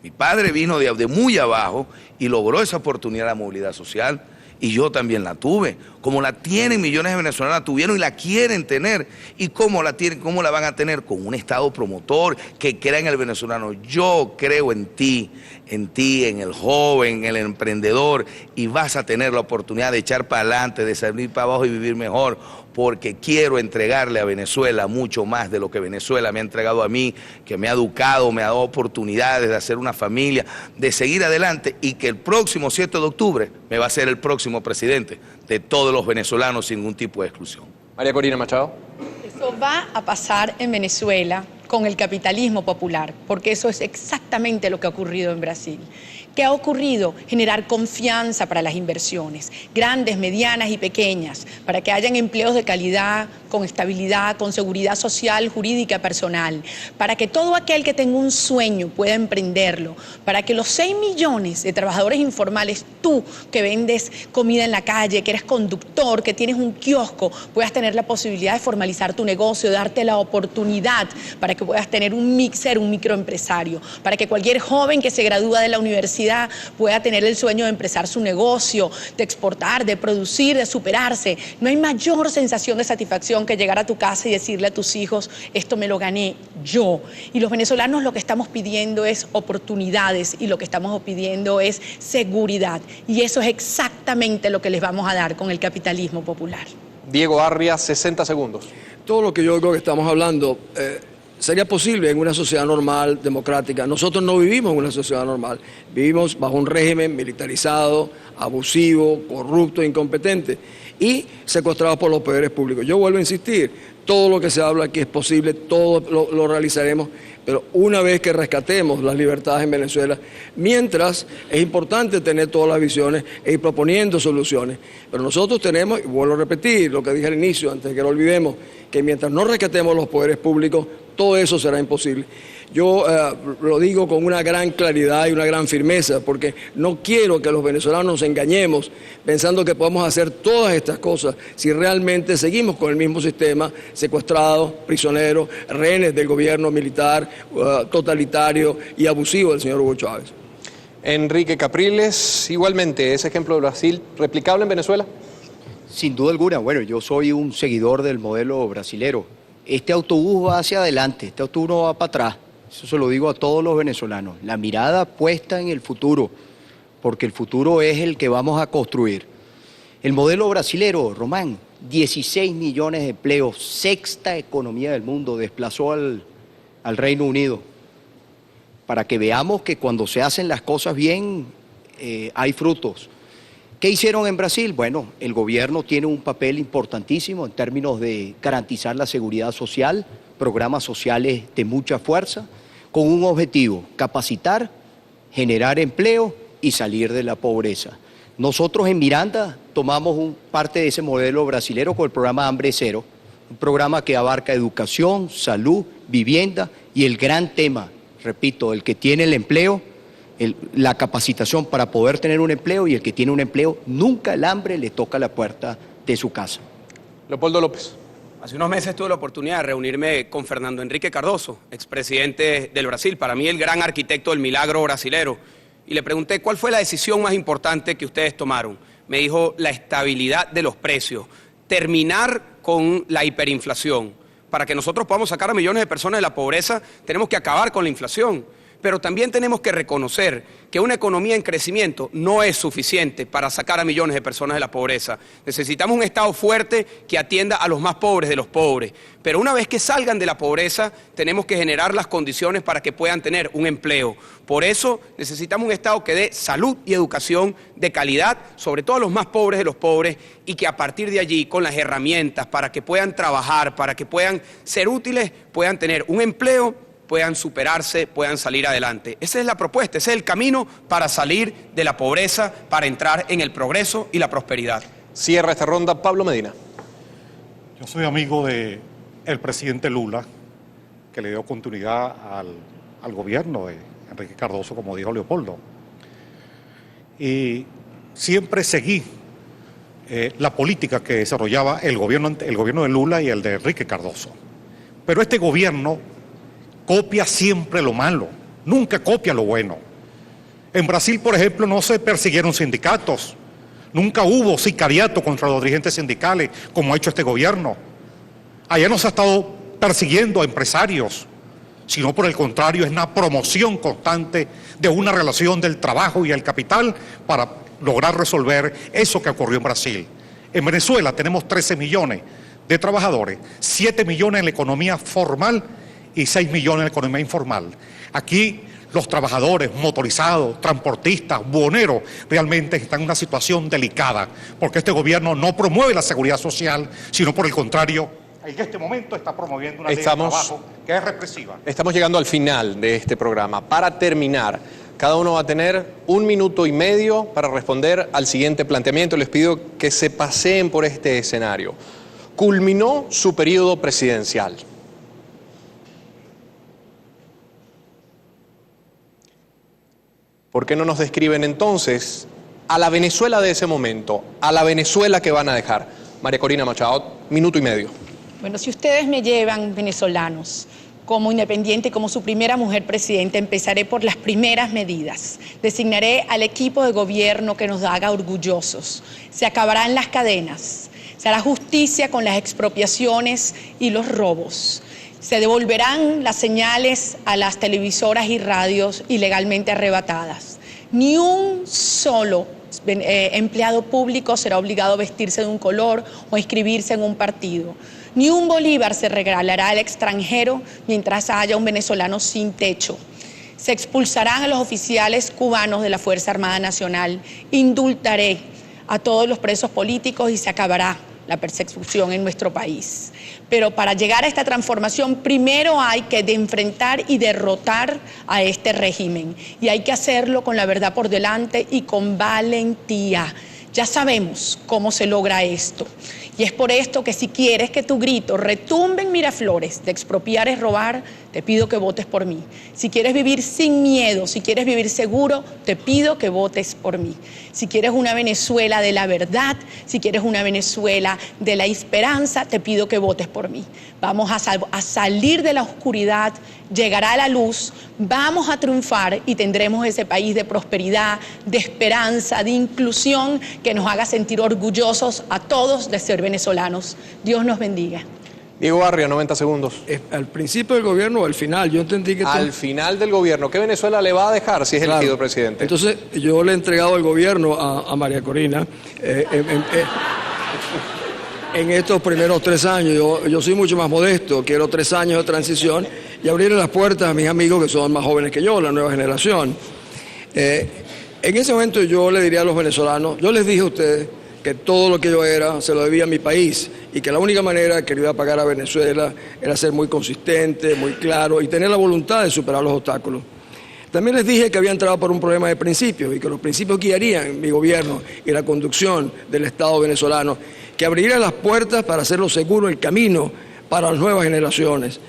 Mi padre vino de muy abajo y logró esa oportunidad de la movilidad social. y yo también la tuve, como la tienen millones de venezolanos, la tuvieron y la quieren tener. ¿Y cómo la tienen? ¿Cómo la van a tener? Con un Estado promotor que crea en el venezolano. Yo creo en ti, en el joven, en el emprendedor, y vas a tener la oportunidad de echar para adelante, de salir para abajo y vivir mejor, porque quiero entregarle a Venezuela mucho más de lo que Venezuela me ha entregado a mí, que me ha educado, me ha dado oportunidades de hacer una familia, de seguir adelante, y que el próximo 7 de octubre me va a ser el próximo presidente de todos los venezolanos sin ningún tipo de exclusión. María Corina Machado. Eso va a pasar en Venezuela con el capitalismo popular, porque eso es exactamente lo que ha ocurrido en Brasil. ¿Qué ha ocurrido? Generar confianza para las inversiones, grandes, medianas y pequeñas, para que hayan empleos de calidad, con estabilidad, con seguridad social, jurídica, personal, para que todo aquel que tenga un sueño pueda emprenderlo, para que los 6 millones de trabajadores informales, tú que vendes comida en la calle, que eres conductor, que tienes un kiosco, puedas tener la posibilidad de formalizar tu negocio, darte la oportunidad para que puedas tener un mixer, un microempresario, para que cualquier joven que se gradúa de la universidad pueda tener el sueño de empezar su negocio, de exportar, de producir, de superarse. No hay mayor sensación de satisfacción que llegar a tu casa y decirle a tus hijos, esto me lo gané yo. Y los venezolanos lo que estamos pidiendo es oportunidades y lo que estamos pidiendo es seguridad. Y eso es exactamente lo que les vamos a dar con el capitalismo popular. Diego Arrias, 60 segundos. Todo lo que yo creo que estamos hablando sería posible en una sociedad normal, democrática. Nosotros no vivimos en una sociedad normal, vivimos bajo un régimen militarizado, abusivo, corrupto, incompetente y secuestrado por los poderes públicos. Yo vuelvo a insistir, todo lo que se habla aquí es posible, todo lo realizaremos, pero una vez que rescatemos las libertades en Venezuela, mientras es importante tener todas las visiones e ir proponiendo soluciones. Pero nosotros tenemos, y vuelvo a repetir lo que dije al inicio, antes de que lo olvidemos, que mientras no rescatemos los poderes públicos, todo eso será imposible. Yo lo digo con una gran claridad y una gran firmeza, porque no quiero que los venezolanos nos engañemos pensando que podemos hacer todas estas cosas si realmente seguimos con el mismo sistema, secuestrados, prisioneros, rehenes del gobierno militar, totalitario y abusivo del señor Hugo Chávez. Enrique Capriles, igualmente, ese ejemplo de Brasil, ¿replicable en Venezuela? Sin duda alguna. Bueno, yo soy un seguidor del modelo brasilero. Este autobús va hacia adelante, este autobús no va para atrás. Eso se lo digo a todos los venezolanos. La mirada puesta en el futuro, porque el futuro es el que vamos a construir. El modelo brasilero, Román, 16 millones de empleos, 6ª economía del mundo, desplazó al Reino Unido. Para que veamos que cuando se hacen las cosas bien, hay frutos. ¿Qué hicieron en Brasil? Bueno, el gobierno tiene un papel importantísimo en términos de garantizar la seguridad social, programas sociales de mucha fuerza, con un objetivo, capacitar, generar empleo y salir de la pobreza. Nosotros en Miranda tomamos parte de ese modelo brasilero con el programa Hambre Cero, un programa que abarca educación, salud, vivienda y el gran tema, repito, el que tiene el empleo, la capacitación para poder tener un empleo, y el que tiene un empleo, nunca el hambre le toca la puerta de su casa. Leopoldo López. Hace unos meses tuve la oportunidad de reunirme con Fernando Henrique Cardoso, expresidente del Brasil, para mí el gran arquitecto del milagro brasilero, y le pregunté cuál fue la decisión más importante que ustedes tomaron. Me dijo la estabilidad de los precios, terminar con la hiperinflación. Para que nosotros podamos sacar a millones de personas de la pobreza, tenemos que acabar con la inflación. Pero también tenemos que reconocer que una economía en crecimiento no es suficiente para sacar a millones de personas de la pobreza. Necesitamos un Estado fuerte que atienda a los más pobres de los pobres. Pero una vez que salgan de la pobreza, tenemos que generar las condiciones para que puedan tener un empleo. Por eso necesitamos un Estado que dé salud y educación de calidad, sobre todo a los más pobres de los pobres, y que a partir de allí, con las herramientas para que puedan trabajar, para que puedan ser útiles, puedan tener un empleo, puedan superarse, puedan salir adelante. Esa es la propuesta, ese es el camino para salir de la pobreza, para entrar en el progreso y la prosperidad. Cierra esta ronda Pablo Medina. Yo soy amigo del presidente Lula, que le dio continuidad al gobierno de Enrique Cardoso, como dijo Leopoldo. Y siempre seguí la política que desarrollaba el gobierno de Lula y el de Enrique Cardoso. Pero este gobierno copia siempre lo malo, nunca copia lo bueno. En Brasil, por ejemplo, no se persiguieron sindicatos, Nunca hubo sicariato contra los dirigentes sindicales como ha hecho este gobierno. Allá no se ha estado persiguiendo a empresarios, sino por el contrario es una promoción constante de una relación del trabajo y el capital para lograr resolver eso que ocurrió en Brasil. En Venezuela tenemos 13 millones de trabajadores, 7 millones en la economía formal y 6 millones en la economía informal. Aquí los trabajadores motorizados, transportistas, buhoneros, realmente están en una situación delicada, porque este gobierno no promueve la seguridad social, sino por el contrario, en este momento está promoviendo una ley de trabajo que es represiva. Estamos llegando al final de este programa. Para terminar, cada uno va a tener 1 minuto y medio para responder al siguiente planteamiento. Les pido que se paseen por este escenario. Culminó su periodo presidencial. ¿Por qué no nos describen entonces a la Venezuela de ese momento, a la Venezuela que van a dejar? María Corina Machado, 1 minuto y medio. Bueno, si ustedes me llevan, venezolanos, como independiente, como su primera mujer presidenta, empezaré por las primeras medidas. Designaré al equipo de gobierno que nos haga orgullosos. Se acabarán las cadenas. Se hará justicia con las expropiaciones y los robos. Se devolverán las señales a las televisoras y radios ilegalmente arrebatadas. Ni un solo empleado público será obligado a vestirse de un color o a inscribirse en un partido. Ni un bolívar se regalará al extranjero mientras haya un venezolano sin techo. Se expulsarán a los oficiales cubanos de la Fuerza Armada Nacional. Indultaré a todos los presos políticos y se acabará la persecución en nuestro país. Pero para llegar a esta transformación, primero hay que enfrentar y derrotar a este régimen. Y hay que hacerlo con la verdad por delante y con valentía. Ya sabemos cómo se logra esto. Y es por esto que si quieres que tu grito retumbe en Miraflores, de expropiar es robar, te pido que votes por mí. Si quieres vivir sin miedo, si quieres vivir seguro, te pido que votes por mí. Si quieres una Venezuela de la verdad, si quieres una Venezuela de la esperanza, te pido que votes por mí. Vamos a salir de la oscuridad, llegará la luz, vamos a triunfar y tendremos ese país de prosperidad, de esperanza, de inclusión que nos haga sentir orgullosos a todos de ser venezolanos. Dios nos bendiga. Diego Barria, 90 segundos. ¿Al principio del gobierno o al final? Yo entendí que... Al final del gobierno. ¿Qué Venezuela le va a dejar si es elegido presidente? Entonces, yo le he entregado el gobierno a María Corina en estos primeros 3 años. Yo soy mucho más modesto, quiero 3 años de transición y abrirle las puertas a mis amigos que son más jóvenes que yo, la nueva generación. En ese momento yo le diría a los venezolanos, yo les dije a ustedes que todo lo que yo era se lo debía a mi país y que la única manera que le iba a pagar a Venezuela era ser muy consistente, muy claro y tener la voluntad de superar los obstáculos. También les dije que había entrado por un problema de principios y que los principios guiarían mi gobierno y la conducción del Estado venezolano, que abriría las puertas para hacerlo seguro el camino para las nuevas generaciones.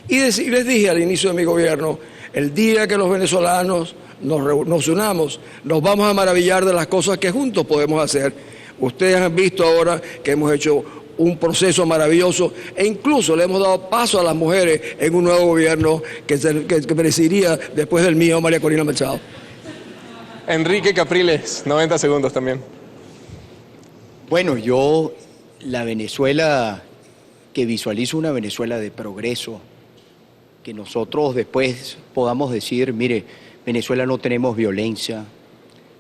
Y les dije al inicio de mi gobierno, el día que los venezolanos nos unamos, nos vamos a maravillar de las cosas que juntos podemos hacer. Ustedes han visto ahora que hemos hecho un proceso maravilloso e incluso le hemos dado paso a las mujeres en un nuevo gobierno que presidiría después del mío, María Corina Machado. Enrique Capriles, 90 segundos también. Bueno, yo la Venezuela que visualizo, una Venezuela de progreso, que nosotros después podamos decir, mire, Venezuela no tenemos violencia,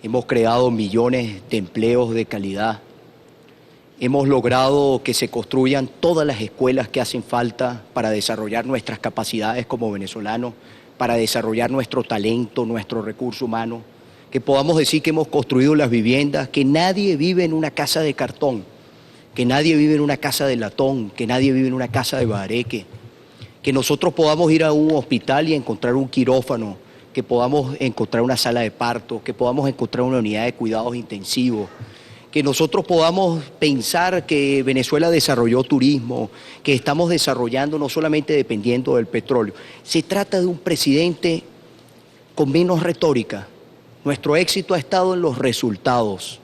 hemos creado millones de empleos de calidad, hemos logrado que se construyan todas las escuelas que hacen falta para desarrollar nuestras capacidades como venezolanos, para desarrollar nuestro talento, nuestro recurso humano, que podamos decir que hemos construido las viviendas, que nadie vive en una casa de cartón, que nadie vive en una casa de latón, que nadie vive en una casa de bareque, que nosotros podamos ir a un hospital y encontrar un quirófano, que podamos encontrar una sala de parto, que podamos encontrar una unidad de cuidados intensivos, que nosotros podamos pensar que Venezuela desarrolló turismo, que estamos desarrollando no solamente dependiendo del petróleo. Se trata de un presidente con menos retórica. Nuestro éxito ha estado en los resultados,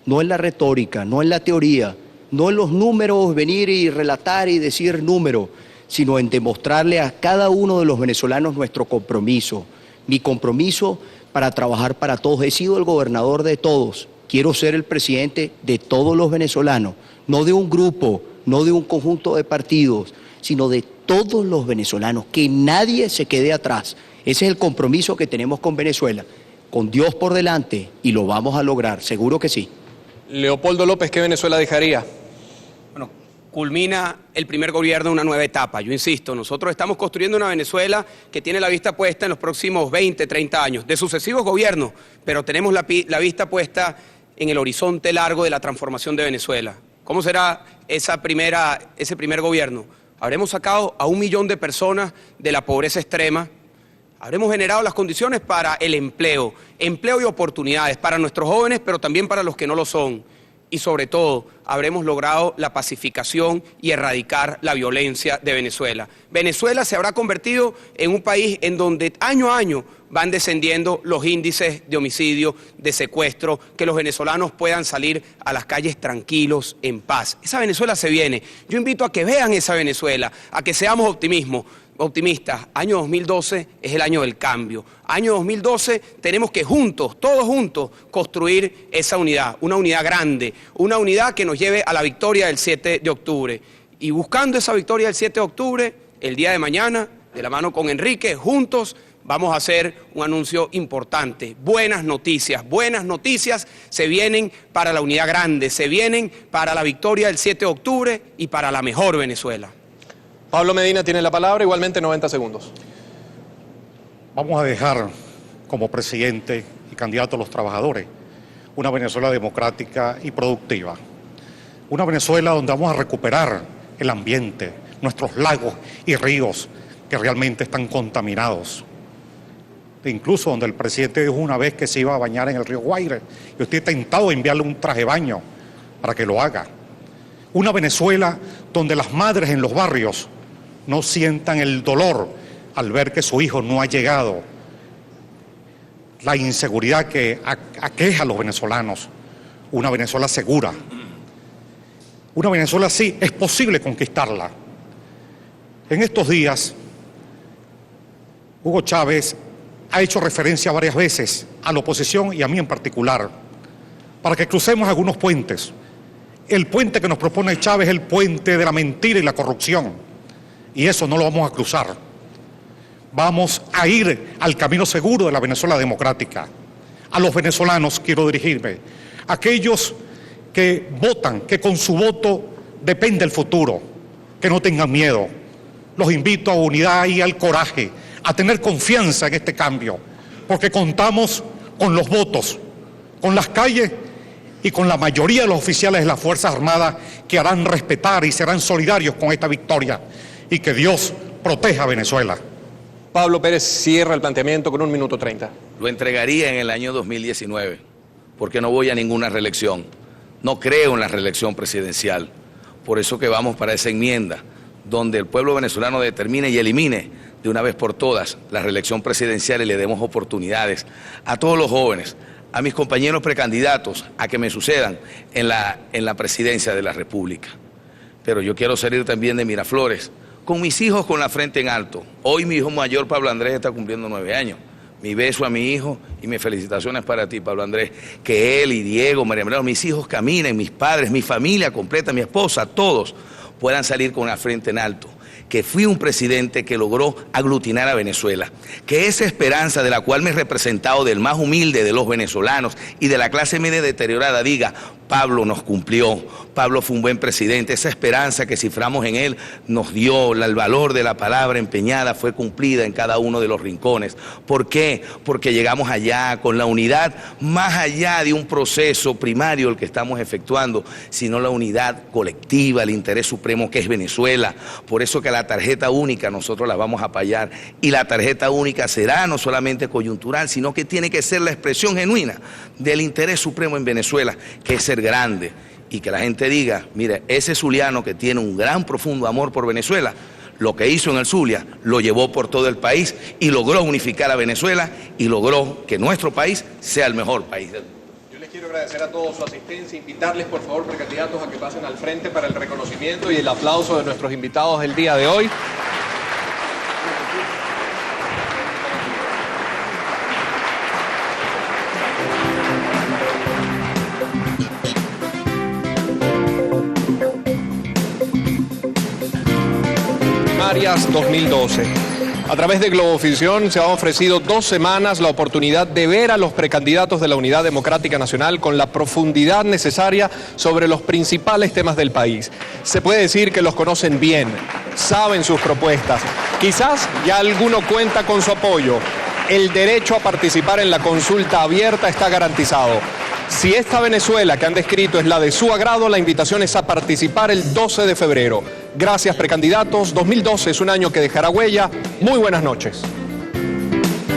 no en la retórica, no en la teoría, no en los números, venir y relatar y decir números, sino en demostrarle a cada uno de los venezolanos nuestro compromiso, mi compromiso para trabajar para todos. He sido el gobernador de todos quiero ser el presidente de todos los venezolanos, no de un grupo, no de un conjunto de partidos, sino de todos los venezolanos, que nadie se quede atrás. Ese es el compromiso que tenemos con Venezuela, con Dios por delante, y lo vamos a lograr, seguro que sí. Leopoldo López, ¿qué Venezuela dejaría? Bueno, culmina el primer gobierno una nueva etapa. Yo insisto, nosotros estamos construyendo una Venezuela que tiene la vista puesta en los próximos 20, 30 años, de sucesivos gobiernos, pero tenemos la vista puesta en el horizonte largo de la transformación de Venezuela. ¿Cómo será ese primer gobierno? Habremos sacado a 1 millón de personas de la pobreza extrema, habremos generado las condiciones para el empleo y oportunidades para nuestros jóvenes, pero también para los que no lo son. Y sobre todo, habremos logrado la pacificación y erradicar la violencia de Venezuela. Venezuela se habrá convertido en un país en donde año a año van descendiendo los índices de homicidio, de secuestro, que los venezolanos puedan salir a las calles tranquilos, en paz. Esa Venezuela se viene. Yo invito a que vean esa Venezuela, a que seamos optimistas. Año 2012 es el año del cambio. Año 2012 tenemos que juntos, todos juntos, construir esa unidad, una unidad grande, una unidad que nos lleve a la victoria del 7 de octubre. Y buscando esa victoria del 7 de octubre, el día de mañana, de la mano con Enrique, juntos vamos a hacer un anuncio importante. Buenas noticias se vienen para la unidad grande, se vienen para la victoria del 7 de octubre y para la mejor Venezuela. Pablo Medina tiene la palabra, igualmente 90 segundos. Vamos a dejar como presidente y candidato a los trabajadores una Venezuela democrática y productiva. Una Venezuela donde vamos a recuperar el ambiente, nuestros lagos y ríos que realmente están contaminados. Incluso donde el presidente dijo una vez que se iba a bañar en el río Guaire, y estoy tentado de enviarle un traje de baño para que lo haga. Una Venezuela donde las madres en los barrios no sientan el dolor al ver que su hijo no ha llegado. La inseguridad que aqueja a los venezolanos. Una Venezuela segura. Una Venezuela así es posible conquistarla. En estos días, Hugo Chávez ha hecho referencia varias veces a la oposición y a mí en particular, para que crucemos algunos puentes. El puente que nos propone Chávez es el puente de la mentira y la corrupción, y eso no lo vamos a cruzar. Vamos a ir al camino seguro de la Venezuela democrática. A los venezolanos quiero dirigirme, aquellos que votan, que con su voto depende el futuro, que no tengan miedo. Los invito a unidad y al coraje, a tener confianza en este cambio, porque contamos con los votos, con las calles y con la mayoría de los oficiales de las Fuerzas Armadas que harán respetar y serán solidarios con esta victoria, y que Dios proteja a Venezuela. Pablo Pérez cierra el planteamiento con 1 minuto 30. Lo entregaría en el año 2019, porque no voy a ninguna reelección. No creo en la reelección presidencial. Por eso que vamos para esa enmienda, donde el pueblo venezolano determine y elimine de una vez por todas la reelección presidencial y le demos oportunidades a todos los jóvenes, a mis compañeros precandidatos, a que me sucedan en la presidencia de la República. Pero yo quiero salir también de Miraflores, con mis hijos con la frente en alto. Hoy mi hijo mayor, Pablo Andrés, está cumpliendo 9 años. Mi beso a mi hijo y mis felicitaciones para ti, Pablo Andrés. Que él y Diego, María Milagro, mis hijos caminen, mis padres, mi familia completa, mi esposa, todos puedan salir con la frente en alto. Que fui un presidente que logró aglutinar a Venezuela, que esa esperanza de la cual me he representado, del más humilde de los venezolanos y de la clase media deteriorada, diga: Pablo nos cumplió, Pablo fue un buen presidente. Esa esperanza que ciframos en él nos dio el valor de la palabra empeñada, fue cumplida en cada uno de los rincones. ¿Por qué? Porque llegamos allá con la unidad, más allá de un proceso primario el que estamos efectuando, sino la unidad colectiva, el interés supremo que es Venezuela. Por eso que la tarjeta única nosotros la vamos a apoyar, y la tarjeta única será no solamente coyuntural, sino que tiene que ser la expresión genuina del interés supremo en Venezuela, que es ser grande, y que la gente diga: mire, ese zuliano que tiene un gran profundo amor por Venezuela, lo que hizo en el Zulia lo llevó por todo el país y logró unificar a Venezuela y logró que nuestro país sea el mejor país del mundo. Yo les quiero agradecer a todos su asistencia, invitarles por favor, precandidatos, a que pasen al frente para el reconocimiento y el aplauso de nuestros invitados del día de hoy. Primarias 2012. A través de Globovisión se han ofrecido 2 semanas la oportunidad de ver a los precandidatos de la Unidad Democrática Nacional con la profundidad necesaria sobre los principales temas del país. Se puede decir que los conocen bien, saben sus propuestas. Quizás ya alguno cuenta con su apoyo. El derecho a participar en la consulta abierta está garantizado. Si esta Venezuela que han descrito es la de su agrado, la invitación es a participar el 12 de febrero. Gracias, precandidatos. 2012 es un año que dejará huella. Muy buenas noches.